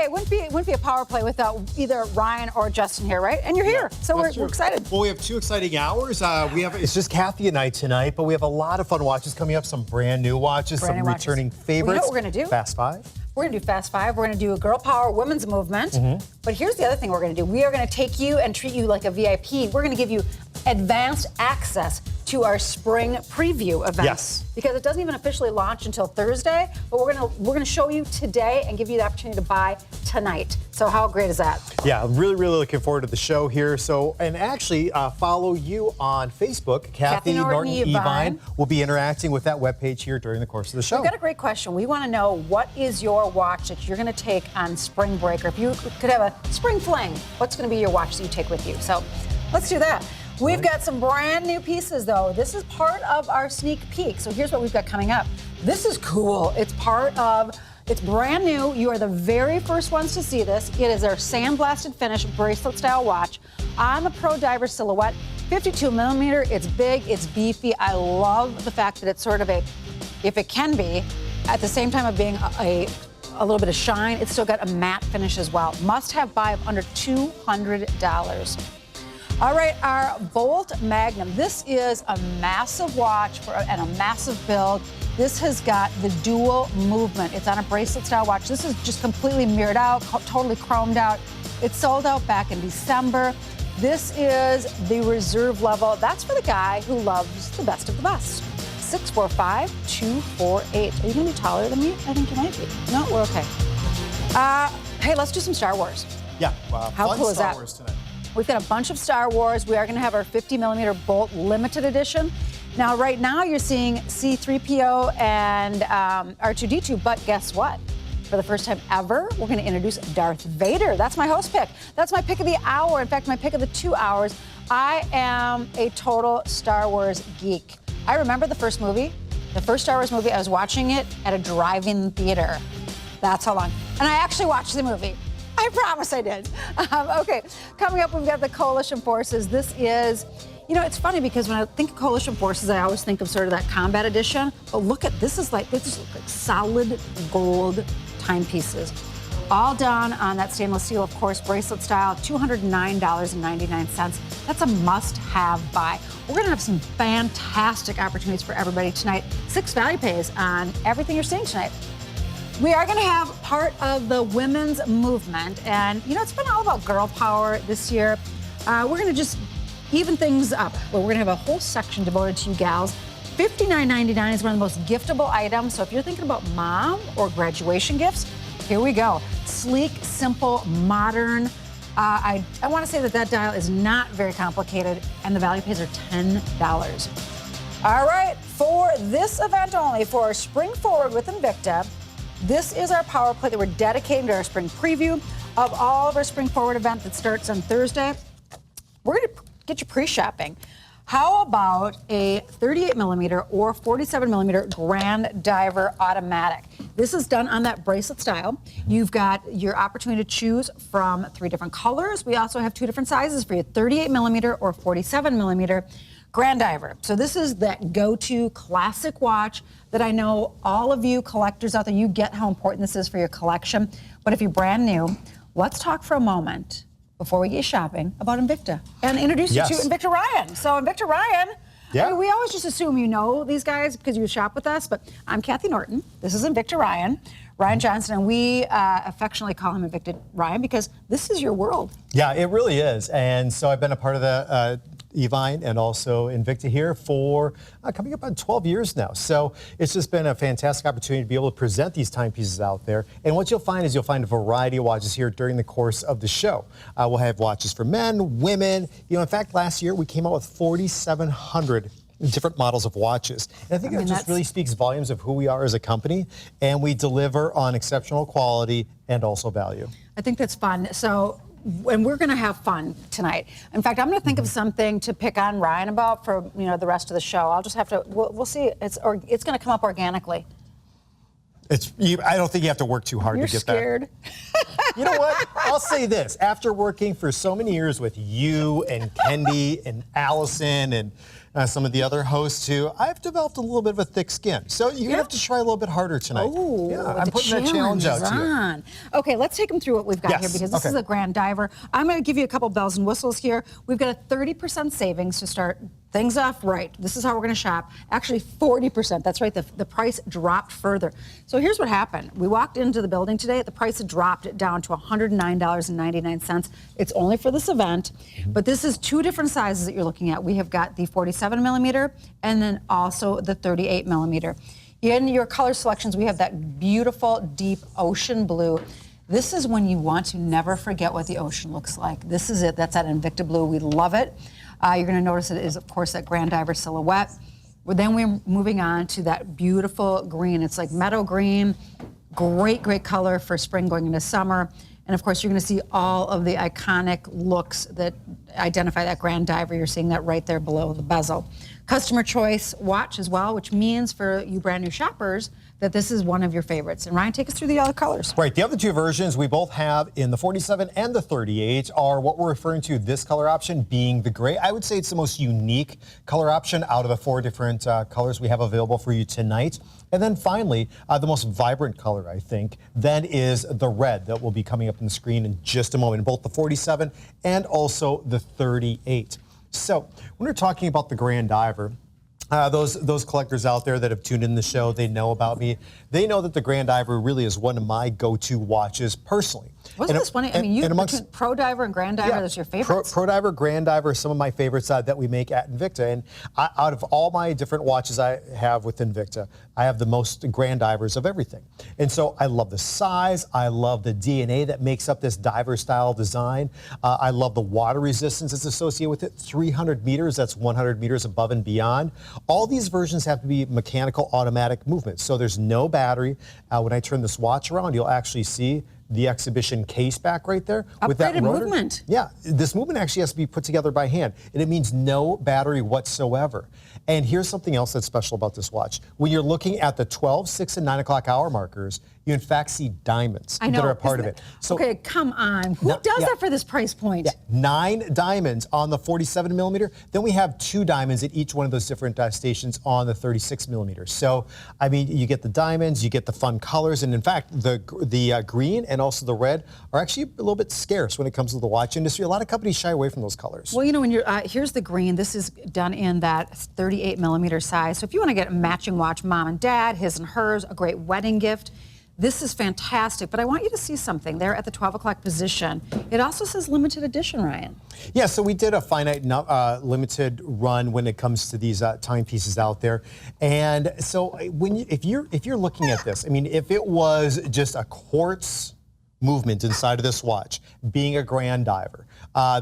it wouldn't be a power play without either Ryan or Justin here, right? And you're here, so we're excited. Well, we have 2 exciting hours. It's just Kathy and I tonight, but we have a lot of fun watches coming up. Some brand new watches, some returning favorites. Well, you know what we're gonna do? Fast 5. We're gonna do Fast 5. We're gonna do a girl power women's movement. But here's the other thing we're gonna do. We are gonna take you and treat you like a VIP. We're gonna give you advanced access to our spring preview event. Yes. Because it doesn't even officially launch until Thursday, but we're gonna show you today and give you the opportunity to buy tonight. So how great is that? Yeah, I'm really looking forward to the show here. So, and actually follow you on Facebook. Kathy Norton Evine will be interacting with that webpage here during the course of the show. We've got a great question. We want to know, what is your watch that you're going to take on spring break? Or if you could have a spring fling, what's going to be your watch that you take with you? So let's do that. We've got some brand new pieces, though. This is part of our sneak peek. So here's what we've got coming up. This is cool. It's brand new. You are the very first ones to see this. It is our sandblasted finish bracelet style watch on the Pro Diver silhouette. 52 millimeter. It's big. It's beefy. I love the fact that it's sort of if it can be, at the same time of being a little bit of shine, it's still got a matte finish as well. Must have buy of under $200. All right, our Bolt Magnum. This is a massive watch and a massive build. This has got the dual movement. It's on a bracelet style watch. This is just completely mirrored out, totally chromed out. It sold out back in December. This is the reserve level. That's for the guy who loves the best of the best. 645-248. Are you going to be taller than me? I think you might be. No, we're okay. Hey, let's do some Star Wars. Yeah, how cool is that? Star Wars tonight. We've got a bunch of Star Wars. We are going to have our 50 millimeter Bolt limited edition. Now, right now, you're seeing C-3PO and R2-D2, but guess what? For the first time ever, we're going to introduce Darth Vader. That's my host pick. That's my pick of the hour. In fact, my pick of the 2 hours. I am a total Star Wars geek. I remember the first movie, the first Star Wars movie. I was watching it at a drive-in theater. That's how long. And I actually watched the movie. I promise I did. Okay, coming up, we've got the Coalition Forces. This is, you know, it's funny because when I think of Coalition Forces, I always think of sort of that combat edition. But look at this is like solid gold timepieces, all done on that stainless steel, of course, bracelet style. $209.99. That's a must-have buy. We're going to have some fantastic opportunities for everybody tonight. 6 value pays on everything you're seeing tonight. We are going to have part of the women's movement, and you know, it's been all about girl power this year. We're going to just even things up. Well, we're going to have a whole section devoted to you gals. $59.99 is one of the most giftable items, so if you're thinking about mom or graduation gifts, here we go. Sleek, simple, modern. I want to say that dial is not very complicated, and the value pays are $10. All right, for this event only, for Spring Forward with Invicta, this is our power play that we're dedicating to our spring preview of all of our Spring Forward event that starts on Thursday. We're going to get you pre-shopping. How about a 38 millimeter or 47 millimeter Grand Diver automatic? This is done on that bracelet style. You've got your opportunity to choose from 3 different colors. We also have 2 different sizes for you, 38 millimeter or 47 millimeter Grand Diver. So this is that go-to classic watch that I know all of you collectors out there, you get how important this is for your collection. But if you're brand new, let's talk for a moment before we get shopping about Invicta and introduce you to Invicta Ryan. So Invicta Ryan, I mean, we always just assume you know these guys because you shop with us, but I'm Kathy Norton. This is Invicta Ryan Johnson, and we affectionately call him Invicta Ryan because this is your world. Yeah, it really is. And so I've been a part of the Evine and also Invicta here for coming up on 12 years now. So it's just been a fantastic opportunity to be able to present these timepieces out there. And what you'll find is you'll find a variety of watches here during the course of the show. We'll have watches for men, women. You know, in fact, last year we came out with 4,700 different models of watches. And I think that just really speaks volumes of who we are as a company, and we deliver on exceptional quality and also value. I think that's fun. So, and we're going to have fun tonight. In fact, I'm going to think of something to pick on Ryan about for the rest of the show. I'll just have to. We'll see. It's going to come up organically. I don't think you have to work too hard to get scared. That. You know what? I'll say this. After working for so many years with you and Kendi and Allison and some of the other hosts who I've developed a little bit of a thick skin. So you're going to have to try a little bit harder tonight. Oh, yeah, I'm putting that challenge out to you. Okay, let's take them through what we've got here because this is a grand diver. I'm going to give you a couple bells and whistles here. We've got a 30% savings to start things off right. This is how we're going to shop. Actually, 40%. That's right. The price dropped further. So here's what happened. We walked into the building today. The price had dropped down to $109.99. It's only for this event, but this is two different sizes that you're looking at. We have got the 47 millimeter and then also the 38 millimeter. In your color selections, we have that beautiful deep ocean blue. This is when you want to never forget what the ocean looks like. This is it. That's that Invicta blue. We love it. You're going to notice it is, of course, that grand diver silhouette. Then we're moving on to that beautiful green. It's like meadow green. Great, great color for spring going into summer. And of course, you're going to see all of the iconic looks that identify that grand diver. You're seeing that right there below the bezel. Customer choice watch as well, which means for you brand new shoppers that this is one of your favorites. And Ryan, take us through the other colors. Right, the other two versions we both have in the 47 and the 38 are what we're referring to this color option being the gray. I would say it's the most unique color option out of the four different colors we have available for you tonight. And then finally, the most vibrant color, I think, then is the red that will be coming up on the screen in just a moment, both the 47 and also the 38. So when we're talking about the grand diver, those collectors out there that have tuned in the show, they know about me. They know that the Grand Diver really is one of my go-to watches personally. Wasn't this funny? I mean, between Pro Diver and Grand Diver, that's your favorites? Pro Diver, Grand Diver are some of my favorites that we make at Invicta. And out of all my different watches I have with Invicta, I have the most Grand Divers of everything. And so I love the size. I love the DNA that makes up this diver style design. I love the water resistance that's associated with it. 300 meters, that's 100 meters above and beyond. All these versions have to be mechanical automatic movements. So there's no battery. When I turn this watch around, you'll actually see the exhibition case back right there with that rotor. Movement. Yeah, this movement actually has to be put together by hand, and it means no battery whatsoever. And here's something else that's special about this watch. When you're looking at the 12, 6, and 9 o'clock hour markers, you in fact see diamonds that are a part of it. So, okay, come on. Who does that for this price point? 9 diamonds on the 47 millimeter. Then we have 2 diamonds at each one of those different stations on the 36 millimeter. So, I mean, you get the diamonds, you get the fun colors, and in fact, the green and also the red are actually a little bit scarce when it comes to the watch industry. A lot of companies shy away from those colors. Well, you know, when you're here's the green. This is done in that 38 millimeter size. So if you want to get a matching watch, mom and dad, his and hers, a great wedding gift, this is fantastic. But I want you to see something there at the 12 o'clock position. It also says limited edition, Ryan. Yeah, so we did a finite limited run when it comes to these timepieces out there. And so if you're looking at this, I mean, if it was just a quartz movement inside of this watch, being a grand diver,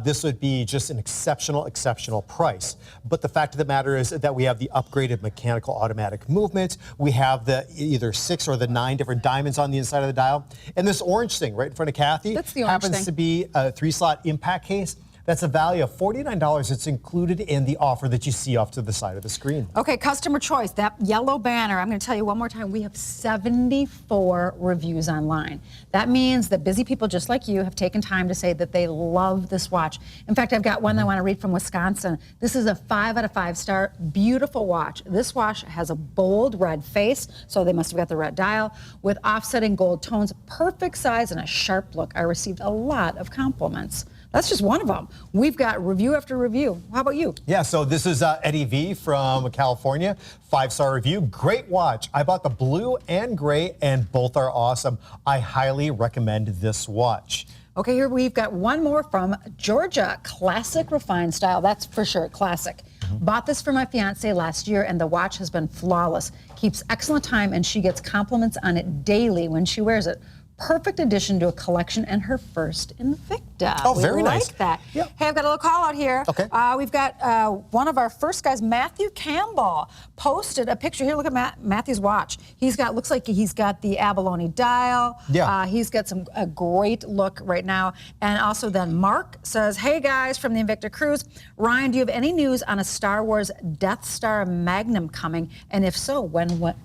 this would be just an exceptional price. But the fact of the matter is that we have the upgraded mechanical automatic movement. We have the either 6 or the 9 different diamonds on the inside of the dial. And this orange thing right in front of Kathy happens to be a 3-slot impact case. That's a value of $49. It's included in the offer that you see off to the side of the screen. Okay, customer choice, that yellow banner, I'm going to tell you one more time, we have 74 reviews online. That means that busy people just like you have taken time to say that they love this watch. In fact, I've got one that I want to read from Wisconsin. This is a 5 out of 5 star, beautiful watch. This watch has a bold red face, so they must have got the red dial, with offsetting gold tones, perfect size, and a sharp look. I received a lot of compliments. That's just one of them. We've got review after review. How about you? Yeah, so this is Eddie V from California. 5-star review. Great watch. I bought the blue and gray, and both are awesome. I highly recommend this watch. Okay, here we've got one more from Georgia. Classic refined style. That's for sure, classic. Bought this for my fiance last year, and the watch has been flawless. Keeps excellent time, and she gets compliments on it daily when she wears it. Perfect addition to a collection and her first Invicta. Oh, very nice. We like that. Yep. Hey, I've got a little call out here. Okay. We've got one of our first guys, Matthew Campbell, posted a picture. Here, look at Matthew's watch. Looks like he's got the abalone dial. Yeah. He's got a great look right now. And also then Mark says, hey guys from the Invicta Cruise, Ryan, do you have any news on a Star Wars Death Star Magnum coming? And if so, when might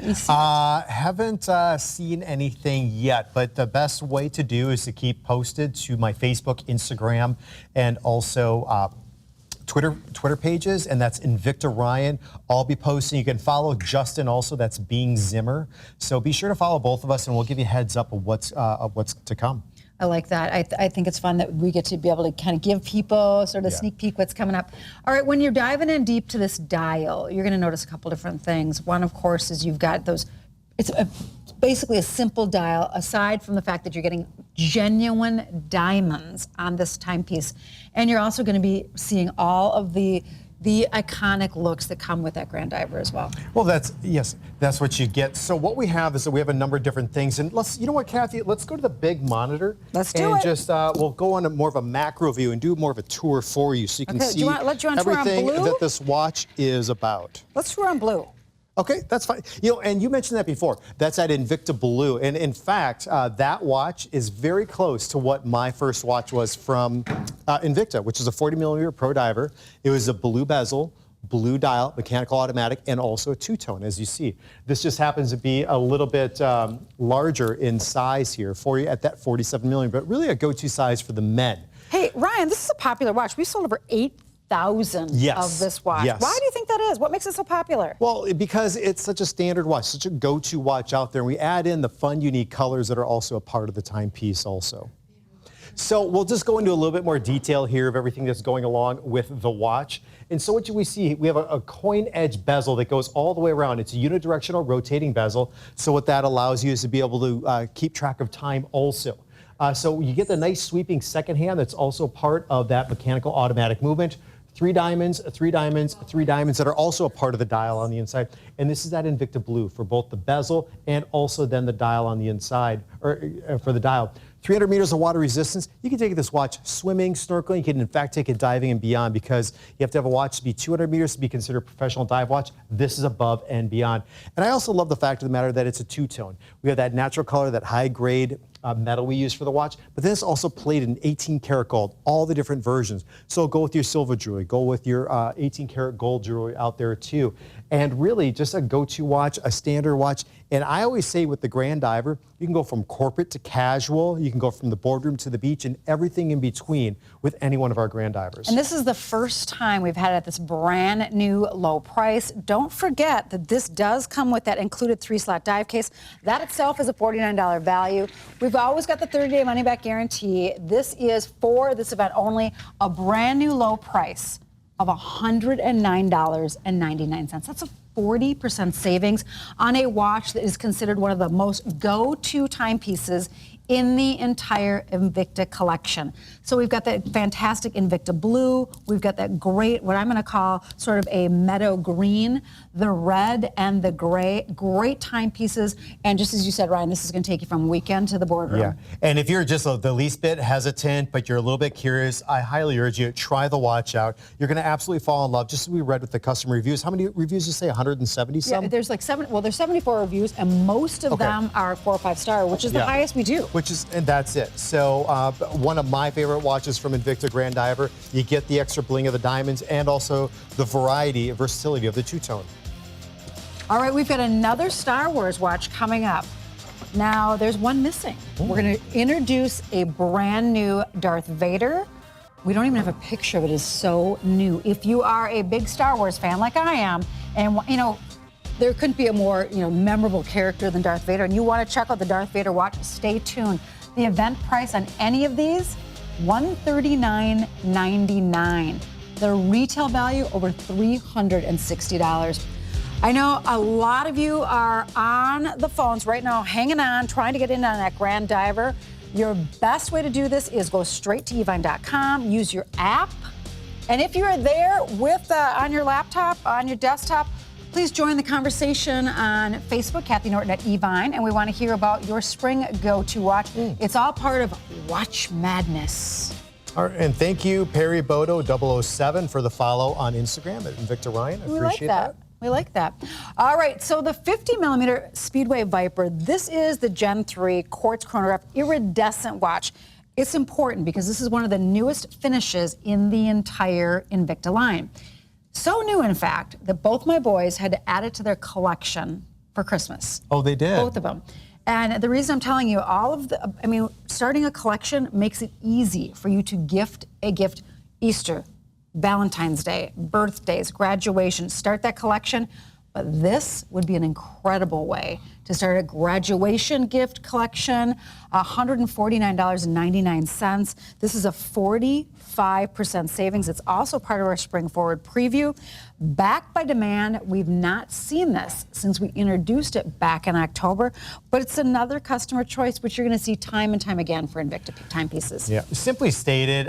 we see it? Haven't seen anything yet. But the best way to do is to keep posted to my Facebook, Instagram, and also Twitter pages, and that's Invicta Ryan. I'll be posting. You can follow Justin also. That's Being Zimmer. So be sure to follow both of us, and we'll give you a heads up of what's to come. I like that. I think it's fun that we get to be able to kind of give people sort of a sneak peek what's coming up. All right, when you're diving in deep to this dial, you're going to notice a couple different things. One, of course, is you've got those. It's basically a simple dial, aside from the fact that you're getting genuine diamonds on this timepiece. And you're also going to be seeing all of the iconic looks that come with that Grand Diver as well. Well, that's what you get. So what we have is that we have a number of different things. And you know what, Kathy, let's go to the big monitor. Let's do it. And just, we'll go on more of a macro view and do more of a tour for you so you can see everything that this watch is about. Let's tour on blue. Okay, that's fine. And you mentioned that before. That's at Invicta Blue. And in fact, that watch is very close to what my first watch was from Invicta, which is a 40mm Pro Diver. It was a blue bezel, blue dial, mechanical automatic, and also a two-tone, as you see. This just happens to be a little bit larger in size here for you at that 47mm, but really a go-to size for the men. Hey, Ryan, this is a popular watch. We sold over 8,000 of this watch. Yes. Why do you think that is? What makes it so popular? Well, because it's such a standard watch, such a go-to watch out there. And we add in the fun, unique colors that are also a part of the timepiece also. So we'll just go into a little bit more detail here of everything that's going along with the watch. And so what do we see? We have a coin edge bezel that goes all the way around. It's a unidirectional rotating bezel. So what that allows you is to be able to keep track of time also. So you get the nice sweeping second hand that's also part of that mechanical automatic movement. 3 diamonds, 3 diamonds, 3 diamonds that are also a part of the dial on the inside. And this is that Invicta Blue for both the bezel and also then the dial on the inside, or for the dial. 300 meters of water resistance. You can take this watch swimming, snorkeling. You can, in fact, take it diving and beyond because you have to have a watch to be 200 meters to be considered a professional dive watch. This is above and beyond. And I also love the fact of the matter that it's a two-tone. We have that natural color, that high-grade metal we use for the watch, but then it's also plated in 18-karat gold, all the different versions. So go with your silver jewelry, go with your 18-karat gold jewelry out there too. And really just a go-to watch, a standard watch. And I always say with the Grand Diver, you can go from corporate to casual, you can go from the boardroom to the beach and everything in between with any one of our Grand Divers. And this is the first time we've had it at this brand new low price. Don't forget that this does come with that included 3-slot dive case. That itself is a $49 value. We've always got the 30-day money-back guarantee. This is for this event only a brand new low price of $109.99. That's a 40% savings on a watch that is considered one of the most go-to timepieces in the entire Invicta collection. So we've got that fantastic Invicta Blue. We've got that great, what I'm going to call sort of a meadow green, the red and the gray. Great timepieces. And just as you said, Ryan, this is going to take you from weekend to the boardroom. Yeah. And if you're just the least bit hesitant, but you're a little bit curious, I highly urge you to try the watch out. You're going to absolutely fall in love, just as we read with the customer reviews. How many reviews did you say? 170 some? Yeah, there's like there's 74 reviews, and most of them are 4 or 5 star, which is the highest we do. And that's it. So one of my favorite watches from Invicta Grand Diver, you get the extra bling of the diamonds and also the variety and versatility of the two-tone. All right, we've got another Star Wars watch coming up. Now, there's one missing. Ooh. We're going to introduce a brand new Darth Vader. We don't even have a picture of it. It is so new. If you are a big Star Wars fan like I am, and there couldn't be a more memorable character than Darth Vader, and you want to check out the Darth Vader watch, stay tuned. The event price on any of these, $139.99. The retail value, over $360. I know a lot of you are on the phones right now, hanging on, trying to get in on that Grand Diver. Your best way to do this is go straight to Evine.com, use your app, and if you're there with on your laptop, on your desktop, please join the conversation on Facebook, Kathy Norton at Evine, and we want to hear about your spring go-to watch. It's all part of Watch Madness. All right, and thank you, Perry Bodo 007 for the follow on Instagram at Invicta Ryan. I appreciate that. We like that. All right, so the 50mm Speedway Viper, this is the Gen 3 Quartz Chronograph Iridescent watch. It's important because this is one of the newest finishes in the entire Invicta line. So new, in fact, that both my boys had to add it to their collection for Christmas. Oh, they did? Both of them. And the reason I'm telling you, starting a collection makes it easy for you to gift a gift Easter, Valentine's Day, birthdays, graduation, start that collection. But this would be an incredible way to start a graduation gift collection, $149.99. This is a 45% savings. It's also part of our Spring Forward preview. Backed by demand, we've not seen this since we introduced it back in October, but it's another customer choice, which you're going to see time and time again for Invicta timepieces. Yeah, simply stated,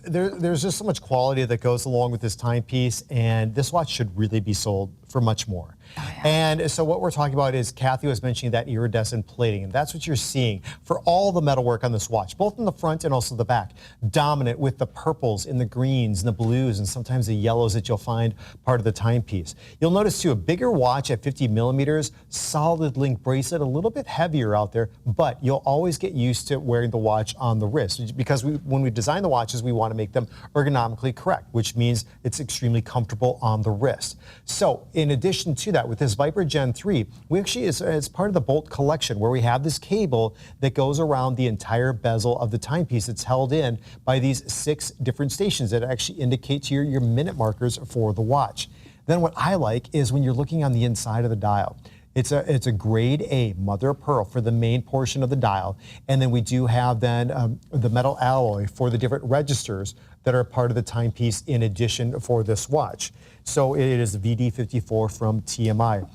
there's just so much quality that goes along with this timepiece, and this watch should really be sold for much more. Oh, yeah. And so what we're talking about is, Kathy was mentioning that iridescent plating, and that's what you're seeing for all the metalwork on this watch, both in the front and also the back. Dominant with the purples and the greens and the blues and sometimes the yellows that you'll find part of the timepiece. You'll notice too, a bigger watch at 50 millimeters, solid link bracelet, a little bit heavier out there, but you'll always get used to wearing the watch on the wrist, because when we design the watches, we want to make them ergonomically correct, which means it's extremely comfortable on the wrist. So in addition to that, with this Viper Gen 3, we actually, as part of the Bolt collection, where we have this cable that goes around the entire bezel of the timepiece. It's held in by these 6 different stations that actually indicate your minute markers for the watch. Then what I like is when you're looking on the inside of the dial. It's a grade A mother of pearl for the main portion of the dial, and then we do have then the metal alloy for the different registers that are part of the timepiece in addition for this watch. So it is VD54 from TMI.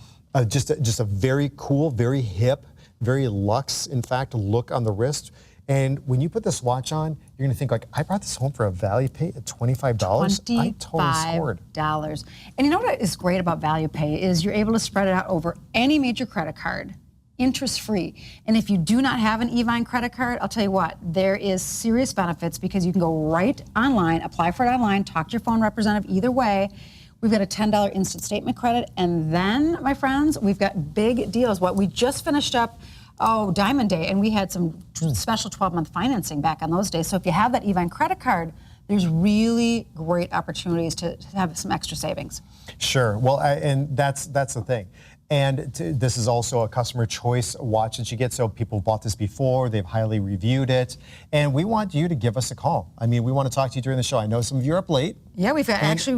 Just a very cool, very hip, very luxe, in fact, look on the wrist. And when you put this watch on, you're going to think, like, I brought this home for a value pay at $25. I totally scored. $25. And you know what is great about value pay is you're able to spread it out over any major credit card, interest-free. And if you do not have an Evine credit card, I'll tell you what, there is serious benefits, because you can go right online, apply for it online, talk to your phone representative either way. We've got a $10 instant statement credit. And then, my friends, we've got big deals. We just finished up Diamond Day, and we had some special 12-month financing back on those days. So if you have that Evine credit card, there's really great opportunities to have some extra savings. Sure. Well, and that's the thing. And this is also a customer choice watch that you get. So people have bought this before, they've highly reviewed it, and we want you to give us a call. I mean, we want to talk to you during the show. I know some of you are up late. Yeah, we've got Matthew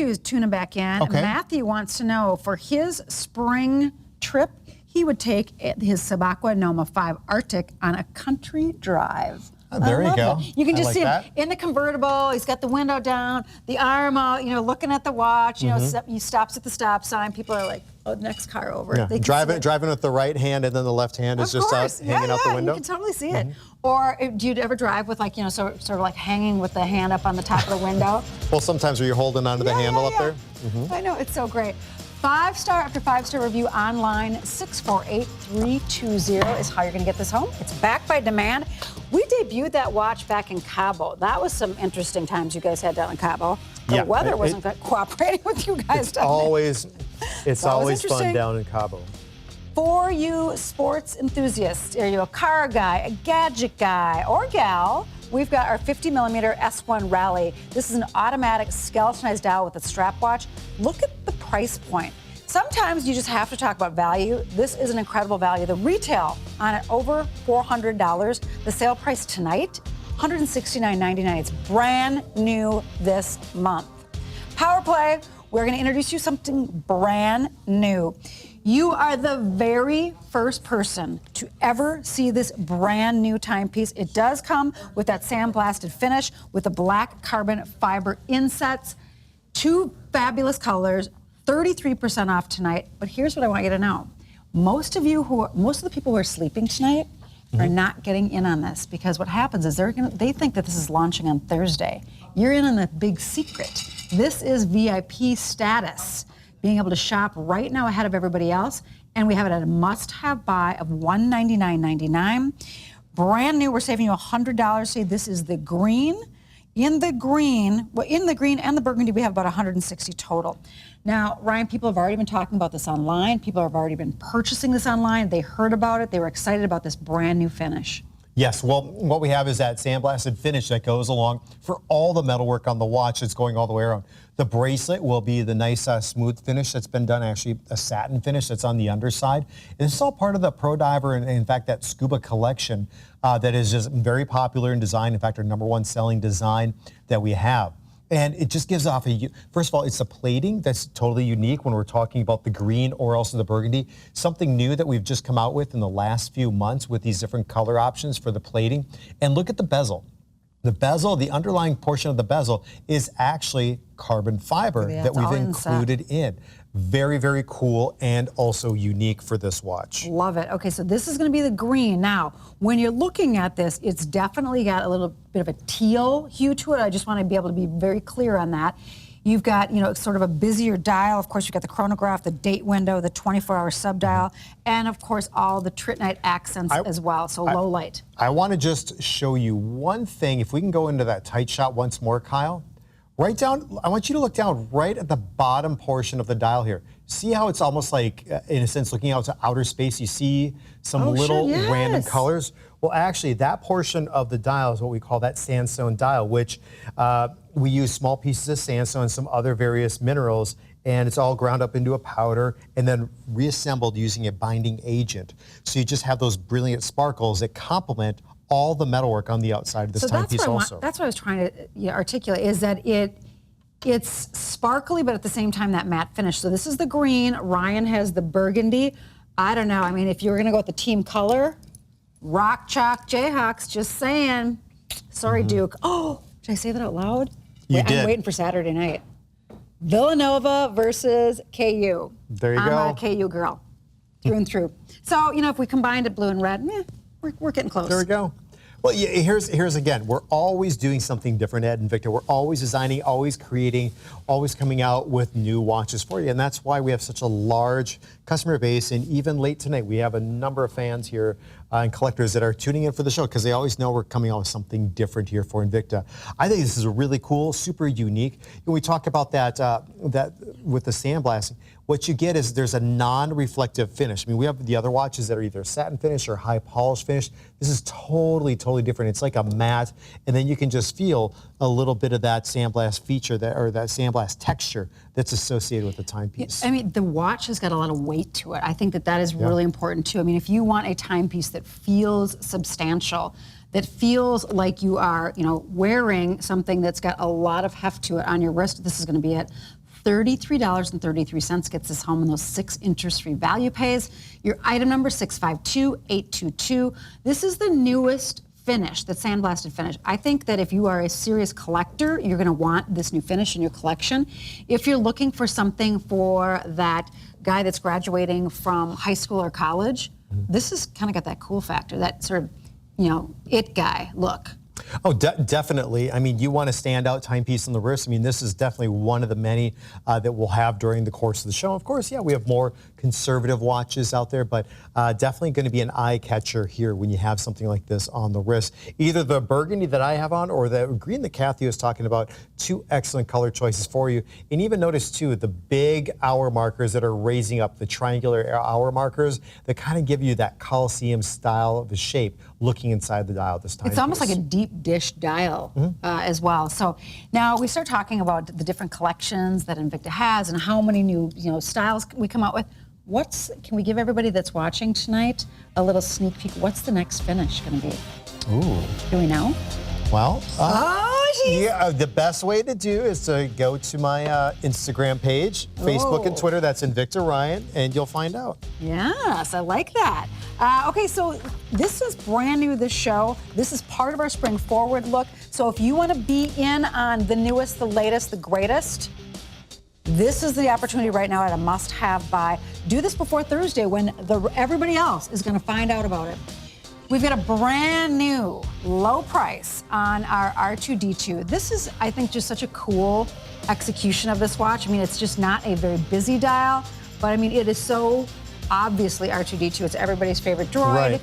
who's tuning back in. Okay. Matthew wants to know, for his spring trip, he would take his Aqua Noma 5 Arctic on a country drive. There you go. You can just see him in the convertible. He's got the window down, the arm out, looking at the watch. You know, he stops at the stop sign. People are like, "Oh, next car over." Yeah. Driving with the right hand, and then the left hand is just out, hanging out the window. You can totally see it. Or do you ever drive with, like, sort of like hanging with the hand up on the top of the window? Well, sometimes where you're holding onto the handle up there. I know, it's so great. 5-star after 5-star review online, 648-320 is how you're going to get this home. It's backed by demand. We debuted that watch back in Cabo. That was some interesting times you guys had down in Cabo. The weather wasn't cooperating with you guys. It's always fun down in Cabo. For you sports enthusiasts, are you a car guy, a gadget guy, or gal? We've got our 50mm S1 Rally. This is an automatic skeletonized dial with a strap watch. Look at the price point. Sometimes you just have to talk about value. This is an incredible value. The retail on it, over $400. The sale price tonight, $169.99. It's brand new this month. Power Play, we're going to introduce you something brand new. You are the very first person to ever see this brand new timepiece. It does come with that sandblasted finish with the black carbon fiber insets. 2 fabulous colors, 33% off tonight. But here's what I want you to know. Most of the people who are sleeping tonight are not getting in on this, because what happens is they think that this is launching on Thursday. You're in on a big secret. This is VIP status, being able to shop right now ahead of everybody else. And we have it at a must-have buy of $199.99. Brand new, we're saving you $100. See, this is the green. In the green and the burgundy, we have about 160 total. Now, Ryan, people have already been talking about this online. People have already been purchasing this online. They heard about it. They were excited about this brand new finish. Yes, well, what we have is that sandblasted finish that goes along for all the metalwork on the watch that's going all the way around. The bracelet will be the nice smooth finish that's been done, actually a satin finish that's on the underside. And this is all part of the Pro Diver and in fact, that scuba collection that is just very popular in design. In fact, our #1 selling design that we have. And it just gives off first of all, it's a plating that's totally unique when we're talking about the green or also the burgundy. Something new that we've just come out with in the last few months with these different color options for the plating. And look at the bezel. The bezel, the underlying portion of the bezel is actually carbon fiber that we've included in. Very, very cool and also unique for this watch. Love it. Okay, so this is going to be the green. Now, when you're looking at this, it's definitely got a little bit of a teal hue to it. I just want to be able to be very clear on that. You've got, sort of a busier dial. Of course, you've got the chronograph, the date window, the 24-hour sub-dial, and of course, all the tritnite accents as well, so low light. I want to just show you one thing. If we can go into that tight shot once more, Kyle. Right down, I want you to look down right at the bottom portion of the dial here. See how it's almost like, in a sense, looking out to outer space, you see some random colors? Well, actually, that portion of the dial is what we call that sandstone dial, which we use small pieces of sandstone and some other various minerals, and it's all ground up into a powder and then reassembled using a binding agent. So you just have those brilliant sparkles that complement all the metalwork on the outside of this timepiece also. That's what I was trying to articulate, is that it's sparkly, but at the same time that matte finish. So this is the green, Ryan has the burgundy. I don't know, I mean, if you were gonna go with the team color, Rock Chalk Jayhawks, just saying. Sorry, Duke. Oh, did I say that out loud? You did. I'm waiting for Saturday night. Villanova versus KU. There you go. I'm a KU girl, through and through. So, if we combined it blue and red, we're getting close. There we go. Well, yeah, here's again, we're always doing something different at Invicta. We're always designing, always creating, always coming out with new watches for you. And that's why we have such a large customer base. And even late tonight, we have a number of fans here and collectors that are tuning in for the show because they always know we're coming out with something different here for Invicta. I think this is really cool, super unique. When we talk about that with the sandblasting, what you get is there's a non-reflective finish. I mean, we have the other watches that are either satin finish or high polish finish. This is totally different. It's like a matte, and then you can just feel a little bit of that sandblast feature or that sandblast texture that's associated with the timepiece. I mean, the watch has got a lot of weight to it. I think that is really important too. I mean, if you want a timepiece that feels substantial, that feels like you are, wearing something that's got a lot of heft to it on your wrist, this is going to be it. $33.33 gets us home in those 6 interest-free value pays. Your item number 652822. This is the newest finish, the sandblasted finish. I think that if you are a serious collector, you're going to want this new finish in your collection. If you're looking for something for that guy that's graduating from high school or college, this has kind of got that cool factor, that sort of, it guy look. Oh, definitely. I mean, you want a standout timepiece on the wrist. I mean, this is definitely one of the many that we'll have during the course of the show. Of course, yeah, we have more conservative watches out there, but definitely going to be an eye catcher here when you have something like this on the wrist. Either the burgundy that I have on or the green that Kathy was talking about. 2 excellent color choices for you. And even notice too, the big hour markers that are raising up, the triangular hour markers that kind of give you that Colosseum style of the shape looking inside the dial this time. It's almost like a deep dish dial as well. So now we start talking about the different collections that Invicta has and how many new styles we come out with. Can we give everybody that's watching tonight a little sneak peek? What's the next finish going to be? Ooh. Do we know? Well, the best way to do is to go to my Instagram page, Facebook and Twitter. That's Invicta Ryan, and you'll find out. Yes, I like that. Okay, so this is brand new, this show. This is part of our spring forward look. So if you want to be in on the newest, the latest, the greatest, this is the opportunity right now at a must-have buy. Do this before Thursday when everybody else is going to find out about it. We've got a brand new low price on our R2-D2. This is, I think, just such a cool execution of this watch. I mean, it's just not a very busy dial, but I mean, it is so obviously R2-D2. It's everybody's favorite droid. Right.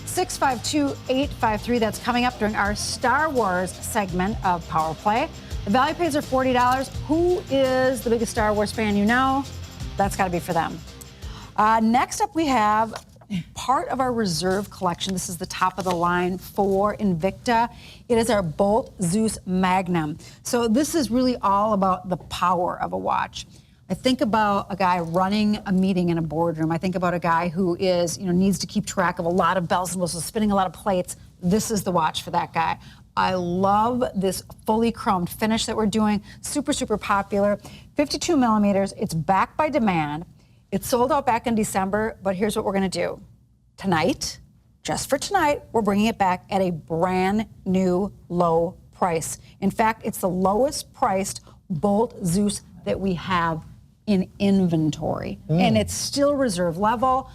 652-853. That's coming up during our Star Wars segment of Power Play. The value pays are $40. Who is the biggest Star Wars fan you know? That's got to be for them. Next up, we have part of our reserve collection. This is the top of the line for Invicta. It is our Bolt Zeus Magnum. So this is really all about the power of a watch. I think about a guy running a meeting in a boardroom. I think about a guy who is, needs to keep track of a lot of bells and whistles, spinning a lot of plates. This is the watch for that guy. I love this fully chromed finish that we're doing. Super, super popular. 52 millimeters. It's backed by demand. It sold out back in December, but here's what we're going to do. Tonight, just for tonight, we're bringing it back at a brand new low price. In fact, it's the lowest priced Bolt Zeus that we have in inventory. And it's still reserve level.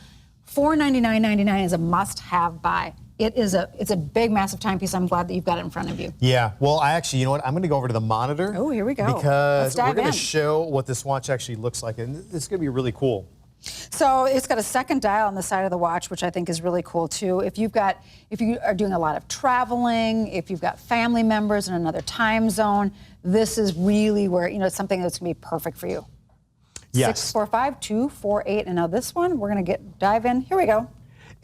$499.99 is a must-have buy. It's a big, massive timepiece. I'm glad that you've got it in front of you. Yeah, well, you know what? I'm going to go over to the monitor. Oh, here we go. Because we're going to show what this watch actually looks like, and it's going to be really cool. So it's got a second dial on the side of the watch, which I think is really cool too. If you are doing a lot of traveling, if you've got family members in another time zone, this is really where, it's something that's going to be perfect for you. Yes. 645-248. And now this one, we're going to dive in. Here we go.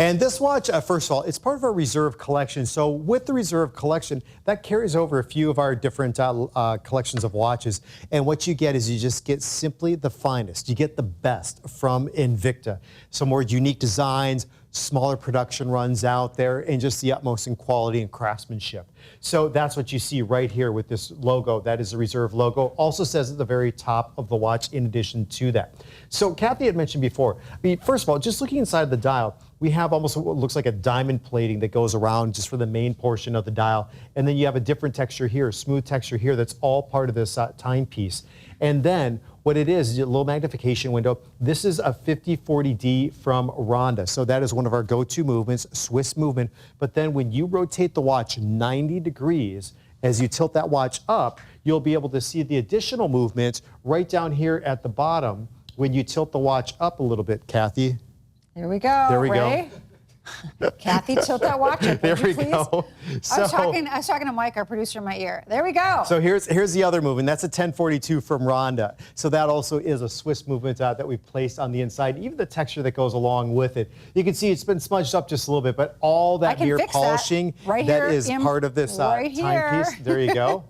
And this watch, first of all, it's part of our reserve collection. So with the reserve collection, that carries over a few of our different collections of watches. And what you get is you just get simply the finest. You get the best from Invicta. Some more unique designs, smaller production runs out there, and just the utmost in quality and craftsmanship. So that's what you see right here with this logo. That is the reserve logo. Also says at the very top of the watch in addition to that. So Kathy had mentioned before, first of all, just looking inside the dial, we have almost what looks like a diamond plating that goes around just for the main portion of the dial. And then you have a different texture here, smooth texture here, that's all part of this timepiece. And then what it is a little magnification window. This is a 5040D from Ronda. So that is one of our go-to movements, Swiss movement. But then when you rotate the watch 90 degrees, as you tilt that watch up, you'll be able to see the additional movement right down here at the bottom when you tilt the watch up a little bit, Kathy. There we go. There we Ray. Go. Kathy, tilt that watch up. There we please? go. I was talking to Mike, our producer, in my ear. There we go. So here's the other movement. That's a 1042 from Ronda. So that also is a Swiss movement that we've placed on the inside. Even the texture that goes along with it. You can see it's been smudged up just a little bit, but all that mirror polishing that is part of this timepiece. There you go.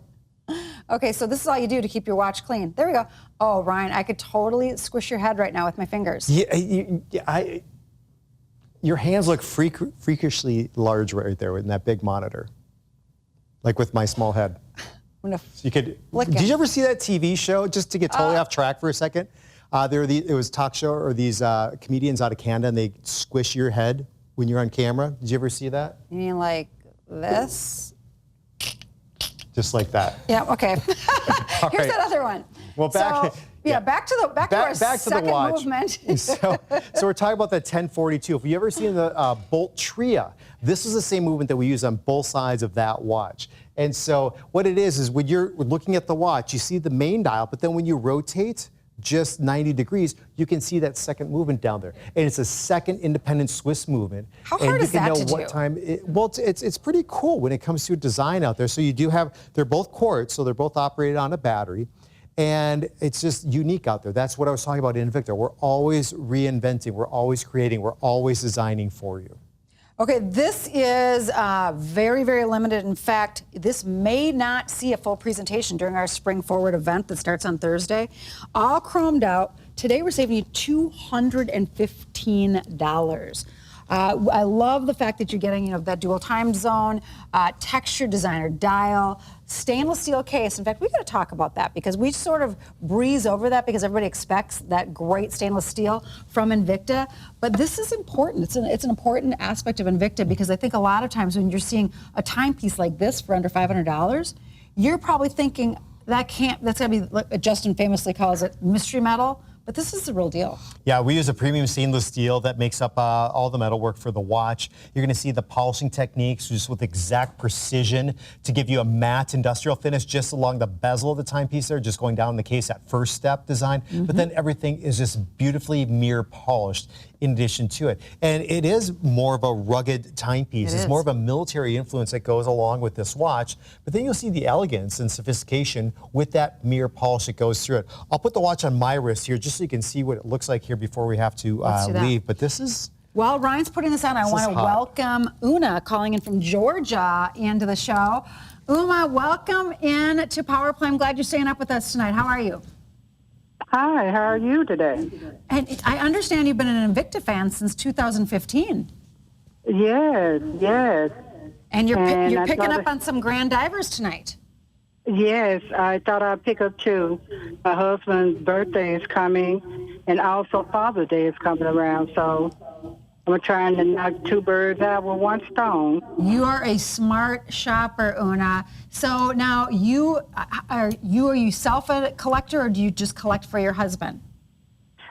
Okay, so this is all you do to keep your watch clean. There we go. Oh, Ryan, I could totally squish your head right now with my fingers. Yeah, your hands look freakishly large right there in that big monitor, like with my small head. So you could. Did you ever see that TV show? Just to get totally off track for a second, it was a talk show or these comedians out of Canada, and they squish your head when you're on camera. Did you ever see that? You mean like this? Just like that. Yeah. Okay. Here's that other one. Well, back. Back to our second movement. so we're talking about the 1042. If you ever seen the Bolt Tria, this is the same movement that we use on both sides of that watch. And so what it is when you're looking at the watch, you see the main dial, but then when you rotate just 90 degrees, you can see that second movement down there. And it's a second independent Swiss movement. How hard is that to do? It's pretty cool when it comes to design out there. So you do have, they're both quartz, so they're both operated on a battery. And it's just unique out there. That's what I was talking about in Invicta. We're always reinventing, we're always creating, we're always designing for you. Okay, this is very, very limited. In fact, this may not see a full presentation during our Spring Forward event that starts on Thursday. All chromed out. Today we're saving you $215. I love the fact that you're getting, that dual time zone, texture designer dial, stainless steel case. In fact, we've got to talk about that because we sort of breeze over that because everybody expects that great stainless steel from Invicta. But this is important. It's an important aspect of Invicta because I think a lot of times when you're seeing a timepiece like this for under $500, you're probably thinking that's going to be, like Justin famously calls it, mystery metal. But this is the real deal. Yeah, we use a premium stainless steel that makes up all the metalwork for the watch. You're going to see the polishing techniques just with exact precision to give you a matte industrial finish just along the bezel of the timepiece there, just going down the case, that first step design. But then everything is just beautifully mirror polished in addition to it. And it is more of a rugged timepiece. It's more of a military influence that goes along with this watch. But then you'll see the elegance and sophistication with that mirror polish that goes through it. I'll put the watch on my wrist here just so you can see what it looks like here before we have to leave. But this is... Well, Ryan's putting this on. I want to welcome Una calling in from Georgia into the show. Uma, welcome in to Power Play. I'm glad you're staying up with us tonight. How are you? Hi, how are you today? And I understand you've been an Invicta fan since 2015. Yes. And you're I picking thought up on some grand divers tonight. Yes, I thought I'd pick up two. My husband's birthday is coming, and also Father's Day is coming around. So I'm trying to knock two birds out with one stone. You are a smart shopper, Una. So now are you self a collector, or do you just collect for your husband?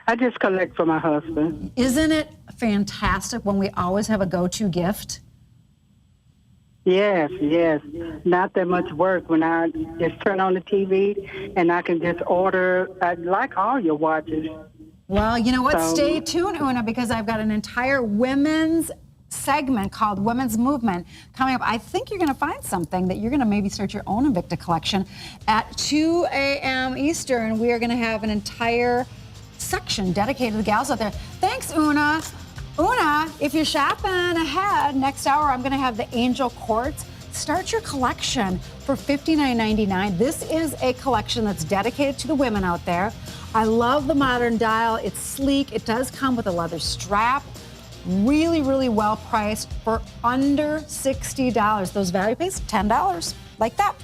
I just collect for my husband. Isn't it fantastic when we always have a go-to gift? Yes, yes. Not that much work when I just turn on the TV and I can just order. I like all your watches. Well, you know what? So- Stay tuned, Una, because I've got an entire women's segment called Women's Movement coming up. I think you're going to find something that you're going to maybe start your own Invicta collection. At 2 a.m. Eastern, we are going to have an entire section dedicated to the gals out there. Thanks, Una. Una, if you're shopping ahead, next hour I'm going to have the Angel Quartz. Start your collection for $59.99. This is a collection that's dedicated to the women out there. I love the modern dial. It's sleek. It does come with a leather strap. Really, really well priced for under $60. Those value pays $10, like that.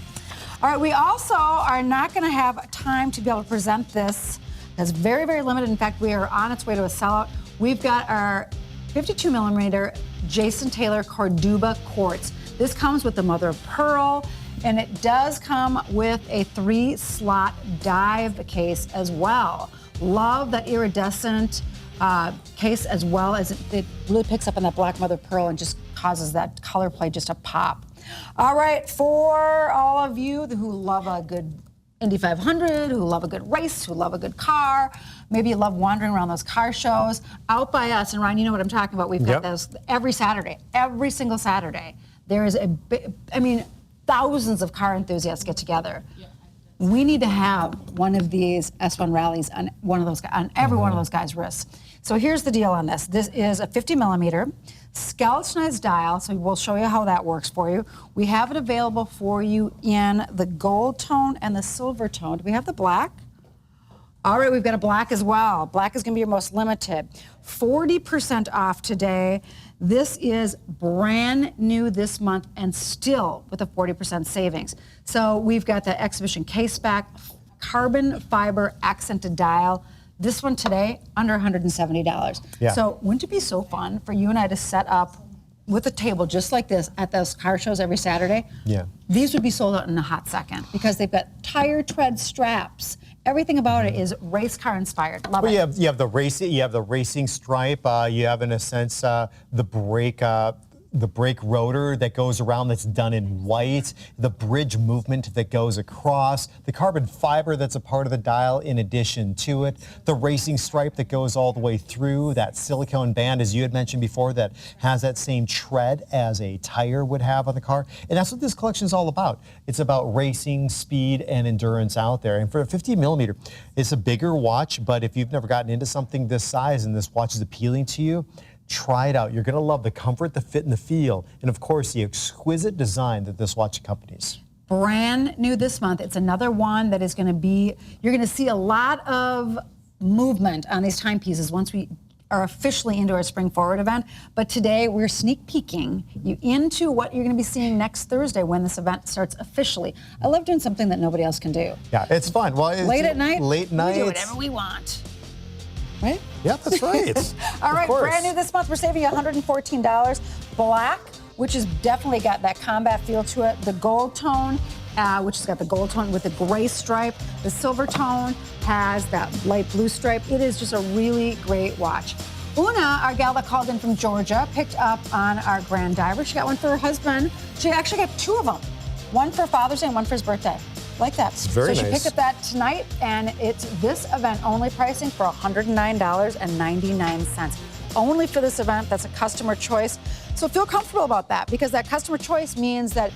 All right, we also are not going to have time to be able to present this. It's very, very limited. In fact, we are on its way to a sellout. We've got our 52 millimeter Jason Taylor Cordoba Quartz. This comes with the mother of pearl, and it does come with a 3-slot dive case as well. Love that iridescent case, as well as it really picks up on that black mother of pearl and just causes that color play just to pop. All right, for all of you who love a good Indy 500, who love a good race, who love a good car, maybe you love wandering around those car shows, out by us, and Ryan, you know what I'm talking about. We've got those every Saturday, every single Saturday. There is thousands of car enthusiasts get together. We need to have one of these S1 rallies on every one of those guys' wrists. So here's the deal on this. This is a 50 millimeter skeletonized dial, so we'll show you how that works for you. We have it available for you in the gold tone and the silver tone. Do we have the black? All right, we've got a black as well. Black is going to be your most limited. 40% off today. This is brand new this month and still with a 40% savings. So we've got the exhibition case back, carbon fiber accented dial. This one today, under $170. Yeah. So wouldn't it be so fun for you and I to set up with a table just like this at those car shows every Saturday? Yeah. These would be sold out in a hot second because they've got tire tread straps. Everything about it is race car inspired. Love it. You have the racing stripe. You have, in a sense, the brake rotor that goes around that's done in white, the bridge movement that goes across, the carbon fiber that's a part of the dial in addition to it, the racing stripe that goes all the way through, that silicone band, as you had mentioned before, that has that same tread as a tire would have on the car. And that's what this collection is all about. It's about racing, speed, and endurance out there. And for a 50 millimeter, it's a bigger watch, but if you've never gotten into something this size and this watch is appealing to you, try it out. You're going to love the comfort, the fit, and the feel, and of course the exquisite design that this watch accompanies. Brand new this month. It's another one that is going to be, you're going to see a lot of movement on these timepieces once we are officially into our Spring Forward event. But today we're sneak peeking you into what you're going to be seeing next Thursday when this event starts officially. I love doing something that nobody else can do. Yeah, it's fun. Well, it's late at night, we do whatever we want. Right? Yeah, that's right. All right, brand new this month, we're saving you $114. Black, which has definitely got that combat feel to it. The gold tone, which has got the gold tone with the gray stripe. The silver tone has that light blue stripe. It is just a really great watch. Una, our gal that called in from Georgia, picked up on our grand diver. She got one for her husband. She actually got two of them. One for Father's Day and one for his birthday. Like that. Very so she nice. picked up that tonight, and it's this event only pricing for $109.99. Only for this event. That's a customer choice. So feel comfortable about that, because that customer choice means that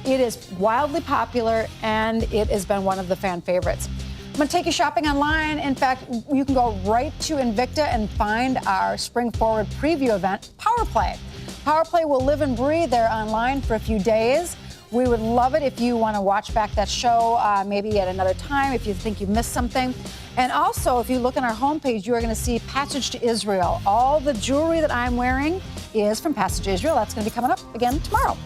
it is wildly popular and it has been one of the fan favorites. I'm going to take you shopping online. In fact, you can go right to Invicta and find our Spring Forward preview event, Power Play. Power Play will live and breathe there online for a few days. We would love it if you want to watch back that show maybe at another time if you think you missed something. And also, if you look on our homepage, you are going to see Passage to Israel. All the jewelry that I'm wearing is from Passage to Israel. That's going to be coming up again tomorrow.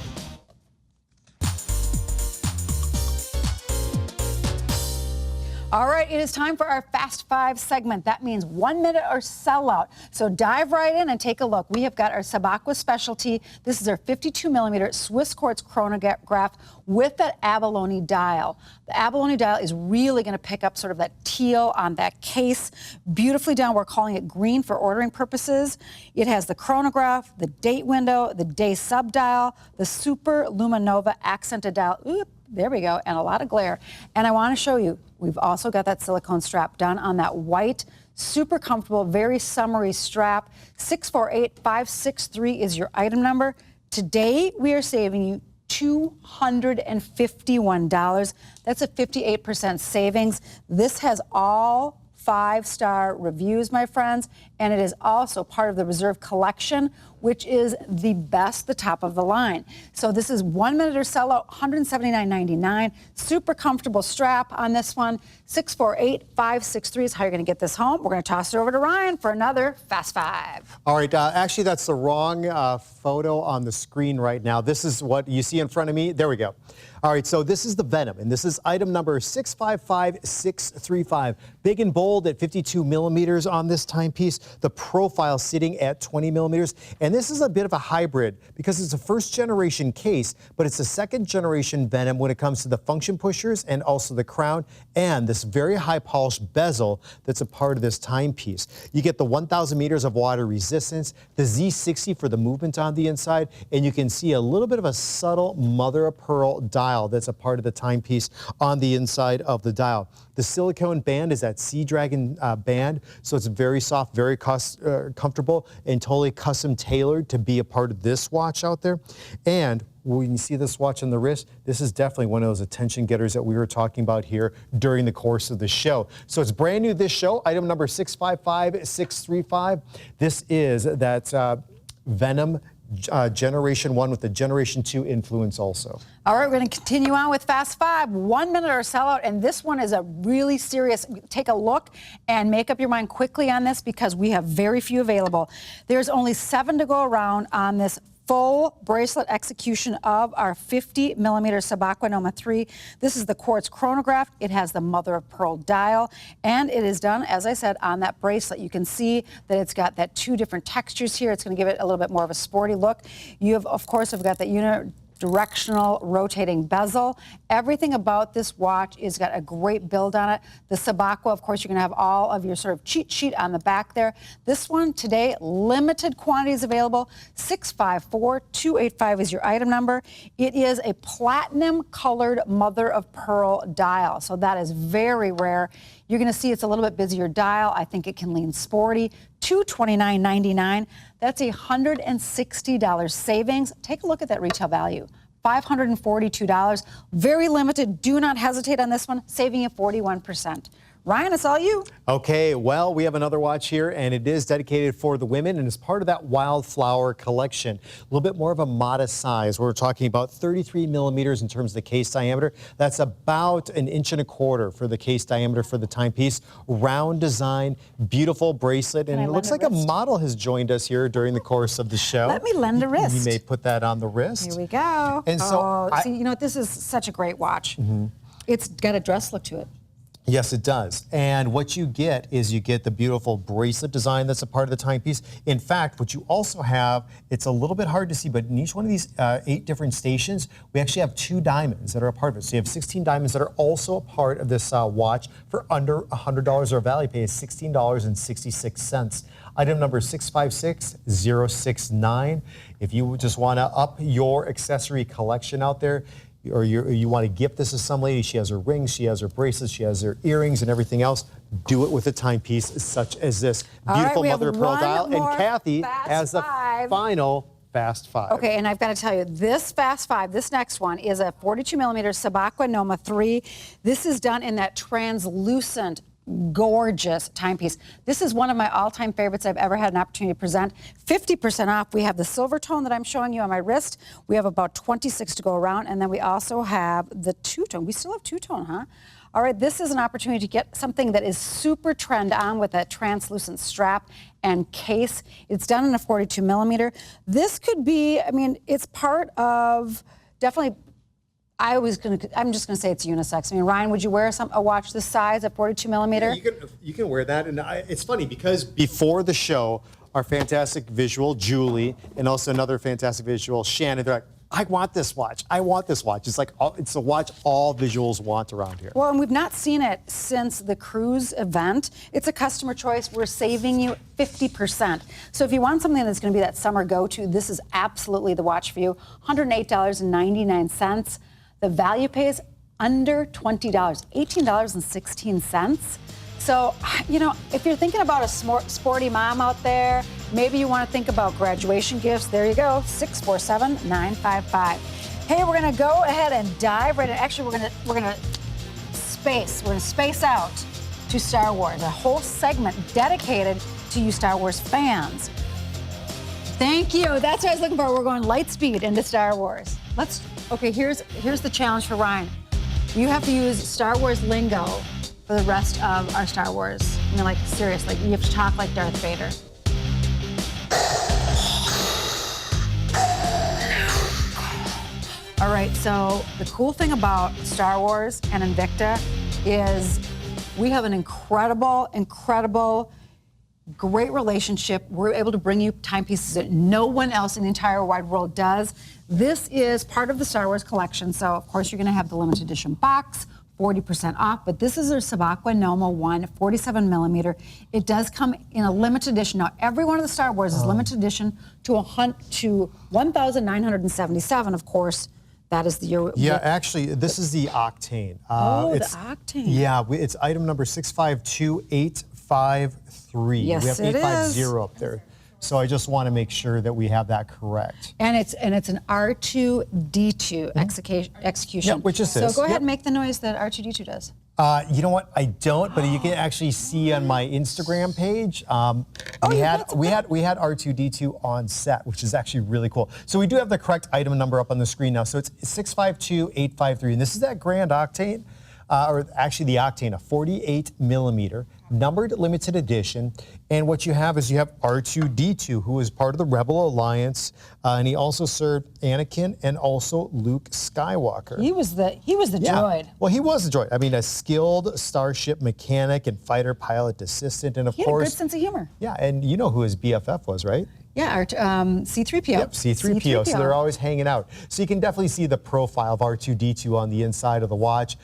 All right, it is time for our Fast Five segment. That means 1 minute or sellout. So dive right in and take a look. We have got our Aqua specialty. This is our 52 millimeter Swiss Quartz Chronograph with that abalone dial. The abalone dial is really going to pick up sort of that teal on that case. Beautifully done. We're calling it green for ordering purposes. It has the chronograph, the date window, the day sub dial, the super luminova accented dial. Oop, there we go, and a lot of glare. And I want to show you, we've also got that silicone strap done on that white, super comfortable, very summery strap. 648563 is your item number. Today, we are saving you $251. That's a 58% savings. This has all 5-star reviews, my friends, and it is also part of the Reserve Collection, which is the best, the top of the line. So this is 1 minute or sellout, $179.99. Super comfortable strap on this one. 648563 is how you're going to get this home. We're going to toss it over to Ryan for another Fast Five. All right, actually that's the wrong photo on the screen right now. This is what you see in front of me. There we go. All right, so this is the Venom, and this is item number 655635. Big and bold at 52 millimeters on this timepiece. The profile sitting at 20 millimeters. And this is a bit of a hybrid because it's a first generation case, but it's a second generation Venom when it comes to the function pushers and also the crown and this very high polished bezel that's a part of this timepiece. You get the 1,000 meters of water resistance, the Z60 for the movement on the inside, and you can see a little bit of a subtle mother of pearl dial that's a part of the timepiece on the inside of the dial. The silicone band is that Sea Dragon band, so it's very soft, very comfortable, and totally custom tailored to be a part of this watch out there. And when you see this watch on the wrist, this is definitely one of those attention getters that we were talking about here during the course of the show. So it's brand new this show, item number 655635. This is that Venom Generation 1 with the Generation 2 influence also. All right, we're going to continue on with Fast Five, 1 minute or sellout, and this one is a really serious, take a look and make up your mind quickly on this because we have very few available. There's only 7 to go around on this full bracelet execution of our 50 millimeter Aqua Noma 3. This is the Quartz Chronograph. It has the mother of pearl dial, and it is done, as I said, on that bracelet. You can see that it's got that 2 different textures here. It's going to give it a little bit more of a sporty look. You have, of course, got that unidirectional rotating bezel. Everything about this watch is got a great build on it. The Aqua, of course, you're going to have all of your sort of cheat sheet on the back there. This one today, limited quantities available. 654285 is your item number. It is a platinum colored mother of pearl dial, so that is very rare. You're going to see it's a little bit busier dial. I think it can lean sporty. $229.99. That's $160 savings. Take a look at that retail value. $542. Very limited. Do not hesitate on this one, saving you 41%. Ryan, it's all you. Okay, well, we have another watch here, and it is dedicated for the women, and it's part of that Wildflower collection. A little bit more of a modest size. We're talking about 33 millimeters in terms of the case diameter. That's about 1.25 inches for the case diameter for the timepiece. Round design, beautiful bracelet, and it looks like a model has joined us here during the course of the show. Let me lend a wrist. You may put that on the wrist. Here we go. And so, see, you know what? This is such a great watch. It's got a dress look to it. Yes, it does. And what you get is you get the beautiful bracelet design that's a part of the timepiece. In fact, what you also have, it's a little bit hard to see, but in each one of these 8 different stations, we actually have 2 diamonds that are a part of it. So you have 16 diamonds that are also a part of this watch for under $100. Our value pay is $16.66. Item number 656069. If you just want to up your accessory collection out there, or you want to gift this to some lady, she has her rings, she has her bracelets, she has her earrings and everything else, do it with a timepiece such as this. Beautiful mother of pearl dial. And Kathy has the final Fast Five. Okay, and I've got to tell you, this Fast Five, this next one, is a 42 millimeter Aqua Noma 3. This is done in that translucent, gorgeous timepiece. This is one of my all-time favorites I've ever had an opportunity to present. 50% off. We have the silver tone that I'm showing you on my wrist. We have about 26 to go around, and then we also have the two-tone. We still have two-tone, huh? All right, this is an opportunity to get something that is super trend on with a translucent strap and case. It's done in a 42 millimeter. This could be, I mean, it's part of definitely I'm just gonna say it's unisex. I mean, Ryan, would you wear a watch this size at 42 millimeter? Yeah, you can wear that, and it's funny because before the show, our fantastic visual Julie and also another fantastic visual Shannon, they're like, I want this watch. I want this watch. It's like it's a watch all visuals want around here. Well, and we've not seen it since the cruise event. It's a customer choice. We're saving you 50%. So if you want something that's going to be that summer go-to, this is absolutely the watch for you. $108.99. The value pays under $20, $18.16. So, you know, if you're thinking about a sporty mom out there, maybe you want to think about graduation gifts. There you go, 647-955. Hey, we're going to go ahead and dive right in. Actually, we're going to space out to Star Wars. A whole segment dedicated to you Star Wars fans. Thank you. That's what I was looking for. We're going light speed into Star Wars. Okay, here's the challenge for Ryan. You have to use Star Wars lingo for the rest of our Star Wars. I mean, like, seriously, you have to talk like Darth Vader. All right, so the cool thing about Star Wars and Invicta is we have an incredible, great relationship. We're able to bring you timepieces that no one else in the entire wide world does. This is part of the Star Wars collection, so of course you're going to have the limited edition box, 40% off, but this is our Aqua Noma 1, 47 millimeter. It does come in a limited edition. Now, every one of the Star Wars is limited edition to 1,977, of course. That is the year. Yeah, actually, this is the Octane. The Octane. Yeah, it's item number 652853. Yes, we have it 850 is. up there. So I just want to make sure that we have that correct. And it's an R2D2 execution. Yeah, which is this. So go ahead and make the noise that R2D2 does. You know what? I don't, but you can actually see on my Instagram page. We had R2D2 on set, which is actually really cool. So we do have the correct item number up on the screen now. So it's 652853, and this is that Grand Octane, or actually the Octane, a 48 millimeter numbered limited edition. And what you have is you have R2D2, who is part of the Rebel Alliance, and he also served Anakin and also Luke Skywalker. He was the droid. Well, he was the droid. I mean, a skilled starship mechanic and fighter pilot assistant, and of He had course, a good sense of humor. yeah, and you know who his BFF was, right? Yeah, C-3PO. Yep, C-3PO. So they're always hanging out. So you can definitely see the profile of R2D2 on the inside of the watch.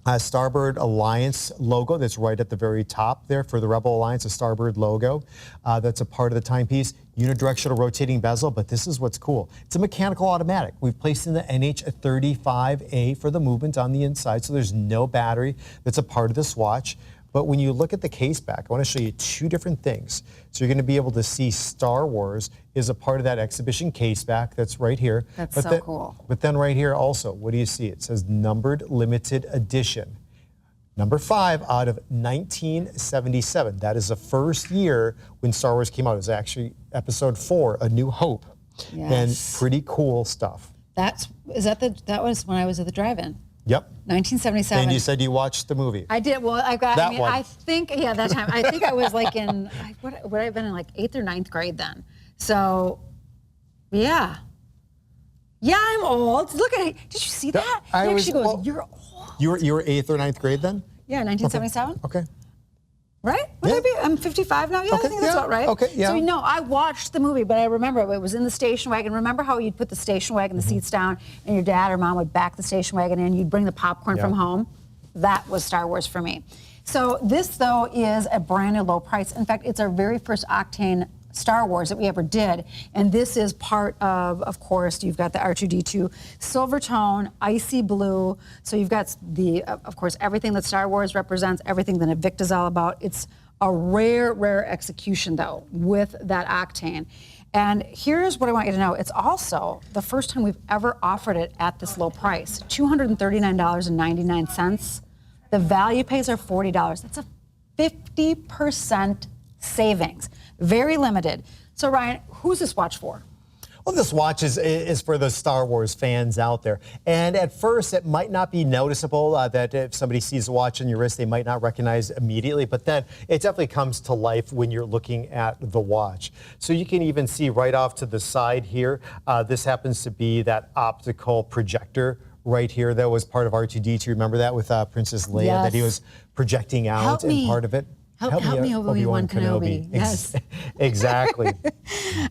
The Starboard Alliance logo that's right at the very top there for the Rebel Alliance, a Starboard logo. That's a part of the timepiece. Unidirectional rotating bezel, but this is what's cool. It's a mechanical automatic. We've placed in the NH35A for the movement on the inside, so there's no battery that's a part of this watch. But when you look at the case back, I want to show you two different things. So you're going to be able to see Star Wars is a part of that exhibition case back that's right here. That's so cool. But then right here also, what do you see? It says numbered limited edition. Number 5 out of 1977. That is the first year when Star Wars came out. It was actually episode 4, A New Hope. Yes. And pretty cool stuff. That was when I was at the drive-in. Yep. 1977. And you said you watched the movie. I did. Well, that one. I think, that time. I think I was like in, would I have been in like 8th or 9th grade then? So, yeah. Yeah, I'm old. Look at it. Did you see that? He actually goes, you're old. You were 8th or 9th grade then? Yeah, 1977. Okay. Right? Would I be? I'm 55 now. Yeah, I think that's about right. Okay, yeah. So no, I watched the movie, but I remember it was in the station wagon. Remember how you'd put the station wagon, the seats down, and your dad or mom would back the station wagon in. You'd bring the popcorn from home. That was Star Wars for me. So this though is a brand new low price. In fact, it's our very first Octane Star Wars that we ever did, and this is part of course, you've got the R2D2 silver tone, icy blue. So you've got of course, everything that Star Wars represents, everything that Invicta is all about. It's a rare execution though with that Octane. And here's what I want you to know. It's also the first time we've ever offered it at this low price, $239.99. The value pays are $40. That's a 50% savings. Very limited. So Ryan, who's this watch for? Well, this watch is for the Star Wars fans out there. And at first, it might not be noticeable that if somebody sees a watch on your wrist, they might not recognize immediately. But then it definitely comes to life when you're looking at the watch. So you can even see right off to the side here, this happens to be that optical projector right here that was part of R2-D2. Remember that with Princess Leia, Yes. that he was projecting out and part of it? Help me, Obi-Wan Kenobi. Yes. Exactly.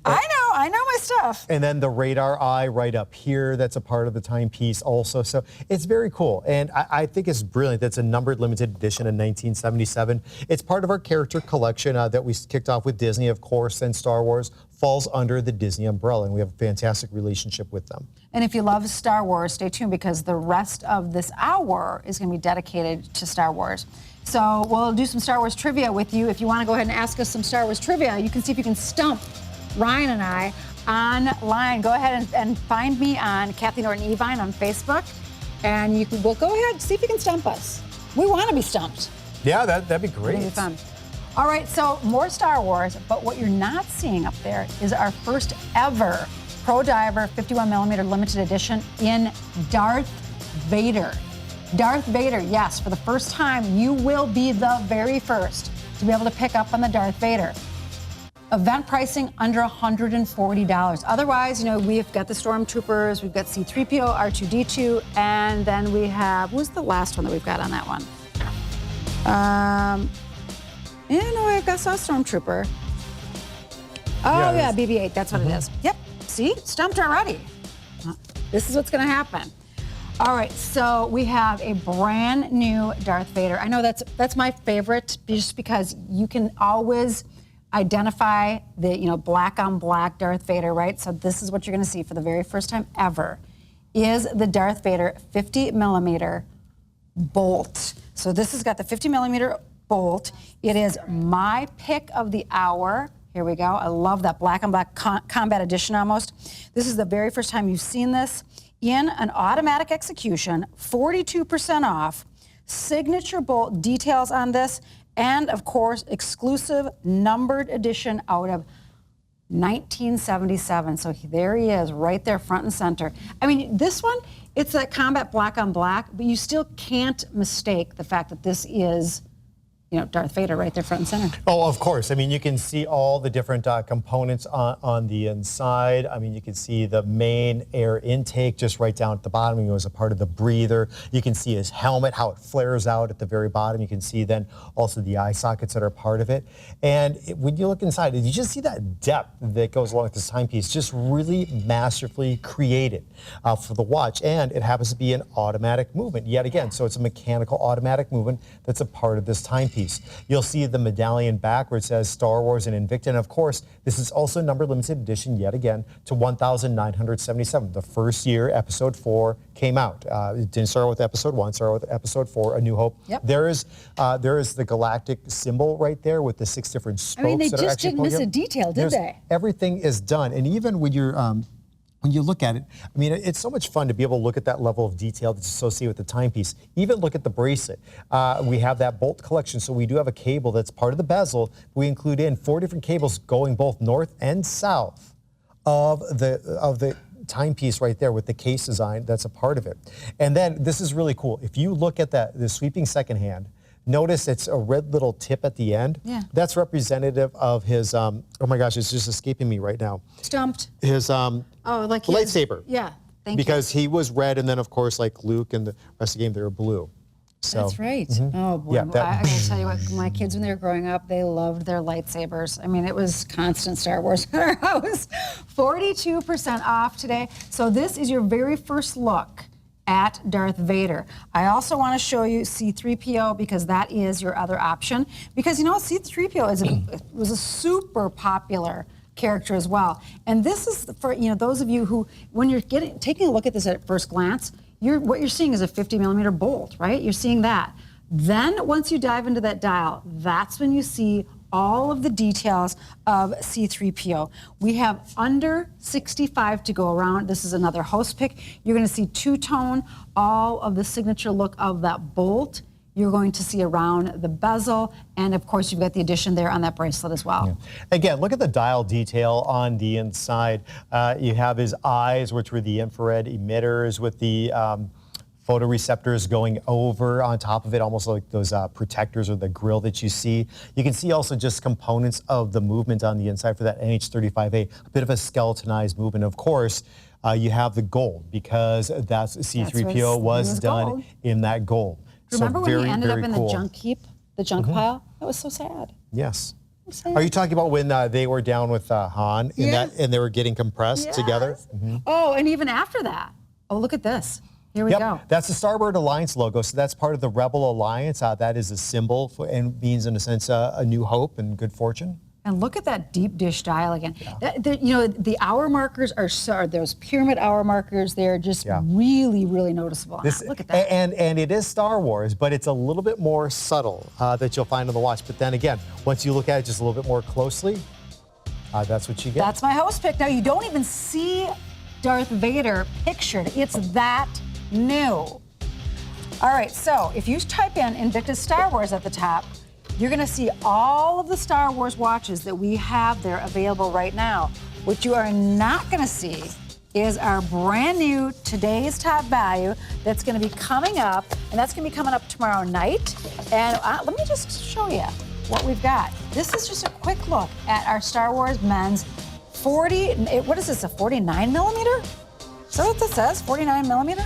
I know my stuff. And then the radar eye right up here, that's a part of the timepiece also. So it's very cool. And I think it's brilliant. That's a numbered limited edition in 1977. It's part of our character collection that we kicked off with Disney, of course, and Star Wars falls under the Disney umbrella. And we have a fantastic relationship with them. And if you love Star Wars, stay tuned because the rest of this hour is going to be dedicated to Star Wars. So we'll do some Star Wars trivia with you. If you want to go ahead and ask us some Star Wars trivia, you can see if you can stump Ryan and I online. Go ahead and find me on Kathy Norton Evine on Facebook. And we'll go ahead, see if you can stump us. We want to be stumped. Yeah, that'd be great. It'll be fun. All right, so more Star Wars, but what you're not seeing up there is our first ever Pro Diver 51mm limited edition in Darth Vader. Darth Vader, yes, for the first time, you will be the very first to be able to pick up on the Darth Vader. Event pricing under $140. Otherwise, we've got the Stormtroopers, we've got C-3PO, R2-D2, and then we have, who's the last one that we've got on that one? I've got a Stormtrooper. Oh, yeah, BB-8, that's what it is. Yep, see, stumped already. This is what's gonna happen. All right, so we have a brand new Darth Vader. I know that's my favorite just because you can always identify the black on black Darth Vader, right? So this is what you're gonna see for the very first time ever is the Darth Vader 50mm bolt. So this has got the 50mm bolt. It is my pick of the hour. Here we go. I love that black on black combat edition almost. This is the very first time you've seen this. In an automatic execution, 42% off, signature bolt details on this, and of course, exclusive numbered edition out of 1977. So there he is, right there, front and center. I mean, this one, it's that combat black on black, but you still can't mistake the fact that this is Darth Vader right there front and center. Oh, of course. I mean, you can see all the different components on the inside. I mean, you can see the main air intake just right down at the bottom. It was a part of the breather. You can see his helmet, how it flares out at the very bottom. You can see then also the eye sockets that are part of it. And when you look inside, you just see that depth that goes along with this timepiece, just really masterfully created for the watch. And it happens to be an automatic movement yet again. So it's a mechanical automatic movement that's a part of this timepiece. You'll see the medallion back where it says Star Wars and Invicta. And of course, this is also numbered limited edition yet again to 1,977. The first year Episode 4 came out. It didn't start with Episode 1, started with Episode 4, A New Hope. Yep. There is the galactic symbol right there with the 6 different spokes. I mean, they that just didn't miss a detail, did they? Everything is done. And even when you're when you look at it, I mean, it's so much fun to be able to look at that level of detail that's associated with the timepiece. Even look at the bracelet. We have that bolt collection, so we do have a cable that's part of the bezel. We include in 4 different cables going both north and south of the timepiece right there with the case design. That's a part of it. And then this is really cool. If you look at the sweeping second hand, notice it's a red little tip at the end. Yeah. That's representative of his, oh my gosh, it's just escaping me right now. Stumped. His like his, lightsaber. Yeah, thank you. Because he was red, and then of course, like Luke and the rest of the game, they were blue. So, That's right. Oh boy, Yeah, I gotta tell you what, my kids when they were growing up, they loved their lightsabers. I mean, it was constant Star Wars in our house. 42% off today. So this is your very first look at Darth Vader. I also want to show you C-3PO because that is your other option. Because C-3PO was a super popular character as well. And this is for those of you who, when you're taking a look at this at first glance, what you're seeing is a 50mm bolt, right? You're seeing that. Then once you dive into that dial, that's when you see all of the details of C-3PO. We have under 65 to go around. This is another host pick. You're going to see two-tone, all of the signature look of that bolt. you're going to see around the bezel, and of course you've got the addition there on that bracelet as well. Yeah. Again, look at the dial detail on the inside. You have his eyes, which were the infrared emitters with the photoreceptors going over on top of it, almost like those protectors or the grill that you see. You can see also just components of the movement on the inside for that NH-35A, a bit of a skeletonized movement. Of course, you have the gold because C-3PO was done gold. In that gold. Remember so when he ended up in cool. the junk heap, the junk pile? That was so sad. Yes. Sad. Are you talking about when they were down with Han in that, and they were getting compressed together? Oh, and even after that. Oh, look at this. Here we go. That's the Starboard Alliance logo. So that's part of the Rebel Alliance. That is a symbol for, and means, in a sense, a new hope and good fortune. And look at that deep dish dial again. The hour markers are those pyramid hour markers. They're just really, really noticeable. Look at that. And it is Star Wars, but it's a little bit more subtle that you'll find on the watch. But then again, once you look at it just a little bit more closely, that's what you get. That's my host pick. Now, you don't even see Darth Vader pictured. It's that new. All right, so if you type in Invicta Star Wars at the top, you're going to see all of the Star Wars watches that we have there available right now. What you are not going to see is our brand new today's top value that's going to be coming up, and that's going to be coming up tomorrow night. And let me just show you what we've got. This is just a quick look at our Star Wars men's 40, what is this, a 49 millimeter? Is that what this says, 49 millimeter?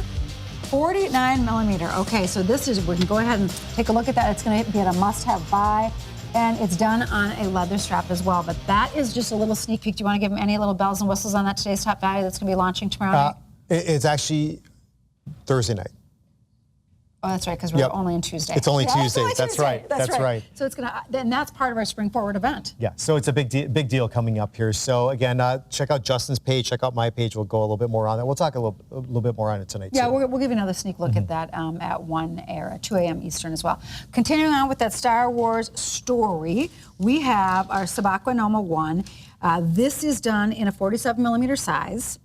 49 millimeter. Okay, so this is, we can go ahead and take a look at that. It's going to be a must-have buy, and it's done on a leather strap as well. But that is just a little sneak peek. Do you want to give them any little bells and whistles on that today's top value that's going to be launching tomorrow night? It's actually Thursday night. Oh, that's right, because we're only on Tuesday. It's only Tuesday. It's only That's Tuesday. right. That's right. So it's gonna, and that's part of our Spring Forward event. Yeah. So it's a big deal coming up here. So again, check out Justin's page. Check out my page. We'll go a little bit more on that. We'll talk a little bit more on it tonight. Yeah, too. we'll give you another sneak look at that at 1 or 2 a.m. Eastern as well. Continuing on with that Star Wars story, we have our Aqua Noma 1. This is done in a 47 millimeter size.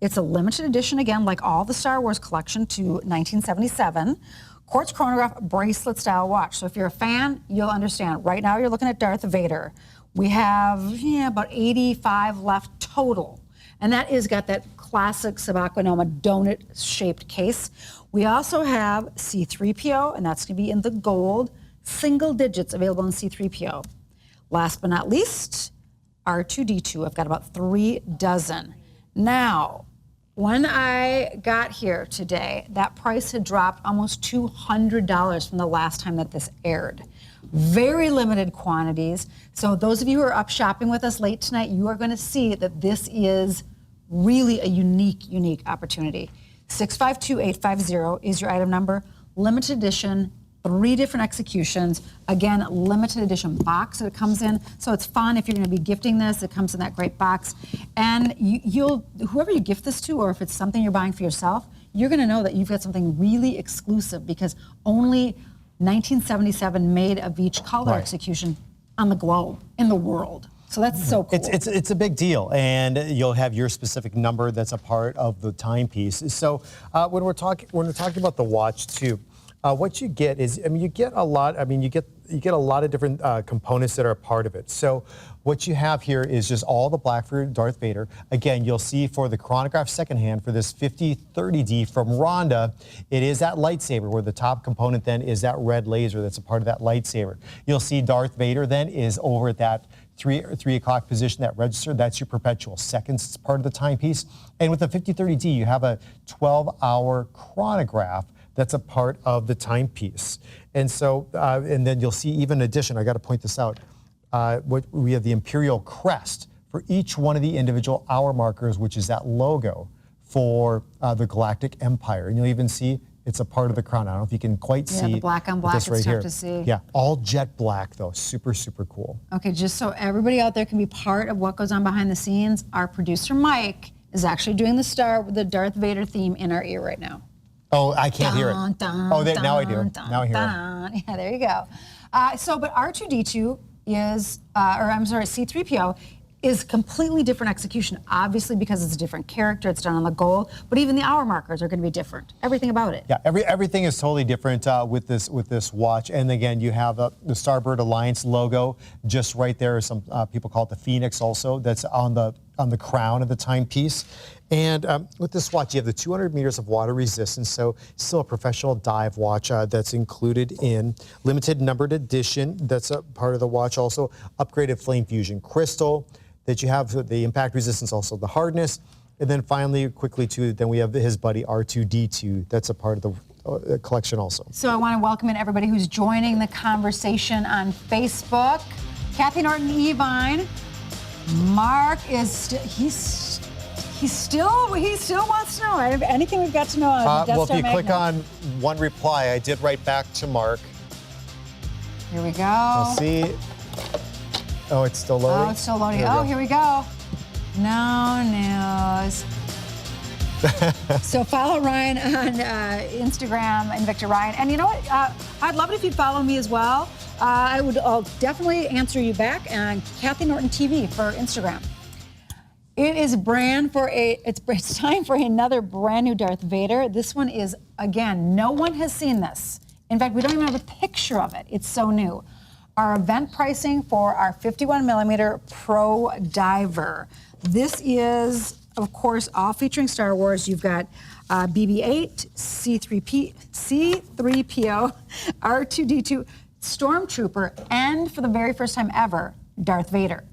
It's a limited edition, again, like all the Star Wars collection, to 1977. Quartz Chronograph bracelet style watch. So if you're a fan, you'll understand. Right now you're looking at Darth Vader. We have about 85 left total. And that is got that classic Aqua Noma donut-shaped case. We also have C-3PO, and that's going to be in the gold, single digits available in C-3PO. Last but not least, R2-D2. I've got about 3 dozen. Now, when I got here today, that price had dropped almost $200 from the last time that this aired. Very limited quantities. So those of you who are up shopping with us late tonight, you are going to see that this is really a unique opportunity. 652850 is your item number. Limited edition, 3 different executions. Again, limited edition box that it comes in. So it's fun if you're going to be gifting this. It comes in that great box. And whoever you gift this to, or if it's something you're buying for yourself, you're going to know that you've got something really exclusive, because only 1977 made of each color execution on the globe, in the world. So that's so cool. It's a big deal, and you'll have your specific number that's a part of the timepiece. So when we're talking about the watch too, what you get is, you get a lot of different components that are a part of it. So what you have here is just all the black for Darth Vader. Again, you'll see for the Chronograph second hand for this 5030D from Rhonda, it is that lightsaber, where the top component then is that red laser that's a part of that lightsaber. You'll see Darth Vader then is over at that 3 o'clock position, that register. That's your perpetual seconds. It's part of the timepiece. And with the 5030D, you have a 12-hour chronograph that's a part of the timepiece. And so, and then you'll see even in addition, I got to point this out, we have the Imperial crest for each one of the individual hour markers, which is that logo for the Galactic Empire. And you'll even see it's a part of the crown. I don't know if you can quite see. Yeah, the black on black, it's right tough here to see. Yeah, all jet black though, super cool. Okay, just so everybody out there can be part of what goes on behind the scenes, our producer Mike is actually doing the Darth Vader theme in our ear right now. Oh, I can't hear it. Now I do. Now I hear it. Yeah, there you go. But R2-D2 is, C-3PO is completely different execution, obviously because it's a different character, it's done on the gold, but even the hour markers are going to be different. Everything about it. Yeah, everything is totally different with this watch. And again, you have the Starboard Alliance logo just right there. Some people call it the Phoenix also. That's on the crown of the timepiece. And with this watch, you have the 200 meters of water resistance, so still a professional dive watch that's included in limited numbered edition. That's a part of the watch. Also, upgraded flame fusion crystal that you have, the impact resistance, also the hardness. And then finally, quickly too, then we have his buddy R2-D2. That's a part of the collection also. So I want to welcome in everybody who's joining the conversation on Facebook. Kathy Norton, Evine. Mark is he still wants to know anything we've got to know on the Death well, Star if you Magnum. click on one reply, I did write back to Mark. Here we go. We'll see. Oh, it's still loading? Oh, it's still loading. Here we go. No news. So follow Ryan on Instagram, Invicta Ryan. And you know what? I'd love it if you'd follow me as well. I'll definitely answer you back on Kathy Norton TV for Instagram. It is it's time for another brand new Darth Vader. This one is, again, no one has seen this. In fact, we don't even have a picture of it. It's so new. Our event pricing for our 51 millimeter Pro Diver. This is, of course, all featuring Star Wars. You've got BB-8, C-3PO, R2-D2, Stormtrooper, and for the very first time ever, Darth Vader.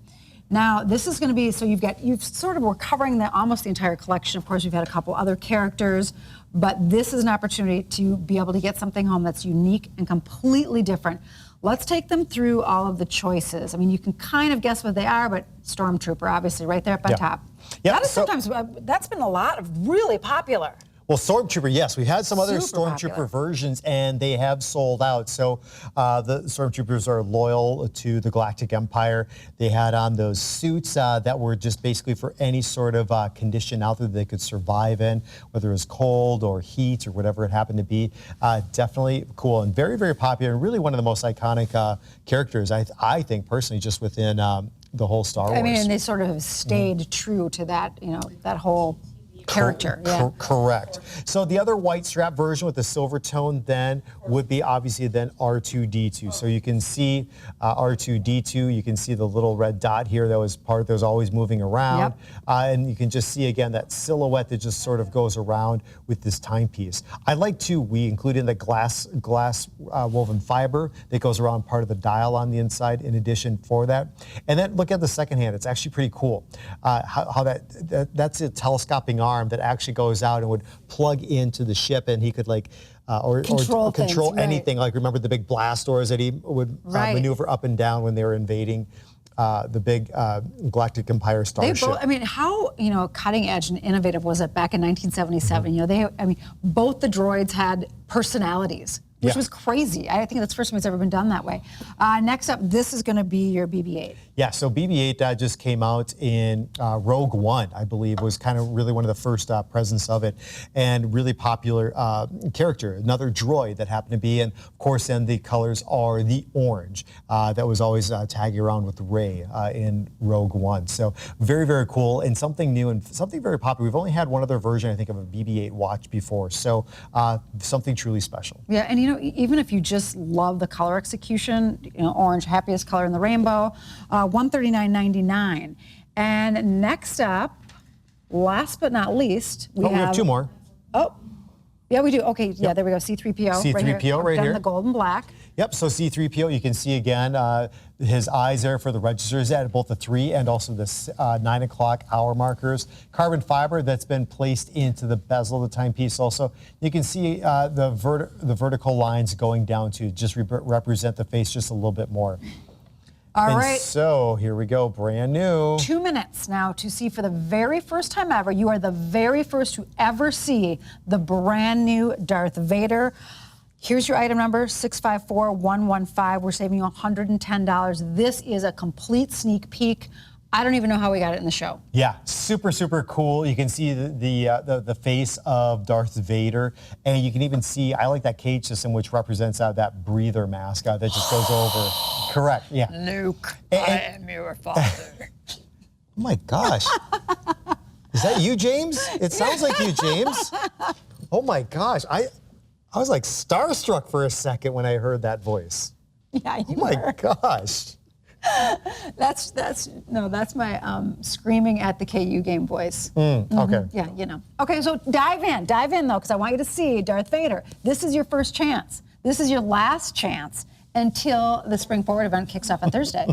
Now, this is going to be, so we're covering almost the entire collection. Of course, we've had a couple other characters, but this is an opportunity to be able to get something home that's unique and completely different. Let's take them through all of the choices. I mean, you can kind of guess what they are, but Stormtrooper, obviously, right there up on top. Yeah, That is that's been a lot of really popular. Well, Stormtrooper, yes. We've had some other Super Stormtrooper popular. versions, and they have sold out. So the Stormtroopers are loyal to the Galactic Empire. They had on those suits that were just basically for any sort of condition out there that they could survive in, whether it was cold or heat or whatever it happened to be. Definitely cool and very, very popular, and really one of the most iconic characters, I think, personally, just within the whole Star Wars. I mean, and they sort of have stayed true to that, that whole character. Correct. So the other white strap version with the silver tone then would be obviously then R2-D2. So you can see R2-D2. You can see the little red dot here that was always moving around. And you can just see again that silhouette that just sort of goes around with this timepiece. I like too, we included the glass woven fiber that goes around part of the dial on the inside in addition for that. And then look at the second hand. It's actually pretty cool how that's a telescoping arm that actually goes out and would plug into the ship, and he could control anything. Like remember the big blast doors that he would maneuver up and down when they were invading the big Galactic Empire starship. How cutting edge and innovative was it back in 1977? Both the droids had personalities, which was crazy. I think that's the first time it's ever been done that way. Next up, this is going to be your BB-8. Yeah, so BB-8 just came out in Rogue One, I believe, was kind of really one of the first presence of it, and really popular character, another droid that happened to be, and of course then the colors are the orange that was always tagging around with Rey in Rogue One. So very, very cool, and something new and something very popular. We've only had one other version, I think, of a BB-8 watch before, so something truly special. Yeah, and even if you just love the color execution, orange, happiest color in the rainbow, $139.99. And next up, last but not least, we have two more. Oh, yeah, we do. Okay, yeah, there we go. C-3PO. C-3PO right here. The gold and black. Yep, so C-3PO, you can see again his eyes there for the registers at both the 3 and also the 9 o'clock hour markers. Carbon fiber that's been placed into the bezel of the timepiece also. You can see the vertical lines going down to just represent the face just a little bit more. All right. So here we go, brand new. 2 minutes now to see for the very first time ever. You are the very first to ever see the brand new Darth Vader. Here's your item number, 654115. We're saving you $110. This is a complete sneak peek. I don't even know how we got it in the show. Yeah, super, super cool. You can see the face of Darth Vader, and you can even see, I like that cage system, which represents that breather mask that just goes over. Correct, yeah. Luke, I am your father. my gosh. Is that you, James? It sounds like you, James. Oh my gosh. I was like starstruck for a second when I heard that voice. Yeah, you Oh my were. gosh. That's my screaming at the KU game voice. Okay. Yeah, you know. Okay, so dive in though, because I want you to see Darth Vader. This is your first chance. This is your last chance until the Spring Forward event kicks off on Thursday.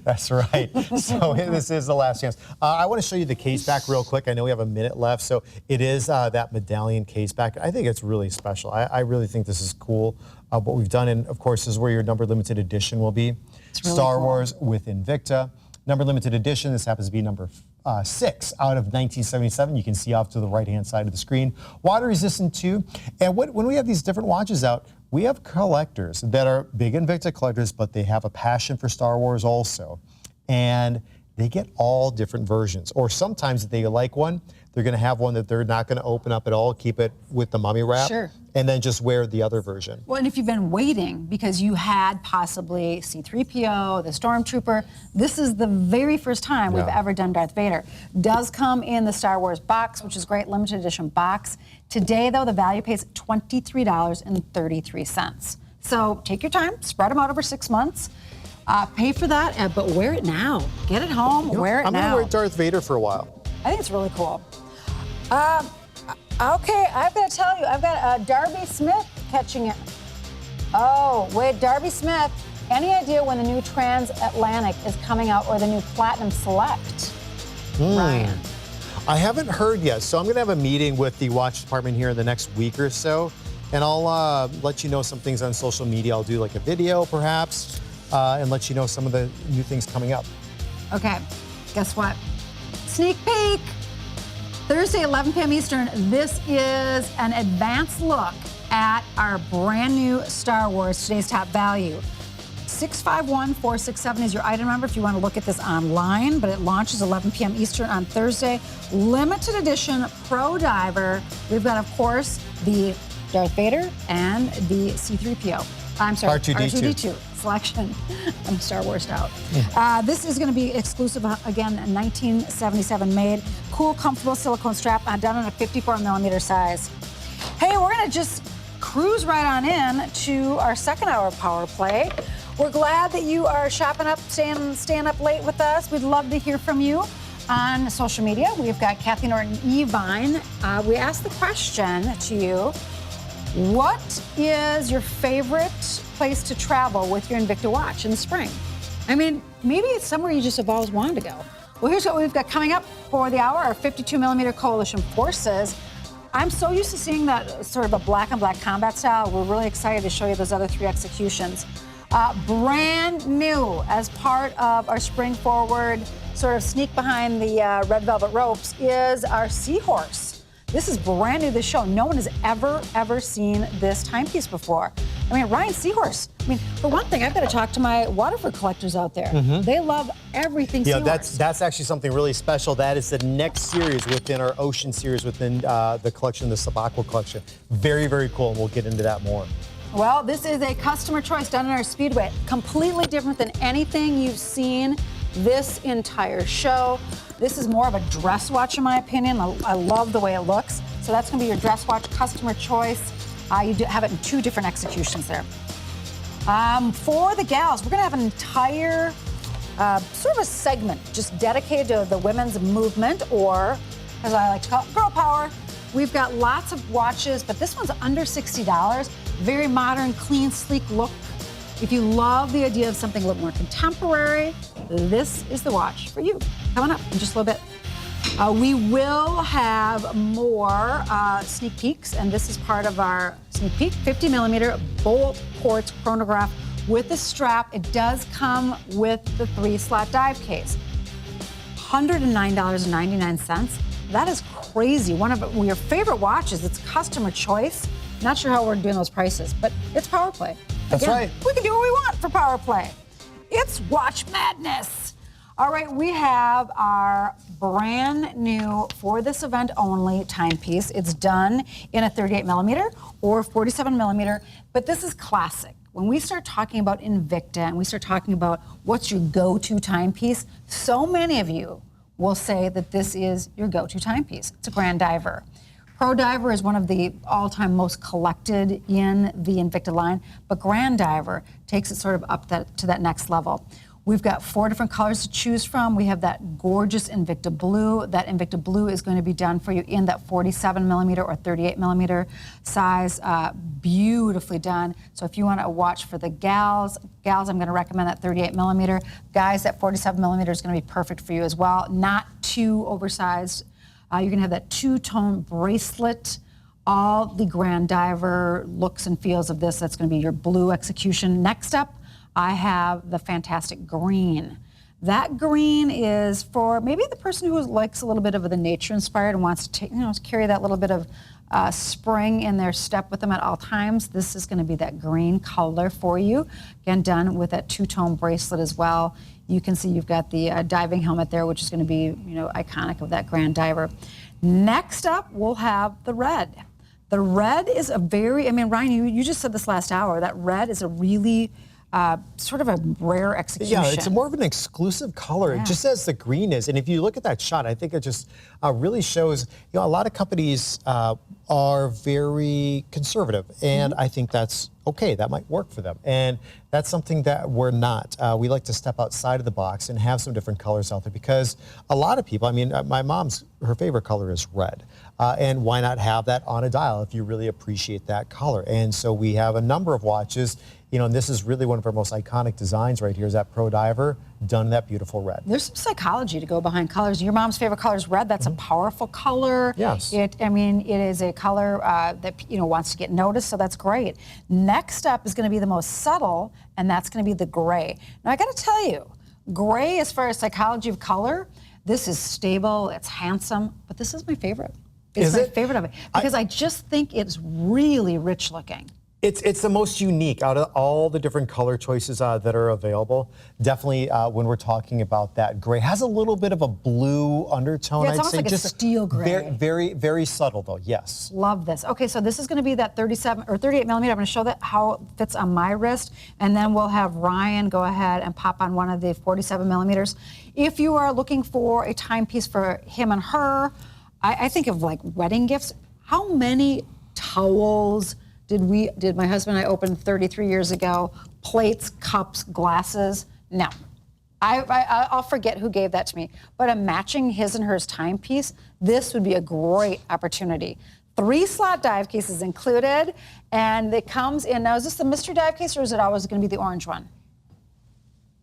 That's right. So this is the last chance. I want to show you the case back real quick. I know we have a minute left. So it is that medallion case back. I think it's really special. I really think this is cool. What we've done, and of course, is where your numbered limited edition will be. Really Star cool. Wars with Invicta. Numbered limited edition, this happens to be number 6 out of 1977. You can see off to the right-hand side of the screen. Water resistant too. And when we have these different watches out, we have collectors that are big Invicta collectors, but they have a passion for Star Wars also. And they get all different versions. Or sometimes if they like one, they're going to have one that they're not going to open up at all, keep it with the mummy wrap, Sure. and then just wear the other version. Well, and if you've been waiting because you had possibly C-3PO, the Stormtrooper, this is the very first time we've ever done Darth Vader. Does come in the Star Wars box, which is great, limited edition box. Today, though, the value pays $23.33. So take your time, spread them out over 6 months. Pay for that, but wear it now. Get it home, wear it I'm now. going to wear Darth Vader for a while. I think it's really cool. Okay, I've got to tell you, I've got Darby Smith catching it. Oh, wait, Darby Smith, any idea when the new Transatlantic is coming out or the new Platinum Select? Brian. I haven't heard yet, so I'm going to have a meeting with the watch department here in the next week or so, and I'll let you know some things on social media. I'll do like a video, perhaps, and let you know some of the new things coming up. Okay, guess what? Sneak peek! Thursday, 11 p.m. Eastern, this is an advanced look at our brand new Star Wars Today's Top Value. 651467 is your item number if you want to look at this online, but it launches 11 p.m. Eastern on Thursday. Limited edition Pro Diver. We've got, of course, the Darth Vader and the C-3PO. I'm sorry, R2-D2 selection. I'm Star Warsed out. This is going to be exclusive, again, 1977 made. Cool, comfortable silicone strap, done in a 54 millimeter size. Hey, we're going to just cruise right on in to our second hour of Power Play. We're glad that you are shopping up, staying up late with us. We'd love to hear from you on social media. We've got Kathy Norton, Evine. We asked the question to you, what is your favorite place to travel with your Invicta watch in the spring? I mean, maybe it's somewhere you just have always wanted to go. Well, here's what we've got coming up for the hour, our 52 millimeter Coalition Forces. I'm so used to seeing that sort of a black on black combat style. We're really excited to show you those other 3 executions. Brand new as part of our Spring Forward sort of sneak behind the red velvet ropes is our Seahorse. This is brand new to the show. No one has ever seen this timepiece before. I mean, Ryan, Seahorse. I mean, for one thing, I've got to talk to my Waterford collectors out there. They love everything Yeah, Seahorse. that's actually something really special. That is the next series within our Ocean series within the collection, the Aqua collection. Very, very cool, and we'll get into that more. Well, this is a customer choice done in our Speedway. Completely different than anything you've seen this entire show. This is more of a dress watch, in my opinion. I love the way it looks. So that's going to be your dress watch, customer choice. You have it in 2 different executions there. For the gals, we're going to have an entire sort of a segment just dedicated to the women's movement, or as I like to call it, girl power. We've got lots of watches, but this one's under $60. Very modern, clean, sleek look. If you love the idea of something a little more contemporary, this is the watch for you. Coming up in just a little bit. We will have more sneak peeks, and this is part of our sneak peek. 50 millimeter bolt quartz chronograph with the strap. It does come with the 3-slot dive case. $109.99. That is crazy. One of your favorite watches. It's customer choice. Not sure how we're doing those prices, but it's Power Play. That's right. We can do what we want for Power Play. It's Watch Madness. All right, we have our brand new, for this event only, timepiece. It's done in a 38 millimeter or 47 millimeter, but this is classic. When we start talking about Invicta and we start talking about what's your go-to timepiece, so many of you will say that this is your go-to timepiece. It's a Grand Diver. Pro Diver is one of the all-time most collected in the Invicta line, but Grand Diver takes it sort of up to that next level. We've got 4 different colors to choose from. We have that gorgeous Invicta Blue. That Invicta Blue is going to be done for you in that 47 millimeter or 38 millimeter size. Beautifully done. So if you want to watch for the gals, I'm going to recommend that 38 millimeter. Guys, that 47 millimeter is going to be perfect for you as well. Not too oversized. You're going to have that two-tone bracelet. All the Grand Diver looks and feels of this. That's going to be your blue execution. Next up, I have the fantastic green. That green is for maybe the person who likes a little bit of the nature-inspired and wants to carry that little bit of spring in their step with them at all times. This is going to be that green color for you. Again, done with that two-tone bracelet as well. You can see you've got the diving helmet there, which is going to be, iconic of that Grand Diver. Next up, we'll have the red. The red is a very, Ryan, you just said this last hour, that red is a really sort of a rare execution. Yeah, it's more of an exclusive color, just as the green is. And if you look at that shot, I think it just really shows, a lot of companies are very conservative, and I think that's okay. That might work for them. And that's something that we're not. We like to step outside of the box and have some different colors out there, because a lot of people, my mom's, her favorite color is red. And why not have that on a dial if you really appreciate that color? And so we have a number of watches, and this is really one of our most iconic designs right here, is that Pro Diver, done in that beautiful red. There's some psychology to go behind colors. Your mom's favorite color is red. That's a powerful color. Yes. It is a color that wants to get noticed, so that's great. Next up is going to be the most subtle, and that's going to be the gray. Now I got to tell you, gray, as far as psychology of color, this is stable, it's handsome, but this is my favorite. It's my favorite of it, because I just think it's really rich looking. It's the most unique out of all the different color choices that are available. Definitely when we're talking about that gray. Has a little bit of a blue undertone, It's almost like just a steel gray. Very, very subtle though, yes. Love this. Okay, so this is going to be that 37 or 38 millimeter. I'm going to show that how it fits on my wrist, and then we'll have Ryan go ahead and pop on one of the 47 millimeters. If you are looking for a timepiece for him and her, I think of like wedding gifts. How many towels did my husband and I open 33 years ago? Plates, cups, glasses? No. I'll forget who gave that to me. But a matching his and hers timepiece, this would be a great opportunity. 3-slot dive cases included, and it comes in, now is this the mystery dive case, or is it always going to be the orange one?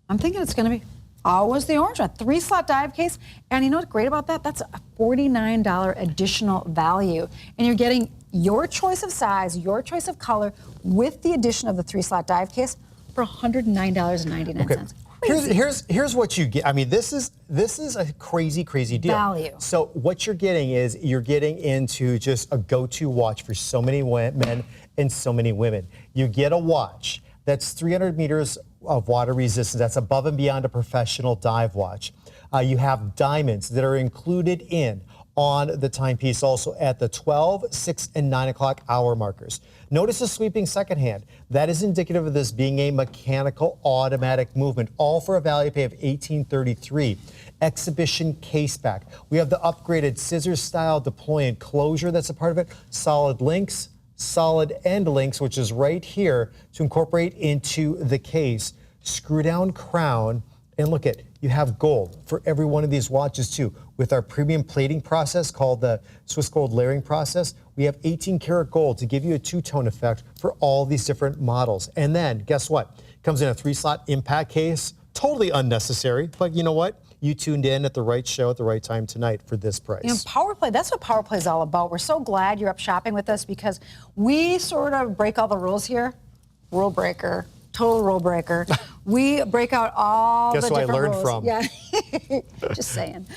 I'm thinking it's going to be always the orange one. 3-slot dive case, and you know what's great about that? That's a $49 additional value, and you're getting your choice of size, your choice of color, with the addition of the 3-slot dive case for $109.99. Okay. Here's what you get. This is a crazy deal. Value. So what you're getting is you're getting into just a go-to watch for so many men and so many women. You get a watch that's 300 meters of water resistance. That's above and beyond a professional dive watch. You have diamonds that are included on the timepiece, also at the 12, 6, and 9 o'clock hour markers. Notice the sweeping second hand. That is indicative of this being a mechanical automatic movement, all for a value pay of $1833. Exhibition case back. We have the upgraded scissors style deploy and closure that's a part of it. Solid links, solid end links, which is right here to incorporate into the case. Screw down crown, and look at, you have gold for every one of these watches too. With our premium plating process called the Swiss Gold layering process, we have 18 karat gold to give you a two-tone effect for all these different models. And then guess what? Comes in a 3-slot impact case. Totally unnecessary, but you know what? You tuned in at the right show at the right time tonight for this price. Power Play, that's what Power Play is all about. We're so glad you're up shopping with us, because we sort of break all the rules here. Rule breaker. Total rule breaker. We break out all the different rules. Guess who I learned from? Yeah, just saying.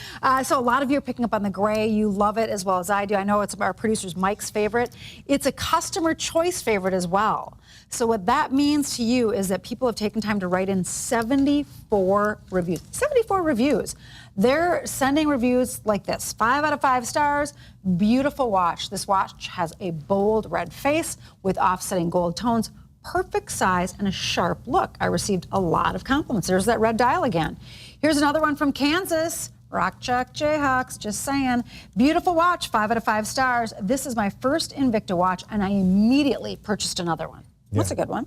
So a lot of you are picking up on the gray. You love it as well as I do. I know it's our producer's Mike's favorite. It's a customer choice favorite as well. So what that means to you is that people have taken time to write in 74 reviews. 74 reviews. They're sending reviews like this. 5 out of 5 stars. Beautiful watch. This watch has a bold red face with offsetting gold tones. Perfect size and a sharp look. I received a lot of compliments. There's that red dial again. Here's another one from Kansas. Rock Chuck Jayhawks, just saying. Beautiful watch, 5 out of 5 stars. This is my first Invicta watch, and I immediately purchased another one. That's a good one.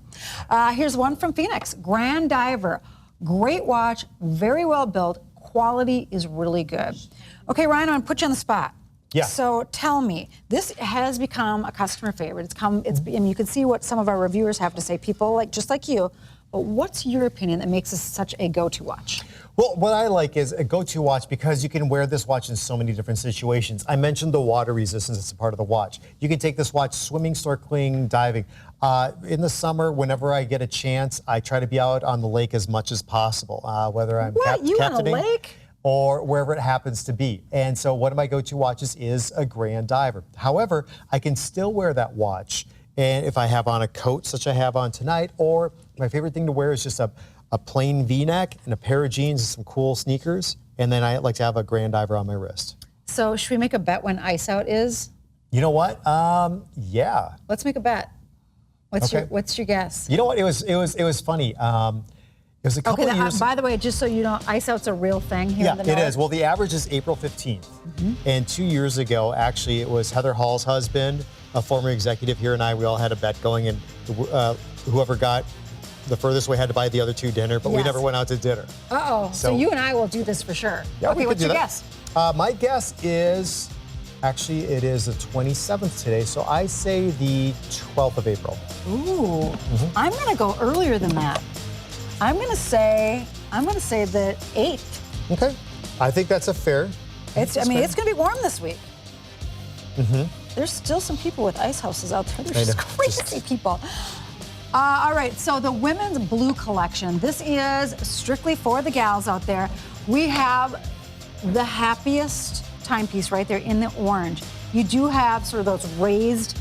Here's one from Phoenix, Grand Diver. Great watch, very well built. Quality is really good. Okay, Ryan, I'm gonna put you on the spot. Yeah. So tell me, this has become a customer favorite. And you can see what some of our reviewers have to say. People just like you. But what's your opinion that makes this such a go-to watch? Well, what I like is a go-to watch because you can wear this watch in so many different situations. I mentioned the water resistance, it's a part of the watch. You can take this watch swimming, snorkeling, diving. In the summer, whenever I get a chance, I try to be out on the lake as much as possible, whether I'm You on a captaining lake? or wherever it happens to be. And so one of my go-to watches is a Grand Diver. However, I can still wear that watch, and if I have on a coat such I have on tonight, or my favorite thing to wear is just a plain V-neck and a pair of jeans and some cool sneakers, and then I like to have a Grand Diver on my wrist. So should we make a bet when ice out is? You know what? Yeah. Let's make a bet. What's your guess? You know what? It was funny. It was a couple of years. By the way, just so you know, ice out's a real thing here in the north. It is. Well, the average is April 15th. And 2 years ago, actually, it was Heather Hall's husband, a former executive here, and I. We all had a bet going, and whoever got the furthest way had to buy the other two dinner, but we never went out to dinner. Uh-oh. So you and I will do this for sure. Yeah, okay, what's your guess? My guess is, actually, it is the 27th today, so I say the 12th of April. Ooh, I'm going to go earlier than that. I'm going to say the 8th. Okay, I think that's a fair. It's going to be warm this week. There's still some people with ice houses out there. There's just crazy people. All right, so the women's blue collection. This is strictly for the gals out there. We have the happiest timepiece right there in the orange. You do have sort of those raised,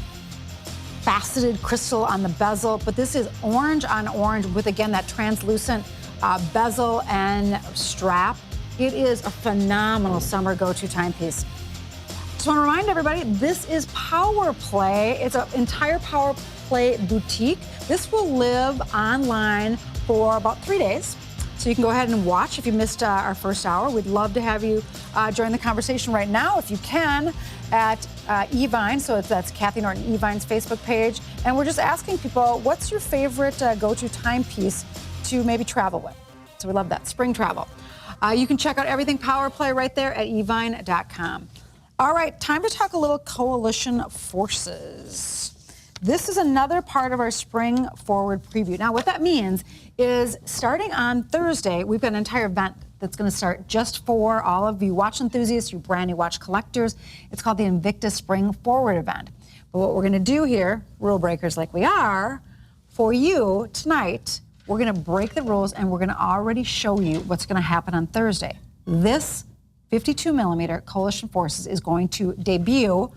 faceted crystal on the bezel, but this is orange on orange with, again, that translucent bezel and strap. It is a phenomenal summer go-to timepiece. Just want to remind everybody, this is Power Play. It's an entire Power Play boutique. This will live online for about 3 days. So you can go ahead and watch if you missed our first hour. We'd love to have you join the conversation right now if you can at Evine. So that's Kathy Norton Evine's Facebook page. And we're just asking people, what's your favorite go-to timepiece to maybe travel with? So we love that, spring travel. You can check out everything Power Play right there at evine.com. All right, time to talk a little coalition forces. This is another part of our spring forward preview. Now, what that means is starting on Thursday, we've got an entire event that's going to start just for all of you watch enthusiasts, you brand new watch collectors. It's called the Invicta Spring Forward event. But what we're going to do here, rule breakers like we are, for you tonight, we're going to break the rules and we're going to already show you what's going to happen on Thursday. This 52mm Coalition Forces is going to debut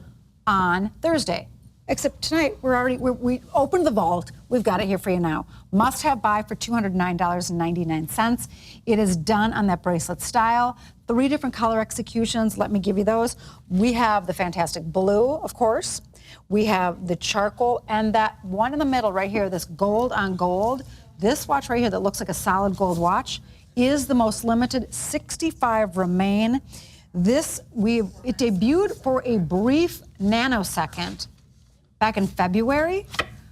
on Thursday. Except tonight, we opened the vault. We've got it here for you now. Must-have buy for $209.99. It is done on that bracelet style. 3 different color executions. Let me give you those. We have the fantastic blue, of course. We have the charcoal, and that one in the middle right here, this gold on gold. This watch right here that looks like a solid gold watch is the most limited. 65 remain. It debuted for a brief nanosecond back in February,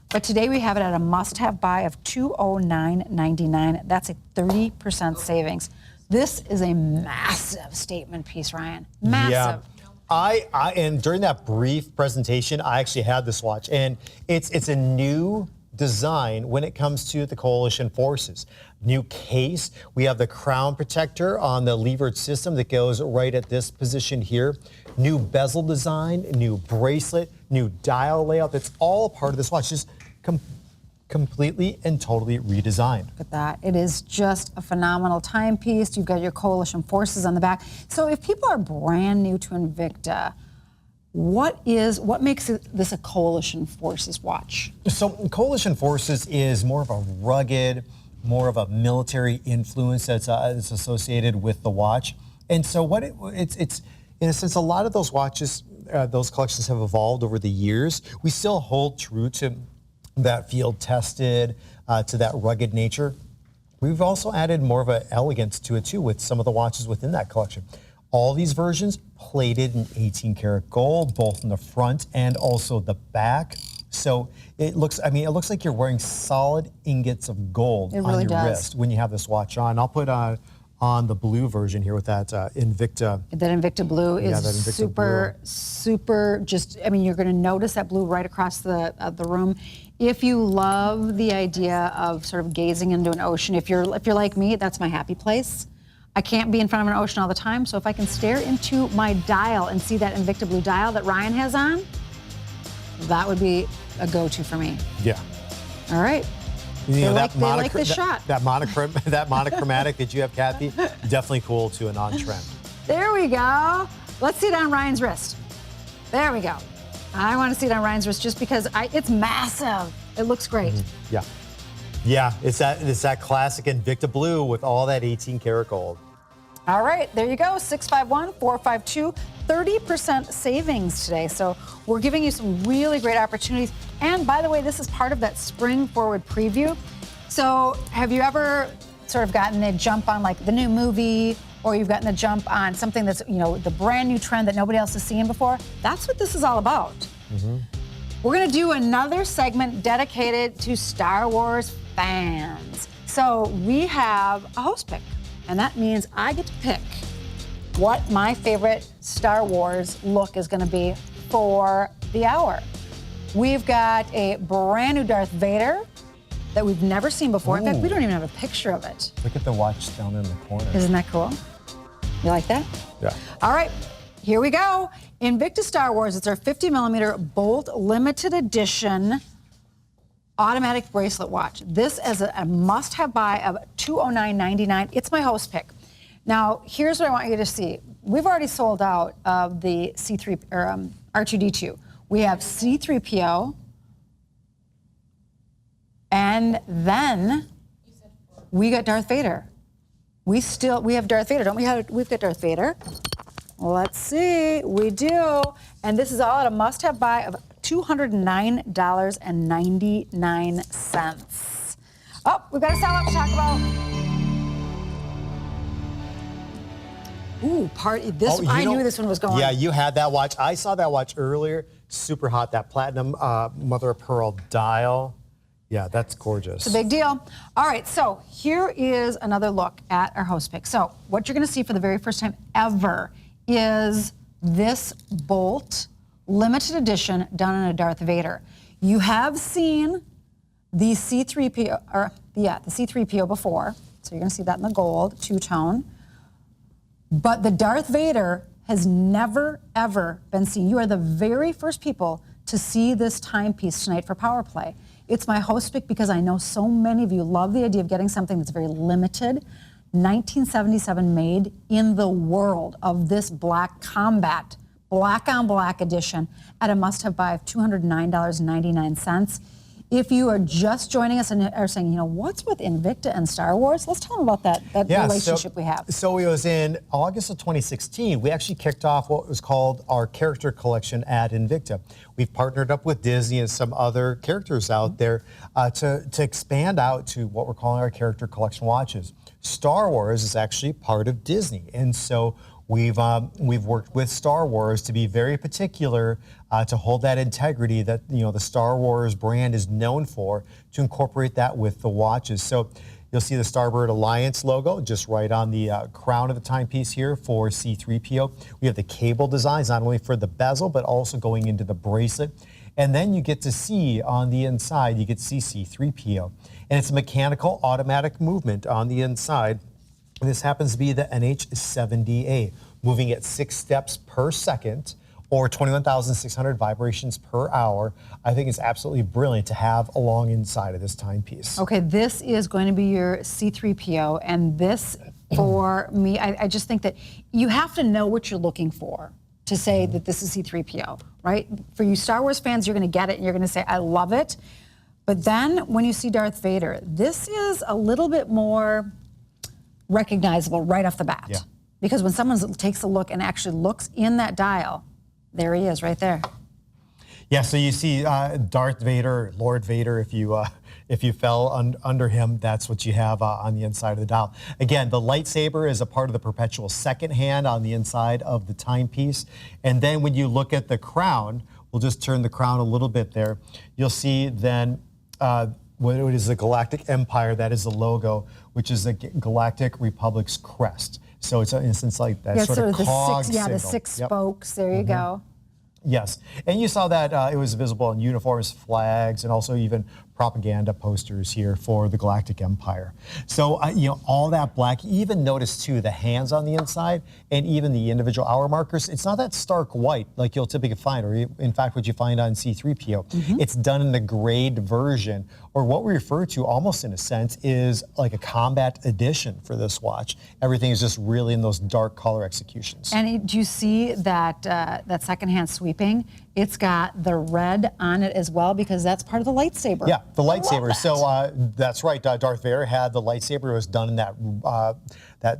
but today we have it at a must-have buy of $209.99. That's a 30% savings. This is a massive statement piece, Ryan. Massive. Yeah. And during that brief presentation, I actually had this watch, and it's a new design when it comes to the Coalition Forces. New case. We have the crown protector on the levered system that goes right at this position here. New bezel design, new bracelet, new dial layout. That's all part of this watch. Just completely and totally redesigned. Look at that. It is just a phenomenal timepiece. You've got your Coalition Forces on the back. So if people are brand new to Invicta, what makes this a Coalition Forces watch? So Coalition Forces is more of a rugged, more of a military influence that's associated with the watch. And so it's in a sense, a lot of those watches, those collections have evolved over the years. We still hold true to that field tested, to that rugged nature. We've also added more of an elegance to it too with some of the watches within that collection. All these versions plated in 18 karat gold, both in the front and also the back. So it looks like you're wearing solid ingots of gold on your wrist when you have this watch on. I'll put on the blue version here with that Invicta. That Invicta blue is super, you're going to notice that blue right across the room. If you love the idea of sort of gazing into an ocean, if you're like me, that's my happy place. I can't be in front of an ocean all the time, so if I can stare into my dial and see that Invicta blue dial that Ryan has on, that would be a go-to for me. Yeah. All right. They like this shot. That monochromatic that you have, Kathy, definitely cool to and on trend. There we go. Let's see it on Ryan's wrist. There we go. I want to see it on Ryan's wrist just because it's massive. It looks great. Yeah. Yeah, it's that classic Invicta blue with all that 18 karat gold. All right, there you go, 651-452, 30% savings today. So we're giving you some really great opportunities. And by the way, this is part of that spring forward preview. So have you ever sort of gotten the jump on like the new movie, or you've gotten the jump on something that's, the brand new trend that nobody else has seen before? That's what this is all about. We're gonna do another segment dedicated to Star Wars fans. So we have a host pick. And that means I get to pick what my favorite Star Wars look is going to be for the hour. We've got a brand new Darth Vader that we've never seen before. In fact, we don't even have a picture of it. Look at the watch down in the corner. Isn't that cool? You like that? Yeah. All right, here we go. Invicta Star Wars, it's our 50mm Bolt limited edition automatic bracelet watch. This is a must-have buy of $209.99. It's my host pick. Now, here's what I want you to see. We've already sold out of the C3 or R2D2. We have C3PO, and then we got Darth Vader. We have Darth Vader, don't we? We've got Darth Vader. Let's see, we do. And this is all at a must-have buy of $209.99. Oh, we've got a sell-up to talk about. Ooh, party. I knew this one was going. Yeah, you had that watch. I saw that watch earlier. Super hot, that platinum mother of pearl dial. Yeah, that's gorgeous. It's a big deal. All right, so here is another look at our host pick. So what you're going to see for the very first time ever is this Bolt limited edition done in a Darth Vader. You have seen the C3PO, the C3PO before, so you're going to see that in the gold, two-tone. But the Darth Vader has never, ever been seen. You are the very first people to see this timepiece tonight for Power Play. It's my host pick because I know so many of you love the idea of getting something that's very limited. 1977 made in the world of this black combat, black on black edition at a must-have buy of $209.99. If you are just joining us and are saying, what's with Invicta and Star Wars? Let's tell them about that relationship we have. So it was in August of 2016. We actually kicked off what was called our character collection at Invicta. We've partnered up with Disney and some other characters out there to expand out to what we're calling our character collection watches. Star Wars is actually part of Disney, and so we've worked with Star Wars to be very particular to hold that integrity that the Star Wars brand is known for, to incorporate that with the watches. So you'll see the Starbird Alliance logo just right on the crown of the timepiece here for C3PO. We have the cable designs not only for the bezel but also going into the bracelet. And then you get to see on the inside, you get to see C3PO. And it's a mechanical automatic movement on the inside. And this happens to be the NH70A, moving at 6 steps per second or 21,600 vibrations per hour. I think it's absolutely brilliant to have along inside of this timepiece. Okay, this is going to be your C3PO, and this, for me, I just think that you have to know what you're looking for to say that this is C3PO, right? For you Star Wars fans, you're going to get it and you're going to say, I love it. But then when you see Darth Vader, this is a little bit more recognizable right off the bat. Yeah. Because when someone takes a look and actually looks in that dial, there he is right there. Yeah, so you see Darth Vader, Lord Vader, if you if you fell under him, that's what you have on the inside of the dial. Again, the lightsaber is a part of the perpetual second hand on the inside of the timepiece. And then when you look at the crown, we'll just turn the crown a little bit there. You'll see then what is the Galactic Empire, that is the logo, which is the Galactic Republic's crest. So it's in a sense like that sort of cog symbol. The six spokes, there you go. Yes, and you saw that it was visible in uniforms, flags, and also even propaganda posters here for the Galactic Empire. So, all that black, you even notice too, the hands on the inside and even the individual hour markers, it's not that stark white like you'll typically find, or in fact what you find on C-3PO. It's done in the grayed version, or what we refer to almost in a sense is like a combat edition for this watch. Everything is just really in those dark color executions. And do you see that that second hand sweeping? It's got the red on it as well because that's part of the lightsaber. Yeah, the lightsaber. So that's right. Darth Vader had the lightsaber. It was done in that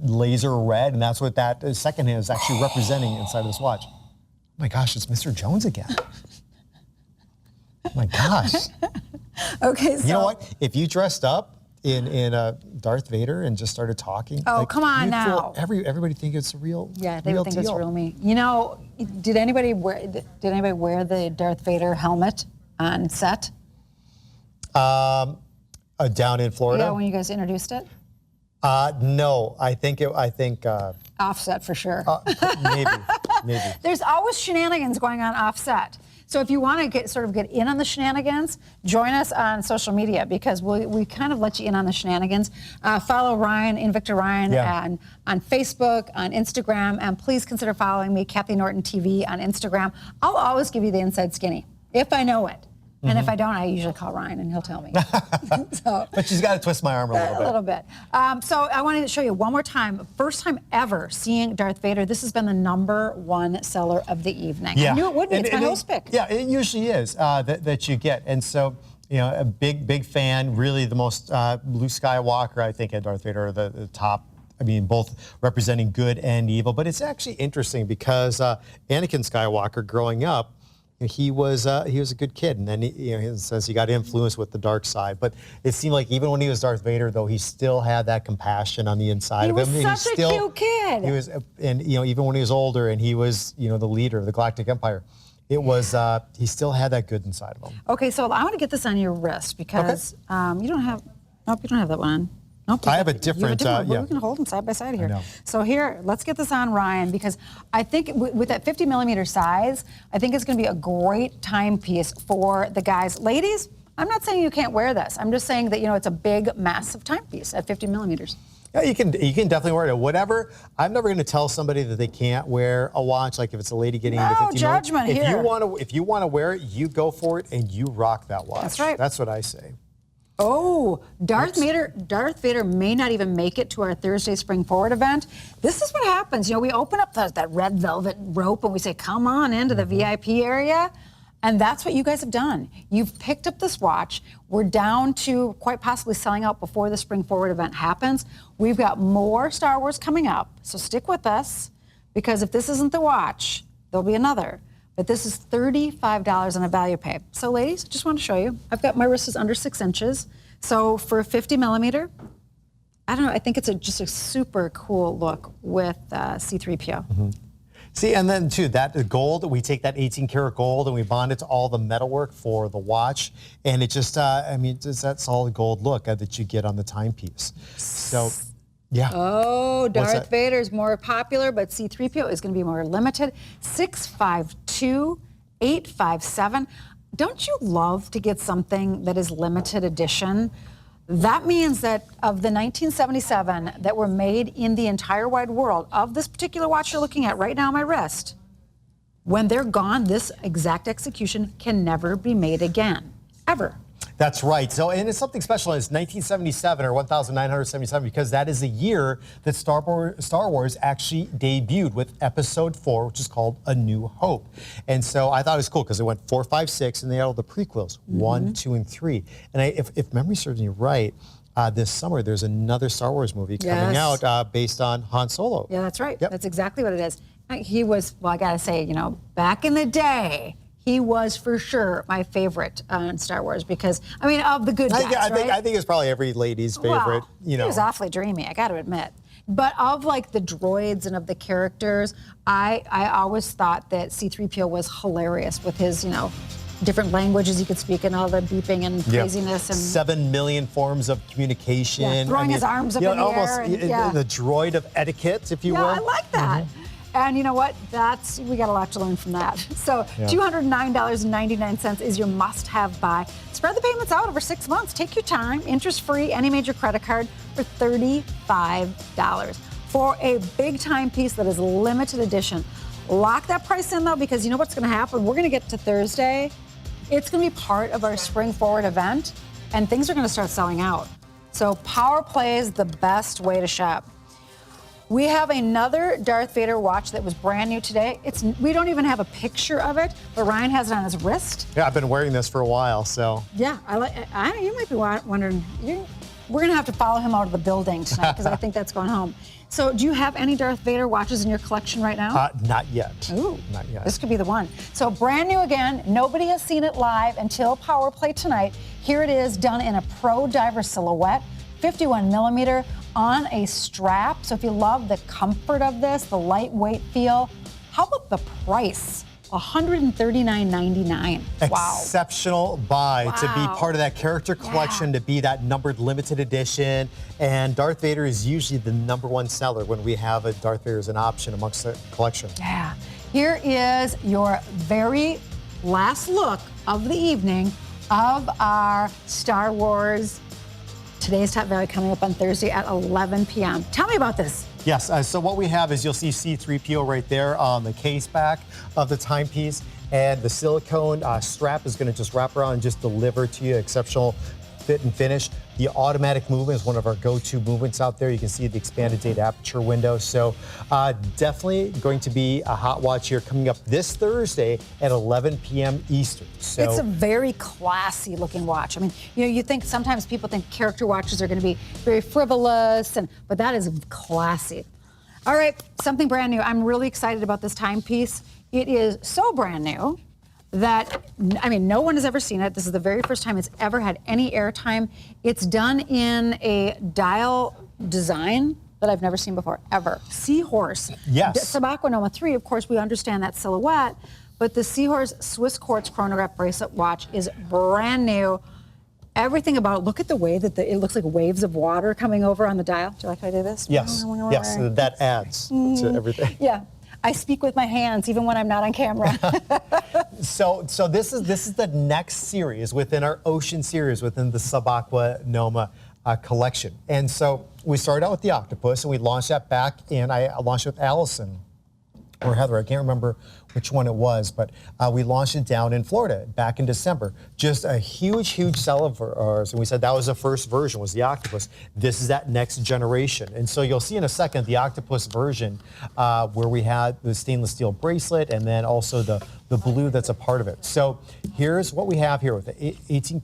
laser red, and that's what that second hand is actually representing inside of this watch. Oh my gosh, it's Mr. Jones again. Oh my gosh. Okay, so you know what? If you dressed up in Darth Vader and just started talking, come on now. Everybody think it's a real. Yeah, they would think it's real me. Did anybody wear the Darth Vader helmet on set? Down in Florida. Yeah, when you guys introduced it. No, I think Offset for sure. maybe. There's always shenanigans going on offset. So if you want to get in on the shenanigans, join us on social media because we kind of let you in on the shenanigans. Follow Ryan, Invicta Ryan, on Facebook, on Instagram, and please consider following me, Kathy Norton TV, on Instagram. I'll always give you the inside skinny if I know it. And if I don't, I usually call Ryan and he'll tell me. But she's got to twist my arm a little bit. So I wanted to show you one more time. First time ever seeing Darth Vader. This has been the #1 seller of the evening. Yeah. I knew it would be. It's my host pick. Yeah, it usually is that you get. And so, a big fan, really the most Luke Skywalker, I think, and Darth Vader are the top. I mean, both representing good and evil. But it's actually interesting because Anakin Skywalker growing up, he was a good kid, and then he says he got influenced with the dark side. But it seemed like even when he was Darth Vader, though, he still had that compassion on the inside of him. He was such a cute kid. He was, and even when he was older, and he was the leader of the Galactic Empire, it was he still had that good inside of him. Okay, so I want to get this on your wrist because you don't have. Nope, you don't have that one on. Nope, I have a different. We can hold them side by side here. So here, let's get this on Ryan because I think with that 50 millimeter size, I think it's going to be a great timepiece for the guys. Ladies, I'm not saying you can't wear this. I'm just saying that it's a big, massive timepiece at 50 millimeters. Yeah, you can definitely wear it. Whatever. I'm never going to tell somebody that they can't wear a watch. Like if it's a lady getting into 50 judgment millimeters. here. If you want to wear it, you go for it and you rock that watch. That's right. That's what I say. Oh, Darth Vader may not even make it to our Thursday Spring Forward event. This is what happens. We open up that red velvet rope and we say, come on into the VIP area. And that's what you guys have done. You've picked up this watch. We're down to quite possibly selling out before the Spring Forward event happens. We've got more Star Wars coming up. So stick with us because if this isn't the watch, there'll be another. But this is $35 on a value pay. So ladies, just want to show you. I've got my wrist is under 6 inches. So for a 50 millimeter, I don't know, I think it's just a super cool look with C-3PO. See, and then too, that gold, we take that 18 karat gold and we bond it to all the metalwork for the watch. And it just, it's that solid gold look that you get on the timepiece. So, yeah. Oh, Darth Vader is more popular, but C-3PO is going to be more limited. 652-857. Don't you love to get something that is limited edition? That means that of the 1977 that were made in the entire wide world, of this particular watch you're looking at right now on my wrist, when they're gone, this exact execution can never be made again, ever. That's right. So, and it's something special. It's 1977 or 1977 because that is the year that Star Wars actually debuted with Episode 4, which is called A New Hope. And so I thought it was cool because it went 4, 5, 6, and they had all the prequels, 1, 2, and 3. And if memory serves me right, this summer there's another Star Wars movie coming out based on Han Solo. Yeah, that's right. Yep. That's exactly what it is. He was, well, I got to say, back in the day, he was for sure my favorite in Star Wars because, I mean, of the good guys, I think it's probably every lady's favorite. Well, you know, he was awfully dreamy, I got to admit. But of like the droids and of the characters, I always thought that C-3PO was hilarious with his, you know, different languages he could speak and all the beeping and craziness and 7 million forms of communication. Throwing his arms up in the almost air. And, the droid of etiquette, if you will. I like that. And you know what? We got a lot to learn from that. So $209.99 is your must-have buy. Spread the payments out over 6 months. Take your time, interest-free, any major credit card for $35 for a big timepiece that is limited edition. Lock that price in though, because you know what's going to happen? We're going to get to Thursday. It's going to be part of our Spring Forward event, and things are going to start selling out. So Power Play is the best way to shop. We have another Darth Vader watch that was brand new today. We don't even have a picture of it, but Ryan has it on his wrist. Yeah, I've been wearing this for a while, so. Yeah, you might be wondering, we're going to have to follow him out of the building tonight because I think that's going home. So do you have any Darth Vader watches in your collection right now? Not yet. Ooh, not yet. This could be the one. So brand new again. Nobody has seen it live until Power Play tonight. Here it is, done in a pro diver silhouette, 51 millimeter on a strap. So if you love the comfort of this, the lightweight feel, how about the price? $139.99. Wow. Exceptional buy to be part of that character collection, to be that numbered limited edition. And Darth Vader is usually the #1 seller when we have a Darth Vader as an option amongst the collection. Yeah. Here is your very last look of the evening of our Star Wars Today's Top Value coming up on Thursday at 11 p.m. Tell me about this. Yes, so what we have is you'll see C-3PO right there on the case back of the timepiece, and the silicone strap is going to just wrap around and just deliver to you exceptional fit and finish. The automatic movement is one of our go-to movements out there. You can see the expanded date aperture window. So definitely going to be a hot watch here coming up this Thursday at 11 p.m. Eastern. So it's a very classy looking watch. I mean, you think sometimes people think character watches are going to be very frivolous, but that is classy. All right, something brand new. I'm really excited about this timepiece. It is so brand new that, I mean, no one has ever seen it. This is the very first time it's ever had any airtime. It's done in a dial design that I've never seen before, ever. Seahorse. Yes. Aqua Noma 3, of course, we understand that silhouette, but the Seahorse Swiss Quartz Chronograph bracelet watch is brand new. Everything about it, look at the way that it looks like waves of water coming over on the dial. Do you like how I do this? Yes, yes, that adds to everything. Yeah. I speak with my hands even when I'm not on camera. So this is the next series within our Ocean series within the Aqua Noma collection. And so we started out with the octopus, and we launched that back, and I launched with Allison or Heather, I can't remember which one it was, but we launched it down in Florida back in December. Just a huge seller for ours, and we said that was the first version, was the octopus. This is that next generation. And so you'll see in a second the octopus version where we had the stainless steel bracelet and then also the blue that's a part of it. So here's what we have here with the 18,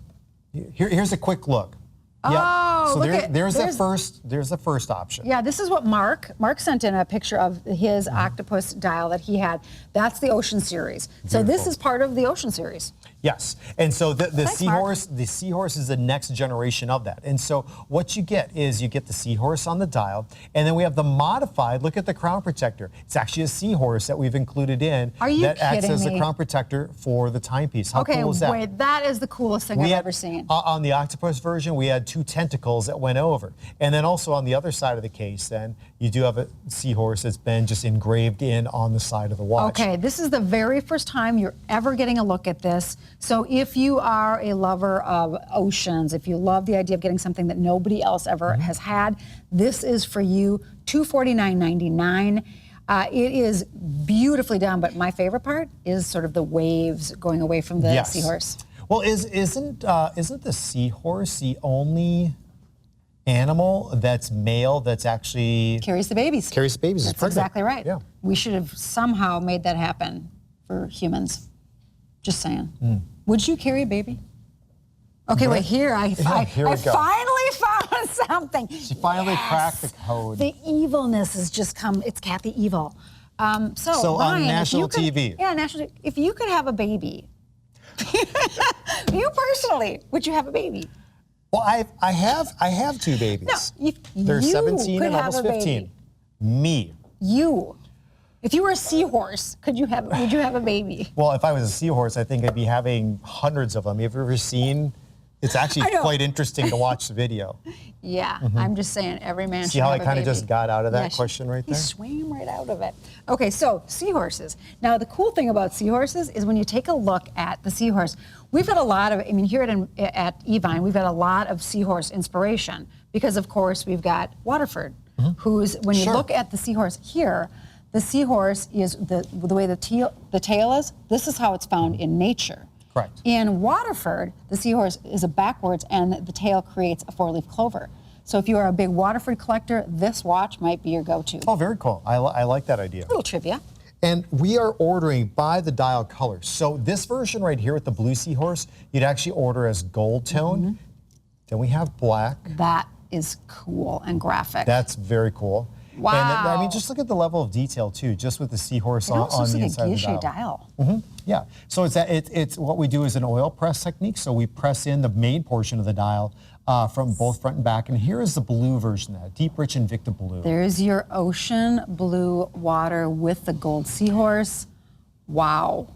here's a quick look. Oh, so look there's the first option. Yeah, this is what Mark sent in a picture of his octopus dial that he had. That's the Ocean series. So this is part of the Ocean series. Yes, and so the Thanks, Seahorse, the Seahorse is the next generation of that. And so what you get is you get the Seahorse on the dial, and then we have the modified. Look at the crown protector. It's actually a Seahorse that we've included in. Are you that acts kidding as me? the crown protector for the timepiece. How cool is that? Wait, that is the coolest thing I've ever seen. On the octopus version, we had 2 tentacles that went over, and then also on the other side of the case, then you do have a Seahorse that's been just engraved in on the side of the watch. Okay, this is the very first time you're ever getting a look at this. So if you are a lover of oceans, if you love the idea of getting something that nobody else ever has had, this is for you, $249.99. It is beautifully done, but my favorite part is sort of the waves going away from the Seahorse. Well, isn't the Seahorse the only animal that's male that's actually carries the babies? Carries the babies. That's exactly right. Yeah. We should have somehow made that happen for humans. Just saying. Would you carry a baby? Okay, wait, here I finally found something. She finally cracked the code. The evilness has just come. It's Kathy Evil. So Ryan, on national TV. Yeah, national. If you could have a baby You personally, would you have a baby? Well, I have two babies. No, They're 17 and almost 15. Me. You. If you were a seahorse, would you have a baby? Well, if I was a seahorse, I think I'd be having hundreds of them. Have you ever seen? It's actually quite interesting to watch the video. Yeah, I'm just saying every man should See how have I a kind of baby. just got out of that question right there? He swam right out of it. Okay, so seahorses. Now, the cool thing about seahorses is when you take a look at the seahorse, we've had a lot of, here at Evine, we've had a lot of seahorse inspiration because, of course, we've got Waterford, who's, when you look at the seahorse here, the seahorse is the way the tail is, this is how it's found in nature. Correct. In Waterford, the seahorse is a backwards and the tail creates a four-leaf clover. So if you are a big Waterford collector, this watch might be your go-to. Oh, very cool. I like that idea. Little trivia. And we are ordering by the dial color. So this version right here with the blue seahorse, you'd actually order as gold tone. Then we have black. That is cool and graphic. That's very cool. Wow. And I mean, just look at the level of detail too, just with the seahorse on the inside of the dial. dial. Yeah. So it's what we do is an oil press technique. So we press in the main portion of the dial from both front and back. And here is the blue version of that, deep, rich Invicta blue. There's your ocean blue water with the gold seahorse. Wow.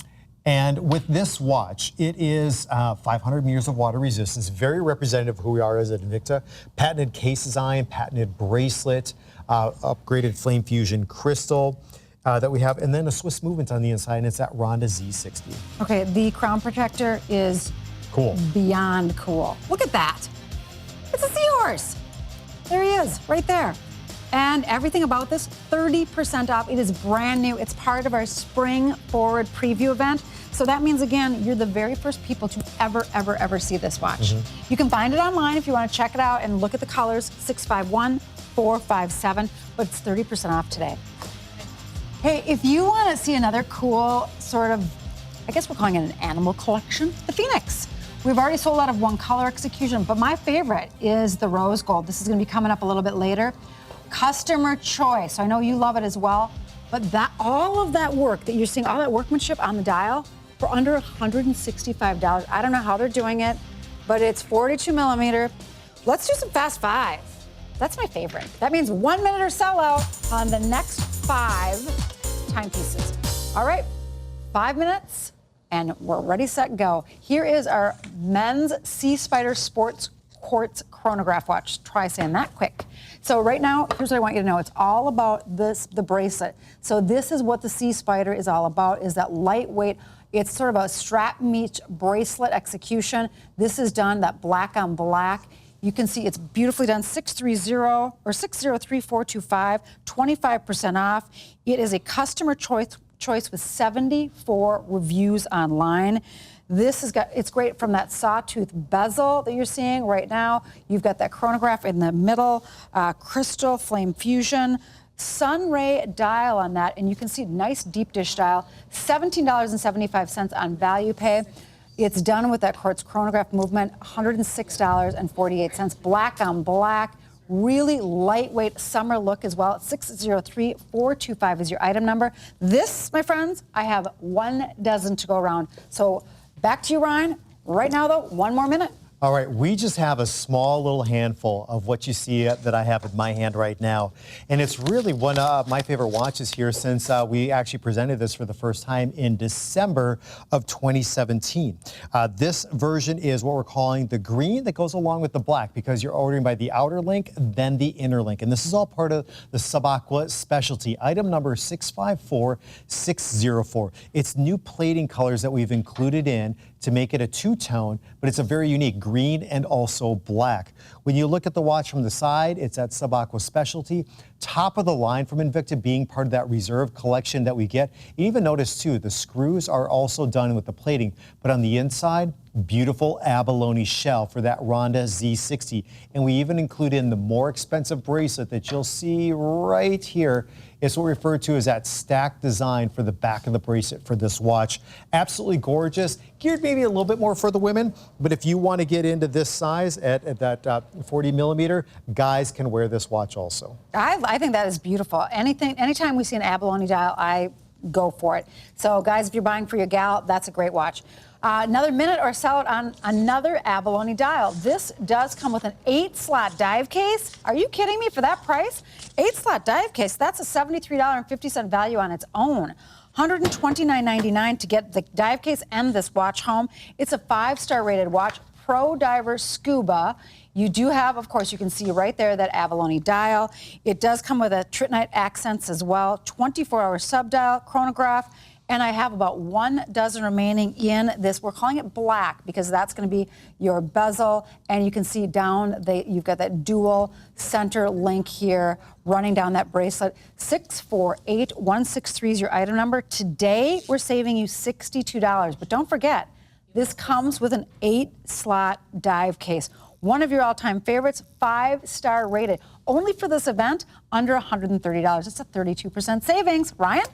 And with this watch, it is 500 meters of water resistance, very representative of who we are as an Invicta. Patented case design, patented bracelet, upgraded flame fusion crystal that we have, and then a Swiss movement on the inside, and it's that Ronda Z60. Okay, the crown protector is cool. Beyond cool. Look at that. It's a seahorse. There he is, right there. And everything about this, 30% off. It is brand new. It's part of our Spring Forward preview event. So that means, again, you're the very first people to ever see this watch. You can find it online if you want to check it out and look at the colors, 651-457, but it's 30% off today. Hey, if you want to see another cool sort of, I guess we're calling it an animal collection, the Phoenix. We've already sold out of one color execution, but my favorite is the rose gold. This is going to be coming up a little bit later. Customer choice. I know you love it as well, but all of that work that you're seeing, all that workmanship on the dial for under $165. I don't know how they're doing it, but it's 42 millimeter. Let's do some fast five. That's my favorite. That means 1 minute or sellout on the next 5 timepieces. All right, 5 minutes, and we're ready, set, go. Here is our men's Sea Spider Sports Quartz Chronograph watch. Try saying that quick. So right now, here's what I want you to know. It's all about the bracelet. So this is what the Sea Spider is all about, is that lightweight. It's sort of a strap meets bracelet execution. This is done, that black on black. You can see it's beautifully done, 603-425, 25% off. It is a customer choice with 74 reviews online. It's great from that sawtooth bezel that you're seeing right now. You've got that chronograph in the middle, crystal flame fusion, sunray dial on that, and you can see nice deep dish dial, $17.75 on value pay. It's done with that Quartz chronograph movement, $106.48. Black on black, really lightweight summer look as well. 603-425 is your item number. This, my friends, I have 1 dozen to go around. So back to you, Ryan. Right now, though, 1 more minute. All right, we just have a small little handful of what you see that I have in my hand right now. And it's really one of my favorite watches here since we actually presented this for the first time in December of 2017. This version is what we're calling the green that goes along with the black because you're ordering by the outer link, then the inner link. And this is all part of the Aqua specialty, item number 654604. It's new plating colors that we've included in to make it a two-tone, but it's a very unique green and also black. When you look at the watch from the side, it's at Aqua specialty. Top of the line from Invicta being part of that reserve collection that we get. You even notice too, the screws are also done with the plating, but on the inside, beautiful abalone shell for that Ronda Z60. And we even include in the more expensive bracelet that you'll see right here. It's what we refer to as that stacked design for the back of the bracelet for this watch. Absolutely gorgeous, geared maybe a little bit more for the women, but if you want to get into this size at that 40 millimeter, guys can wear this watch also. I think that is beautiful. Anytime we see an abalone dial, I go for it. So guys, if you're buying for your gal, that's a great watch. Another minute or sell it on another abalone dial. This does come with an 8-slot dive case. Are you kidding me? For that price? 8-slot dive case, that's a $73.50 value on its own. $129.99 to get the dive case and this watch home. It's a 5-star rated watch, Pro Diver Scuba. You do have, of course, you can see right there that abalone dial. It does come with a trittonite accents as well, 24-hour subdial, chronograph, and I have about 1 dozen remaining in this. We're calling it black because that's going to be your bezel, and you can see down, you've got that dual center link here running down that bracelet. 648163 is your item number. Today, we're saving you $62, but don't forget, this comes with an 8-slot dive case. One of your all-time favorites, 5-star rated. Only for this event, under $130. It's a 32% savings. Ryan?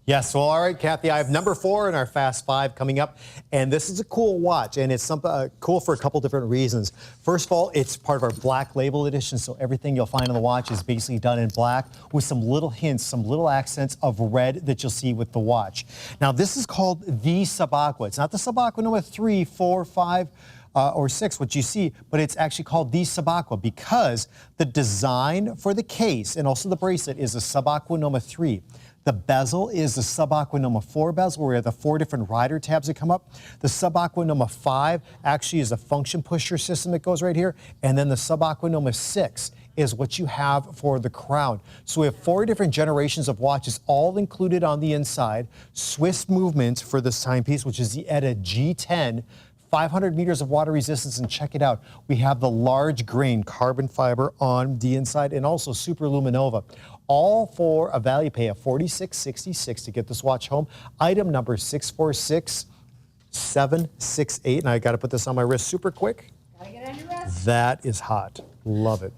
Yes, well, all right, Kathy, I have number 4 in our Fast 5 coming up, and this is a cool watch, and it's cool for a couple different reasons. First of all, it's part of our black label edition, so everything you'll find on the watch is basically done in black with some little hints, some little accents of red that you'll see with the watch. Now, this is called the Sub-Aqua. It's not the Sub-Aqua Noma 3, 4, 5, or 6, what you see, but it's actually called the Sub-Aqua because the design for the case and also the bracelet is a Sub-Aqua Noma 3. The bezel is the Sub-Aqua Noma 4 bezel, where we have the 4 different rider tabs that come up. The Sub-Aqua Noma 5 actually is a function pusher system that goes right here. And then the Sub-Aqua Noma 6 is what you have for the crown. So we have 4 different generations of watches, all included on the inside. Swiss movement for this timepiece, which is the ETA G10. 500 meters of water resistance, and check it out. We have the large grain carbon fiber on the inside and also Super Luminova. All for a value pay of $46.66 to get this watch home. Item number 646768. And I got to put this on my wrist super quick. Gotta get on your wrist. That is hot. Love it.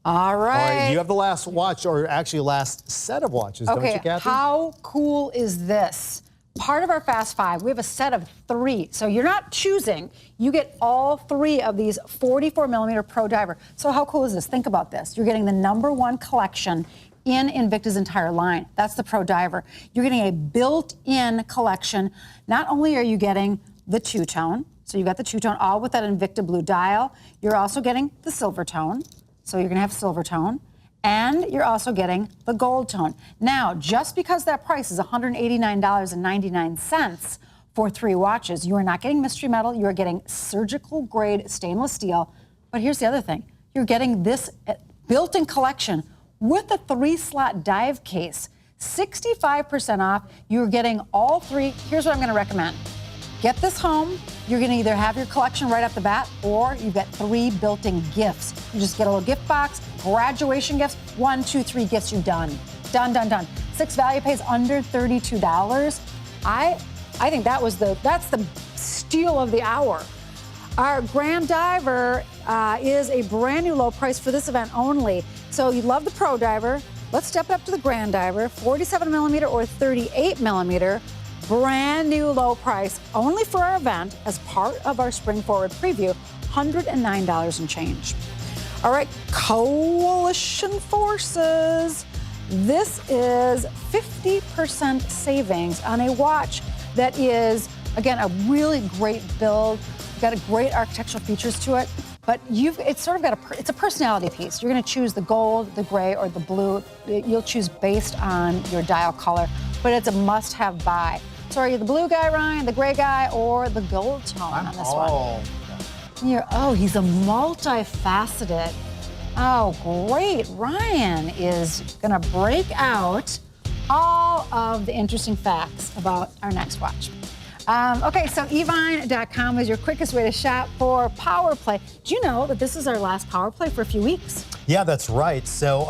All right. All right, you have the last watch, or actually last set of watches, don't you, Kathy? How cool is this? Part of our Fast 5, we have a set of 3. So you're not choosing. You get all 3 of these 44mm Pro Diver. So how cool is this? Think about this. You're getting the #1 collection in Invicta's entire line. That's the Pro Diver. You're getting a built-in collection. Not only are you getting the two-tone, so you've got the two-tone all with that Invicta blue dial, you're also getting the silver tone. So you're gonna have silver tone. And you're also getting the gold tone. Now, just because that price is $189.99 for 3 watches, you are not getting mystery metal, you are getting surgical grade stainless steel. But here's the other thing. You're getting this built-in collection with a 3-slot dive case. 65% off. You're getting all 3. Here's what I'm gonna recommend. Get this home. You're going to either have your collection right off the bat, or you've got 3 built-in gifts. You just get a little gift box, graduation gifts, 1, 2, 3 gifts, you're done. Done, done, done. 6 value pays under $32. I think that's the steal of the hour. Our Grand Diver is a brand new low price for this event only. So you love the Pro Diver. Let's step it up to the Grand Diver, 47mm or 38mm. Brand new low price, only for our event as part of our Spring Forward preview, $109 and change. All right, Coalition Forces. This is 50% savings on a watch that is, again, a really great build. Got a great architectural features to it, but it's sort of got it's a personality piece. You're gonna choose the gold, the gray, or the blue. You'll choose based on your dial color, but it's a must-have buy. So are you the blue guy, Ryan, the gray guy, or the gold tone on this one? He's a multifaceted. Oh, great. Ryan is going to break out all of the interesting facts about our next watch. Okay, so Evine.com is your quickest way to shop for Power Play. Do you know that this is our last Power Play for a few weeks? Yeah, that's right. So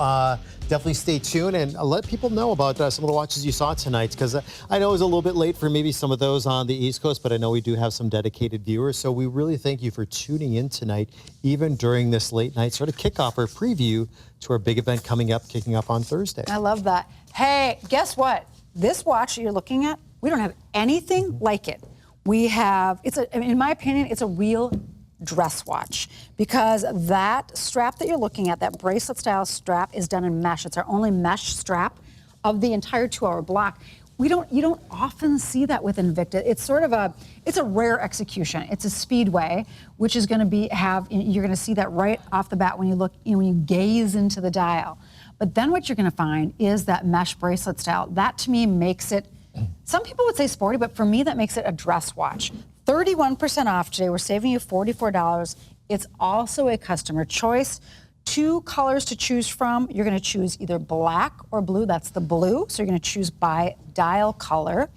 definitely stay tuned and let people know about some of the watches you saw tonight, because I know it was a little bit late for maybe some of those on the East Coast, but I know we do have some dedicated viewers. So we really thank you for tuning in tonight, even during this late night sort of kickoff or preview to our big event coming up, kicking up on Thursday. I love that. Hey, guess what? This watch that you're looking at, we don't have anything like it. We have, in my opinion, it's a real dress watch, because that strap that you're looking at, that bracelet style strap, is done in mesh. It's our only mesh strap of the entire 2-hour block. you don't often see that with Invicta. It's sort of a rare execution. It's a Speedway, which is going to you're going to see that right off the bat when you look, when you gaze into the dial. But then what you're going to find is that mesh bracelet style. That to me makes it, some people would say sporty, but for me that makes it a dress watch. 31% off today. We're saving you $44. It's also a customer choice. 2 colors to choose from. You're going to choose either black or blue. That's the blue. So you're going to choose by dial color.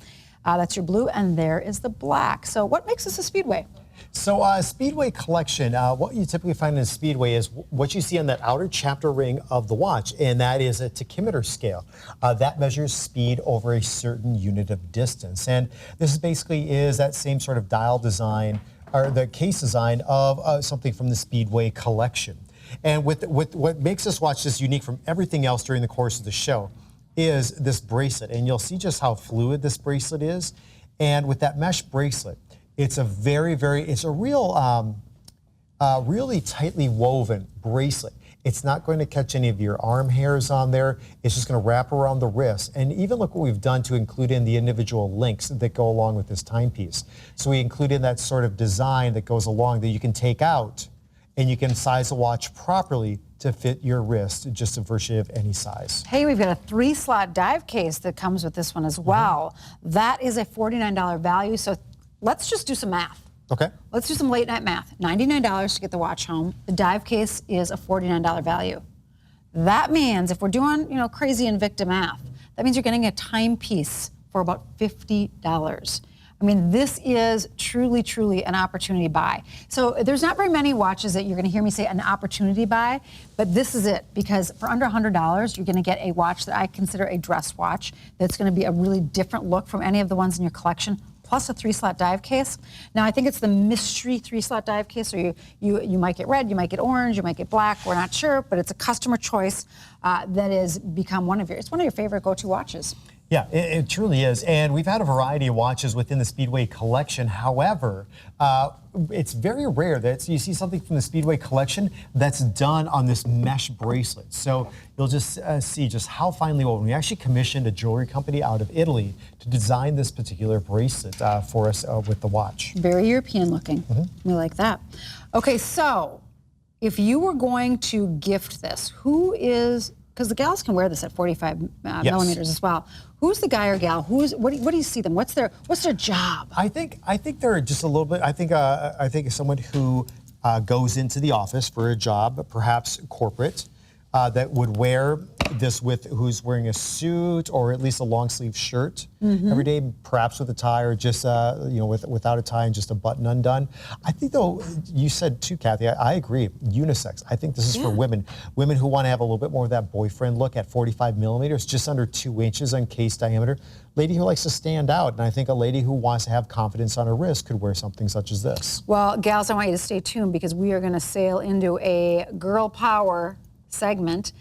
That's your blue, and there is the black. So what makes this a Speedway? So Speedway Collection, what you typically find in a Speedway is what you see on that outer chapter ring of the watch, and that is a tachymeter scale. That measures speed over a certain unit of distance. And this basically is that same sort of dial design, or the case design of something from the Speedway Collection. And with what makes this watch just unique from everything else during the course of the show is this bracelet. And you'll see just how fluid this bracelet is. And with that mesh bracelet, it's a it's a real, really tightly woven bracelet. It's not going to catch any of your arm hairs on there. It's just going to wrap around the wrist. And even look what we've done to include in the individual links that go along with this timepiece. So we include in that sort of design that goes along that you can take out and you can size the watch properly to fit your wrist, just a virtually of any size. Hey, we've got a 3-slot dive case that comes with this one as well. That is a $49 value. So let's just do some math. Okay. Let's do some late night math. $99 to get the watch home. The dive case is a $49 value. That means if we're doing, crazy Invicta math, that means you're getting a timepiece for about $50. I mean, this is truly, truly an opportunity buy. So there's not very many watches that you're going to hear me say an opportunity buy, but this is it, because for under $100, you're going to get a watch that I consider a dress watch that's going to be a really different look from any of the ones in your collection, plus a 3-slot dive case. Now, I think it's the mystery 3-slot dive case, so you might get red, you might get orange, you might get black, we're not sure, but it's a customer choice that has become it's one of your favorite go-to watches. Yeah, it truly is. And we've had a variety of watches within the Speedway Collection. However, it's very rare that you see something from the Speedway Collection that's done on this mesh bracelet. So you'll just see just how finely woven. We actually commissioned a jewelry company out of Italy to design this particular bracelet for us with the watch. Very European looking. We like that. Okay, so if you were going to gift this, who is, because the gals can wear this at 45 millimeters as well. Who's the guy or gal? What do you see them? What's their job? I think they're just a little bit. I think it's someone who goes into the office for a job, perhaps corporate, that would wear this who's wearing a suit or at least a long sleeve shirt every day, perhaps with a tie or just without a tie and just a button undone. I think though, you said too, Kathy, I agree, unisex. I think this is for women who want to have a little bit more of that boyfriend look at 45 millimeters, just under 2 inches on case diameter. Lady who likes to stand out, and I think a lady who wants to have confidence on her wrist could wear something such as this. Well, gals, I want you to stay tuned because we are going to sail into a girl power segment.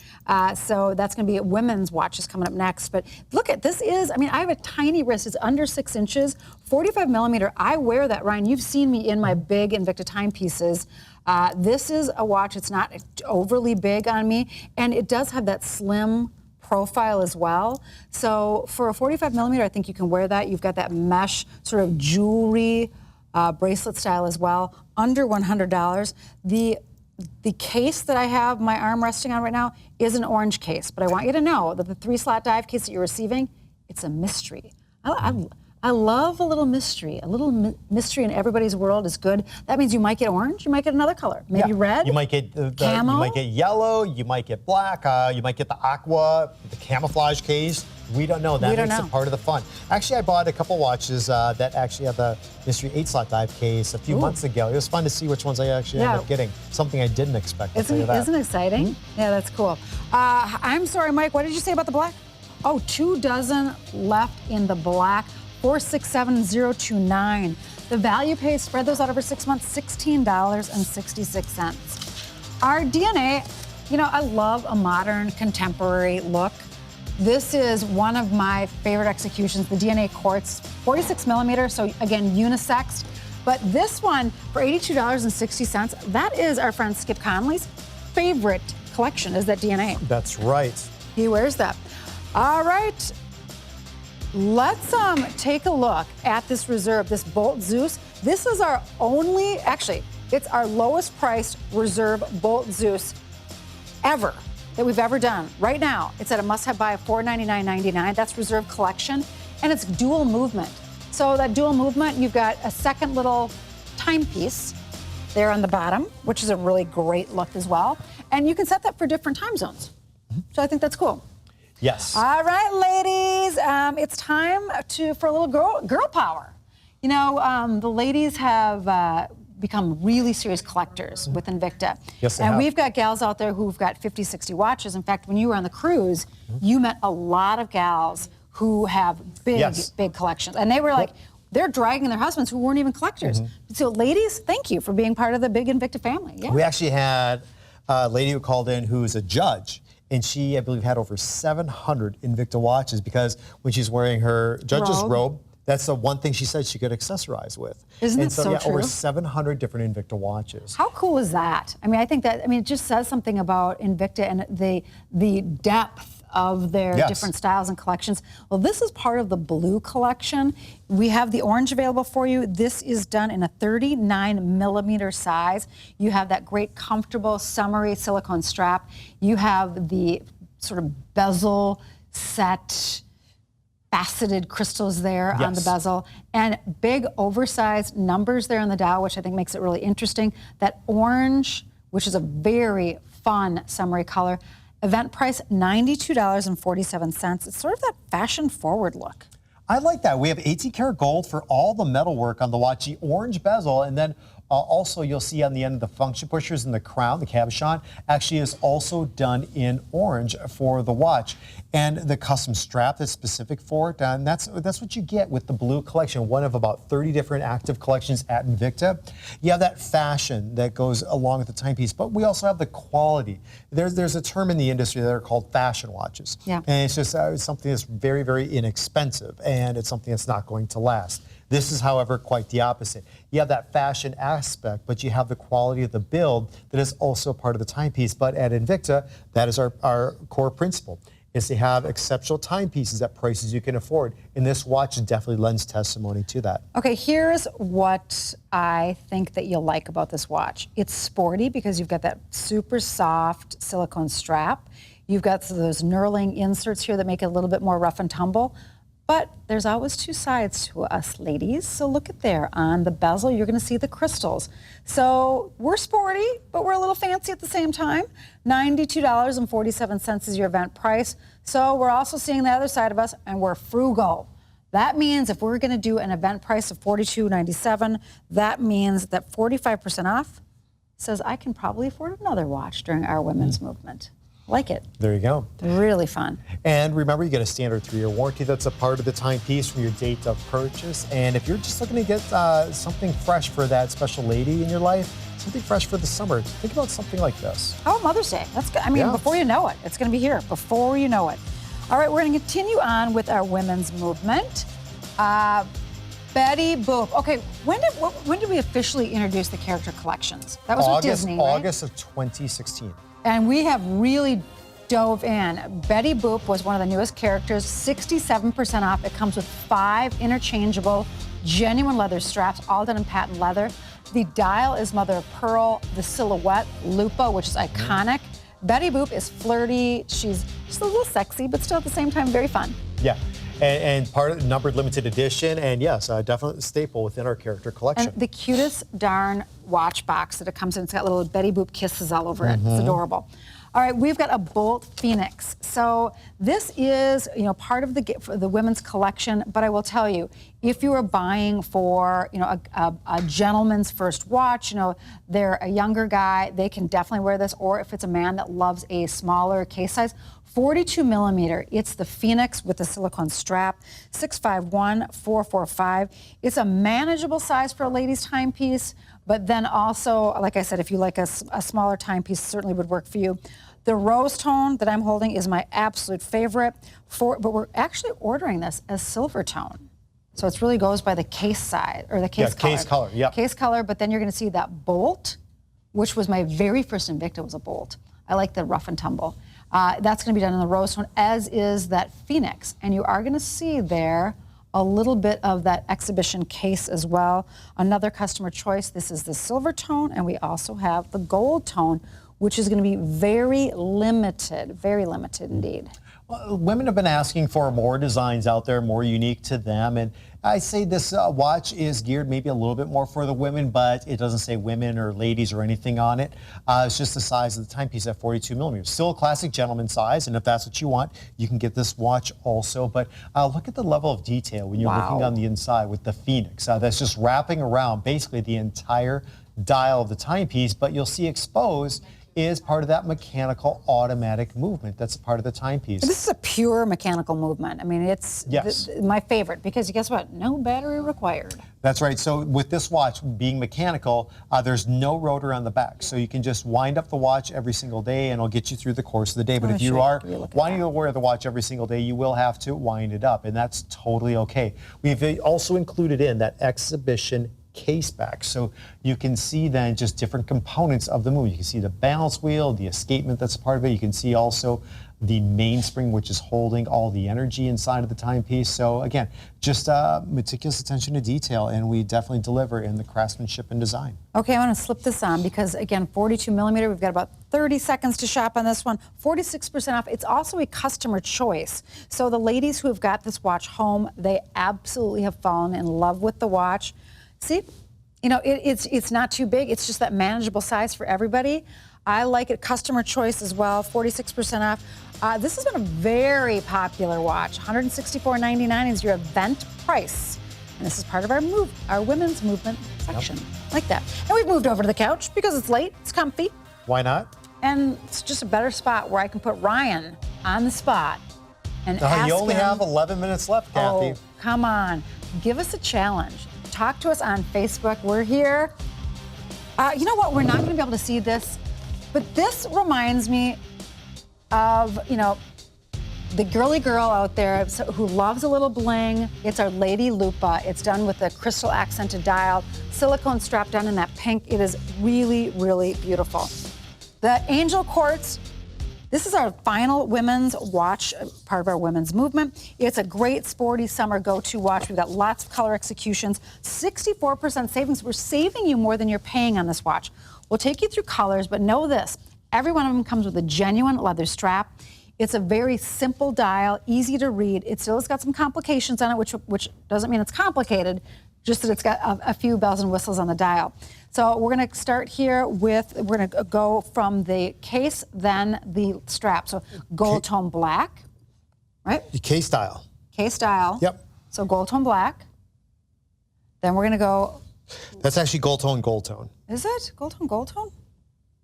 So that's going to be women's watches coming up next. But look at this I have a tiny wrist. It's under 6 inches, 45 millimeter. I wear that, Ryan. You've seen me in my big Invicta timepieces. This is a watch. It's not overly big on me, and it does have that slim profile as well. So for a 45 millimeter, I think you can wear that. You've got that mesh sort of jewelry bracelet style as well. Under $100. The case that I have my arm resting on right now is an orange case, but I want you to know that the 3-slot dive case that you're receiving, it's a mystery. I love a little mystery. A little mystery in everybody's world is good. That means you might get orange, you might get another color, maybe red. You might get camo. You might get yellow. You might get black. You might get the aqua, the camouflage case. We don't know. That makes it part of the fun. Actually, I bought a couple watches that actually have the mystery 8-slot dive case a few months ago. It was fun to see which ones I actually ended up getting. Something I didn't expect. Isn't it exciting? Yeah, that's cool. I'm sorry, Mike. What did you say about the black? Oh, 2 dozen left in the black. 467-029. The value pay, spread those out over 6 months, $16.66. Our DNA, I love a modern, contemporary look. This is one of my favorite executions, the DNA Quartz, 46 millimeter, so again, unisex. But this one, for $82.60, that is our friend Skip Conley's favorite collection, is that DNA. That's right. He wears that. All right. Let's take a look at this reserve, this Bolt Zeus. This is our only, actually, it's our lowest priced reserve Bolt Zeus ever that we've ever done. Right now, it's at a must-have buy of $499.99. That's reserve collection, and it's dual movement. So that dual movement, you've got a second little timepiece there on the bottom, which is a really great look as well. And you can set that for different time zones. So I think that's cool. Yes. All right, ladies, it's time for a little girl power. You know, the ladies have become really serious collectors with Invicta. Yes, they and have. we've got gals out there who've got 50, 60 watches. In fact, when you were on the cruise, you met a lot of gals who have big collections. And they were like, they're dragging their husbands who weren't even collectors. So ladies, thank you for being part of the big Invicta family. Yeah. We actually had a lady who called in who's a judge, and she, I believe, had over 700 Invicta watches because when she's wearing her judge's robe, that's the one thing she said she could accessorize with. Isn't it so true? Over 700 different Invicta watches. How cool is that? I mean, I think that, it just says something about Invicta and the depth of their different styles and collections. Well, this is part of the blue collection. We have the orange available for you. This is done in a 39 millimeter size. You have that great comfortable summery silicone strap. You have the sort of bezel set faceted crystals there on the bezel, and big oversized numbers there on the dial, which I think makes it really interesting. That orange, which is a very fun summery color. Event price, $92.47. It's sort of that fashion-forward look. I like that. We have 18 karat gold for all the metalwork on the watch, the orange bezel, and then also you'll see on the end of the function pushers and the crown, the cabochon, actually is also done in orange for the watch. And the custom strap that's specific for it, and that's what you get with the blue collection, one of about 30 different active collections at Invicta. You have that fashion that goes along with the timepiece, but we also have the quality. There's a term in the industry that are called fashion watches. Yeah. And it's just something that's very, very inexpensive, and it's something that's not going to last. This is, however, quite the opposite. You have that fashion aspect, but you have the quality of the build that is also part of the timepiece. But at Invicta, that is our core principle, is to have exceptional timepieces at prices you can afford. And this watch definitely lends testimony to that. Okay, here's what I think that you'll like about this watch. It's sporty because you've got that super soft silicone strap. You've got those knurling inserts here that make it a little bit more rough and tumble. But there's always two sides to us ladies. So look at there on the bezel, you're gonna see the crystals. So we're sporty, but we're a little fancy at the same time. $92.47 is your event price. So we're also seeing the other side of us, and we're frugal. That means if we're gonna do an event price of $42.97, that means that 45% off says I can probably afford another watch during our women's movement. Like it. There you go. Really fun. And remember, you get a standard 3-year warranty that's a part of the timepiece from your date of purchase. And if you're just looking to get something fresh for that special lady in your life, something fresh for the summer, think about something like this. Oh, Mother's Day. That's good. I mean, before you know it, it's going to be here. Before you know it. All right, we're going to continue on with our women's movement. Betty Boop. Okay, when did we officially introduce the character collections? That was with Disney, right? August of 2016. And we have really dove in. Betty Boop was one of the newest characters, 67% off. It comes with 5 interchangeable, genuine leather straps, all done in patent leather. The dial is mother of pearl. The silhouette, Lupa, which is iconic. Betty Boop is flirty. She's just a little sexy, but still at the same time very fun. Yeah. And part of the numbered limited edition, and yes, definitely a staple within our character collection. And the cutest darn watch box that it comes in. It's got little Betty Boop kisses all over it. It's adorable. All right, we've got a Bolt Phoenix. So this is, part of the women's collection. But I will tell you, if you are buying for, a gentleman's first watch, they're a younger guy, they can definitely wear this. Or if it's a man that loves a smaller case size, 42 millimeter. It's the Phoenix with the silicone strap, 651-445. It's a manageable size for a lady's timepiece, but then also, like I said, if you like a smaller timepiece, certainly would work for you. The rose tone that I'm holding is my absolute favorite, but we're actually ordering this as silver tone. So it really goes by the case size, or the case color. Case color, yeah. Case color, but then you're gonna see that Bolt, which was my very first Invicta was a Bolt. I like the rough and tumble. That's going to be done in the rose tone, as is that Phoenix. And you are going to see there a little bit of that exhibition case as well. Another customer choice, this is the silver tone, and we also have the gold tone, which is going to be very limited indeed. Well, women have been asking for more designs out there, more unique to them, and I say this watch is geared maybe a little bit more for the women, but it doesn't say women or ladies or anything on it. It's just the size of the timepiece at 42 millimeters. Still a classic gentleman size, and if that's what you want, you can get this watch also. But look at the level of detail when you're looking on the inside with the Phoenix. That's just wrapping around basically the entire dial of the timepiece, but you'll see exposed is part of that mechanical automatic movement that's a part of the timepiece. This is a pure mechanical movement. I mean, it's my favorite because guess what? No battery required. That's right. So with this watch being mechanical, there's no rotor on the back. So you can just wind up the watch every single day and it'll get you through the course of the day. But if you are wanting to wear the watch every single day, you will have to wind it up, and that's totally okay. We've also included in that exhibition case back, so you can see then just different components of the move. You can see the balance wheel, the escapement that's part of it. You can see also the mainspring, which is holding all the energy inside of the timepiece. So again, just meticulous attention to detail, and we definitely deliver in the craftsmanship and design. Okay, I want to slip this on because again, 42 millimeter, we've got about 30 seconds to shop on this one, 46% off. It's also a customer choice. So the ladies who have got this watch home, they absolutely have fallen in love with the watch. See, you know, it's not too big. It's just that manageable size for everybody. I like it. Customer choice as well, 46% off. This has been a very popular watch. $164.99 is your event price. And this is part of our women's movement section. Like that. And we've moved over to the couch because it's late, it's comfy. Why not? And it's just a better spot where I can put Ryan on the spot and ask you only him, have 11 minutes left, Kathy. Oh, come on. Give us a challenge. Talk to us on Facebook. We're here. You know what? We're not going to be able to see this, but this reminds me of, you know, the girly girl out there who loves a little bling. It's our Lady Lupa. It's done with a crystal accented dial, silicone strap done in that pink. It is really, really beautiful. The Angel Quartz. This is our final women's watch, part of our women's movement. It's a great sporty summer go-to watch. We've got lots of color executions, 64% savings. We're saving you more than you're paying on this watch. We'll take you through colors, but know this, every one of them comes with a genuine leather strap. It's a very simple dial, easy to read. It still has got some complications on it, which doesn't mean it's complicated, just that it's got a few bells and whistles on the dial. So we're going to start here with, we're going to go from the case, then the strap. So gold tone black, right? The case dial. Case dial. Yep. So gold tone black. Then we're going to go. That's actually gold tone, gold tone. Is it? Gold tone, gold tone?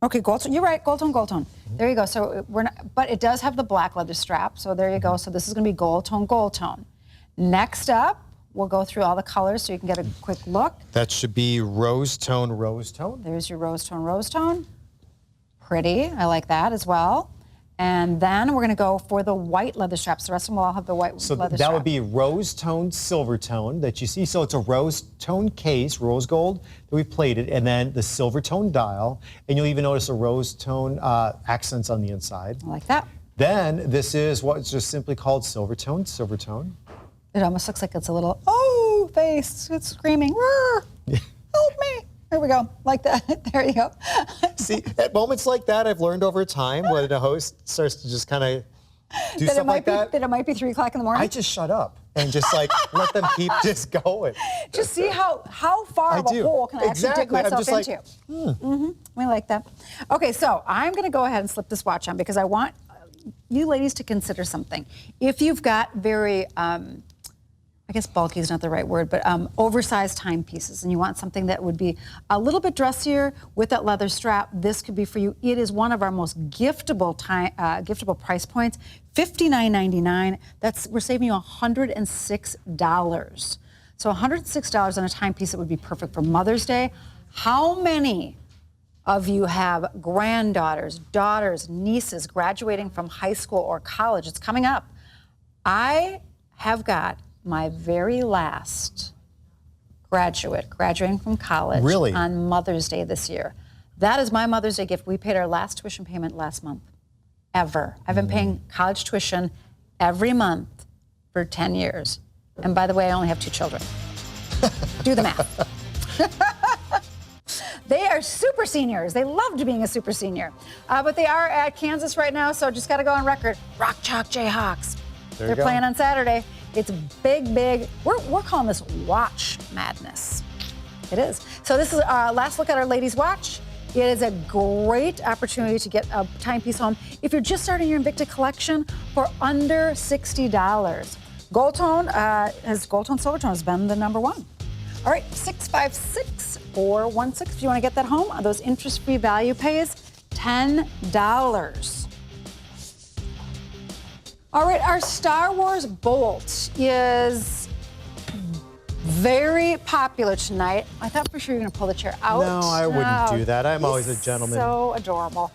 Okay, gold tone. You're right, gold tone, gold tone. There you go. So we're not, but it does have the black leather strap. So there you go. So this is going to be gold tone, gold tone. Next up, we'll go through all the colors so you can get a quick look. That should be rose tone, rose tone. There's your rose tone, rose tone. Pretty, I like that as well. And then we're gonna go for the white leather straps. The rest of them will all have the white leather strap. So that would be rose tone, silver tone that you see. So it's a rose tone case, rose gold that we plated, and then the silver tone dial. And you'll even notice the rose tone accents on the inside. I like that. Then this is what's just simply called silver tone, silver tone. It almost looks like it's a little, face. It's screaming, help me. There we go, like that. There you go. See, at moments like that, I've learned over time when a host starts to just kind of do stuff like that. That it might be 3 o'clock in the morning. I just shut up and just like let them keep just going. Just see how far of a hole can I actually dig myself into. We like that. Okay, so I'm going to go ahead and slip this watch on because I want you ladies to consider something. If you've got very, I guess bulky is not the right word, but oversized timepieces, and you want something that would be a little bit dressier with that leather strap, this could be for you. It is one of our most giftable price points, $59.99. We're saving you $106. So $106 on a timepiece that would be perfect for Mother's Day. How many of you have granddaughters, daughters, nieces graduating from high school or college? It's coming up. I have got my very last graduating from college on Mother's Day this year. That is my Mother's Day gift. We paid our last tuition payment last month. ever. I've been paying college tuition every month for 10 years. And by the way, I only have 2 children. Do the math. They are super seniors. They loved being a super senior. But they are at Kansas right now, so just got to go on record. Rock Chalk Jayhawks. They're playing on Saturday. It's big, big. We're calling this watch madness. It is. So this is our last look at our ladies' watch. It is a great opportunity to get a timepiece home if you're just starting your Invicta collection for under $60. Gold tone silver tone has been the number one. All right, 656-416. If you want to get that home, those interest-free value pays $10. All right, our Star Wars Bolt is very popular tonight. I thought for sure you were going to pull the chair out. No, I wouldn't do that. I'm always a gentleman. So adorable.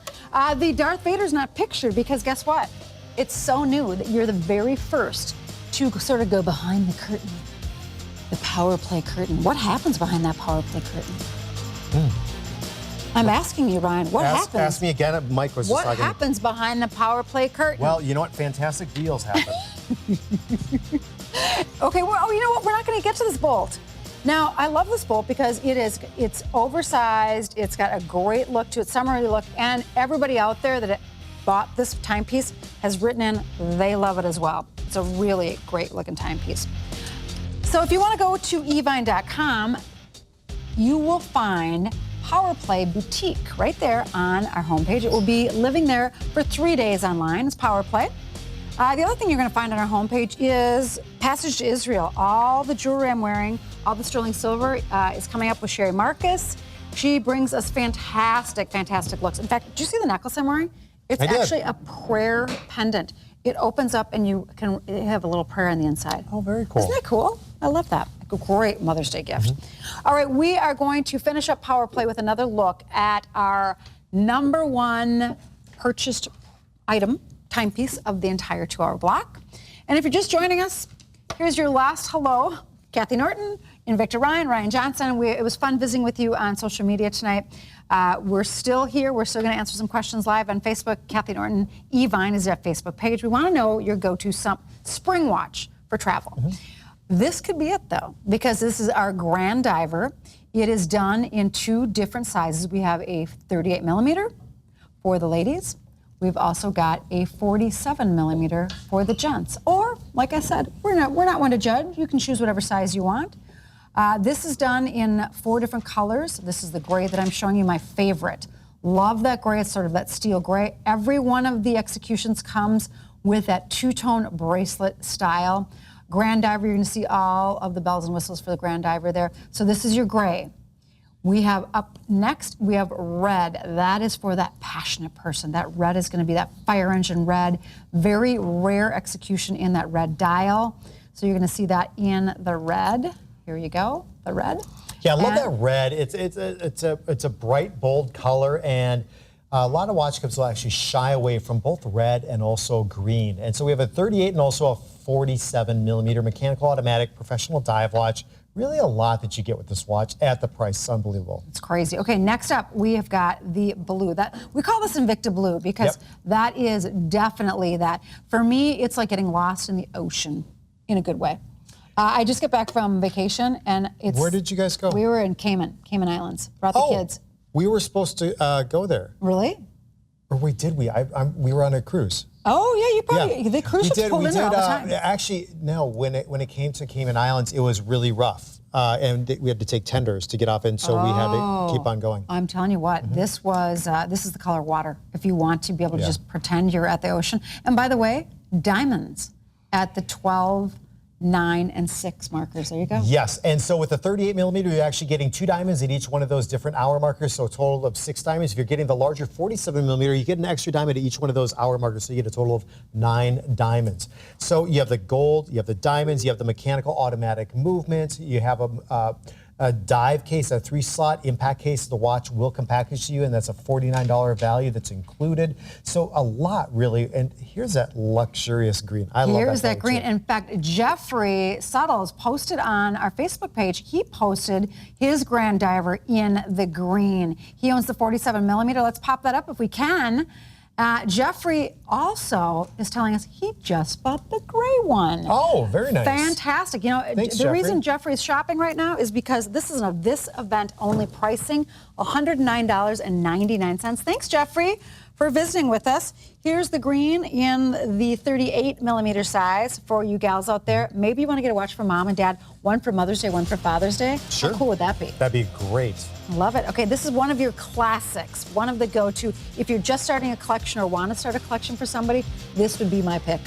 The Darth Vader's not pictured because guess what? It's so new that you're the very first to sort of go behind the curtain. The power play curtain. What happens behind that power play curtain? I'm asking you, Ryan. What happens? Ask me again. Mike was just What happens behind the power play curtain? Well, you know what? Fantastic deals happen. Okay. Well, you know what? We're not going to get to this Bolt. Now, I love this Bolt because it's oversized. It's got a great look to it, summery look, and everybody out there that bought this timepiece has written in they love it as well. It's a really great looking timepiece. So if you want to go to Evine.com, you will find Power Play Boutique right there on our homepage. It will be living there for 3 days online. It's Power Play. The other thing you're going to find on our homepage is Passage to Israel. All the jewelry I'm wearing, all the sterling silver is coming up with Sherry Marcus. She brings us fantastic, fantastic looks. In fact, did you see the necklace I'm wearing? It's actually a prayer pendant. It opens up and you can have a little prayer on the inside. Oh, very cool. Isn't that cool? I love that. A great Mother's Day gift. All right, we are going to finish up Power Play with another look at our number one purchased item, timepiece of the entire 2-hour block. And if you're just joining us, here's your last hello. Kathy Norton, Invicta Ryan Johnson. It was fun visiting with you on social media tonight. We're still here. We're still going to answer some questions live on Facebook. Kathy Norton, Evine is our Facebook page. We want to know your go-to spring watch for travel. This could be it, though, because this is our Grand Diver. It is done in 2 different sizes. We have a 38 millimeter for the ladies. We've also got a 47 millimeter for the gents. Or, like I said, we're not one to judge. You can choose whatever size you want. This is done in 4 different colors. This is the gray that I'm showing you, my favorite. Love that gray. It's sort of that steel gray. Every one of the executions comes with that 2-tone bracelet style. Grand Diver, you're going to see all of the bells and whistles for the Grand Diver there. So this is your gray. We have up next, we have red. That is for that passionate person. That red is going to be that fire engine red. Very rare execution in that red dial. So you're going to see that in the red. Here you go, the red. Yeah, I love that red. It's a bright, bold color, and a lot of watch clubs will actually shy away from both red and also green. And so we have a 38 and also a 47 millimeter mechanical automatic professional dive watch. Really a lot that you get with this watch at the price. It's unbelievable. It's crazy. Okay, next up, we have got the blue. We call this Invicta Blue because that is definitely that. For me, it's like getting lost in the ocean in a good way. I just got back from vacation, and it's... Where did you guys go? We were in Cayman Islands. Brought the kids. We were supposed to go there. Really? Or did we? We were on a cruise. Oh, yeah, you probably... The cruise ships pulled in there all the time. Actually, no, when it came to Cayman Islands, it was really rough. And we had to take tenders to get off, and so we had to keep on going. I'm telling you what, this is the color water, if you want to be able to just pretend you're at the ocean. And by the way, diamonds at the 12, 9, and 6 markers. There you go. Yes, and so with the 38 millimeter, you're actually getting 2 diamonds at each one of those different hour markers, so a total of 6 diamonds. If you're getting the larger 47 millimeter, you get an extra diamond at each one of those hour markers, so you get a total of 9 diamonds. So you have the gold, you have the diamonds, you have the mechanical automatic movement, you have a dive case, a 3-slot impact case. The watch will come packaged to you, and that's a $49 value that's included. So a lot, really. And here's that luxurious green. I love that. Here's that green. In fact, Jeffrey Suttles posted on our Facebook page. He posted his Grand Diver in the green. He owns the 47 millimeter. Let's pop that up if we can. Jeffrey also is telling us he just bought the gray one. Oh, very nice. Fantastic. You know, Thanks, the Jeffrey. reason Jeffrey's shopping right now is because this is a this event only pricing, $109.99. Thanks, Jeffrey, for visiting with us. Here's the green in the 38 millimeter size for you gals out there. Maybe you want to get a watch for mom and dad, one for Mother's Day, one for Father's Day. Sure. How cool would that be? That'd be great. Love it. Okay, this is one of your classics, one of the go-to. If you're just starting a collection or want to start a collection for somebody, this would be my pick.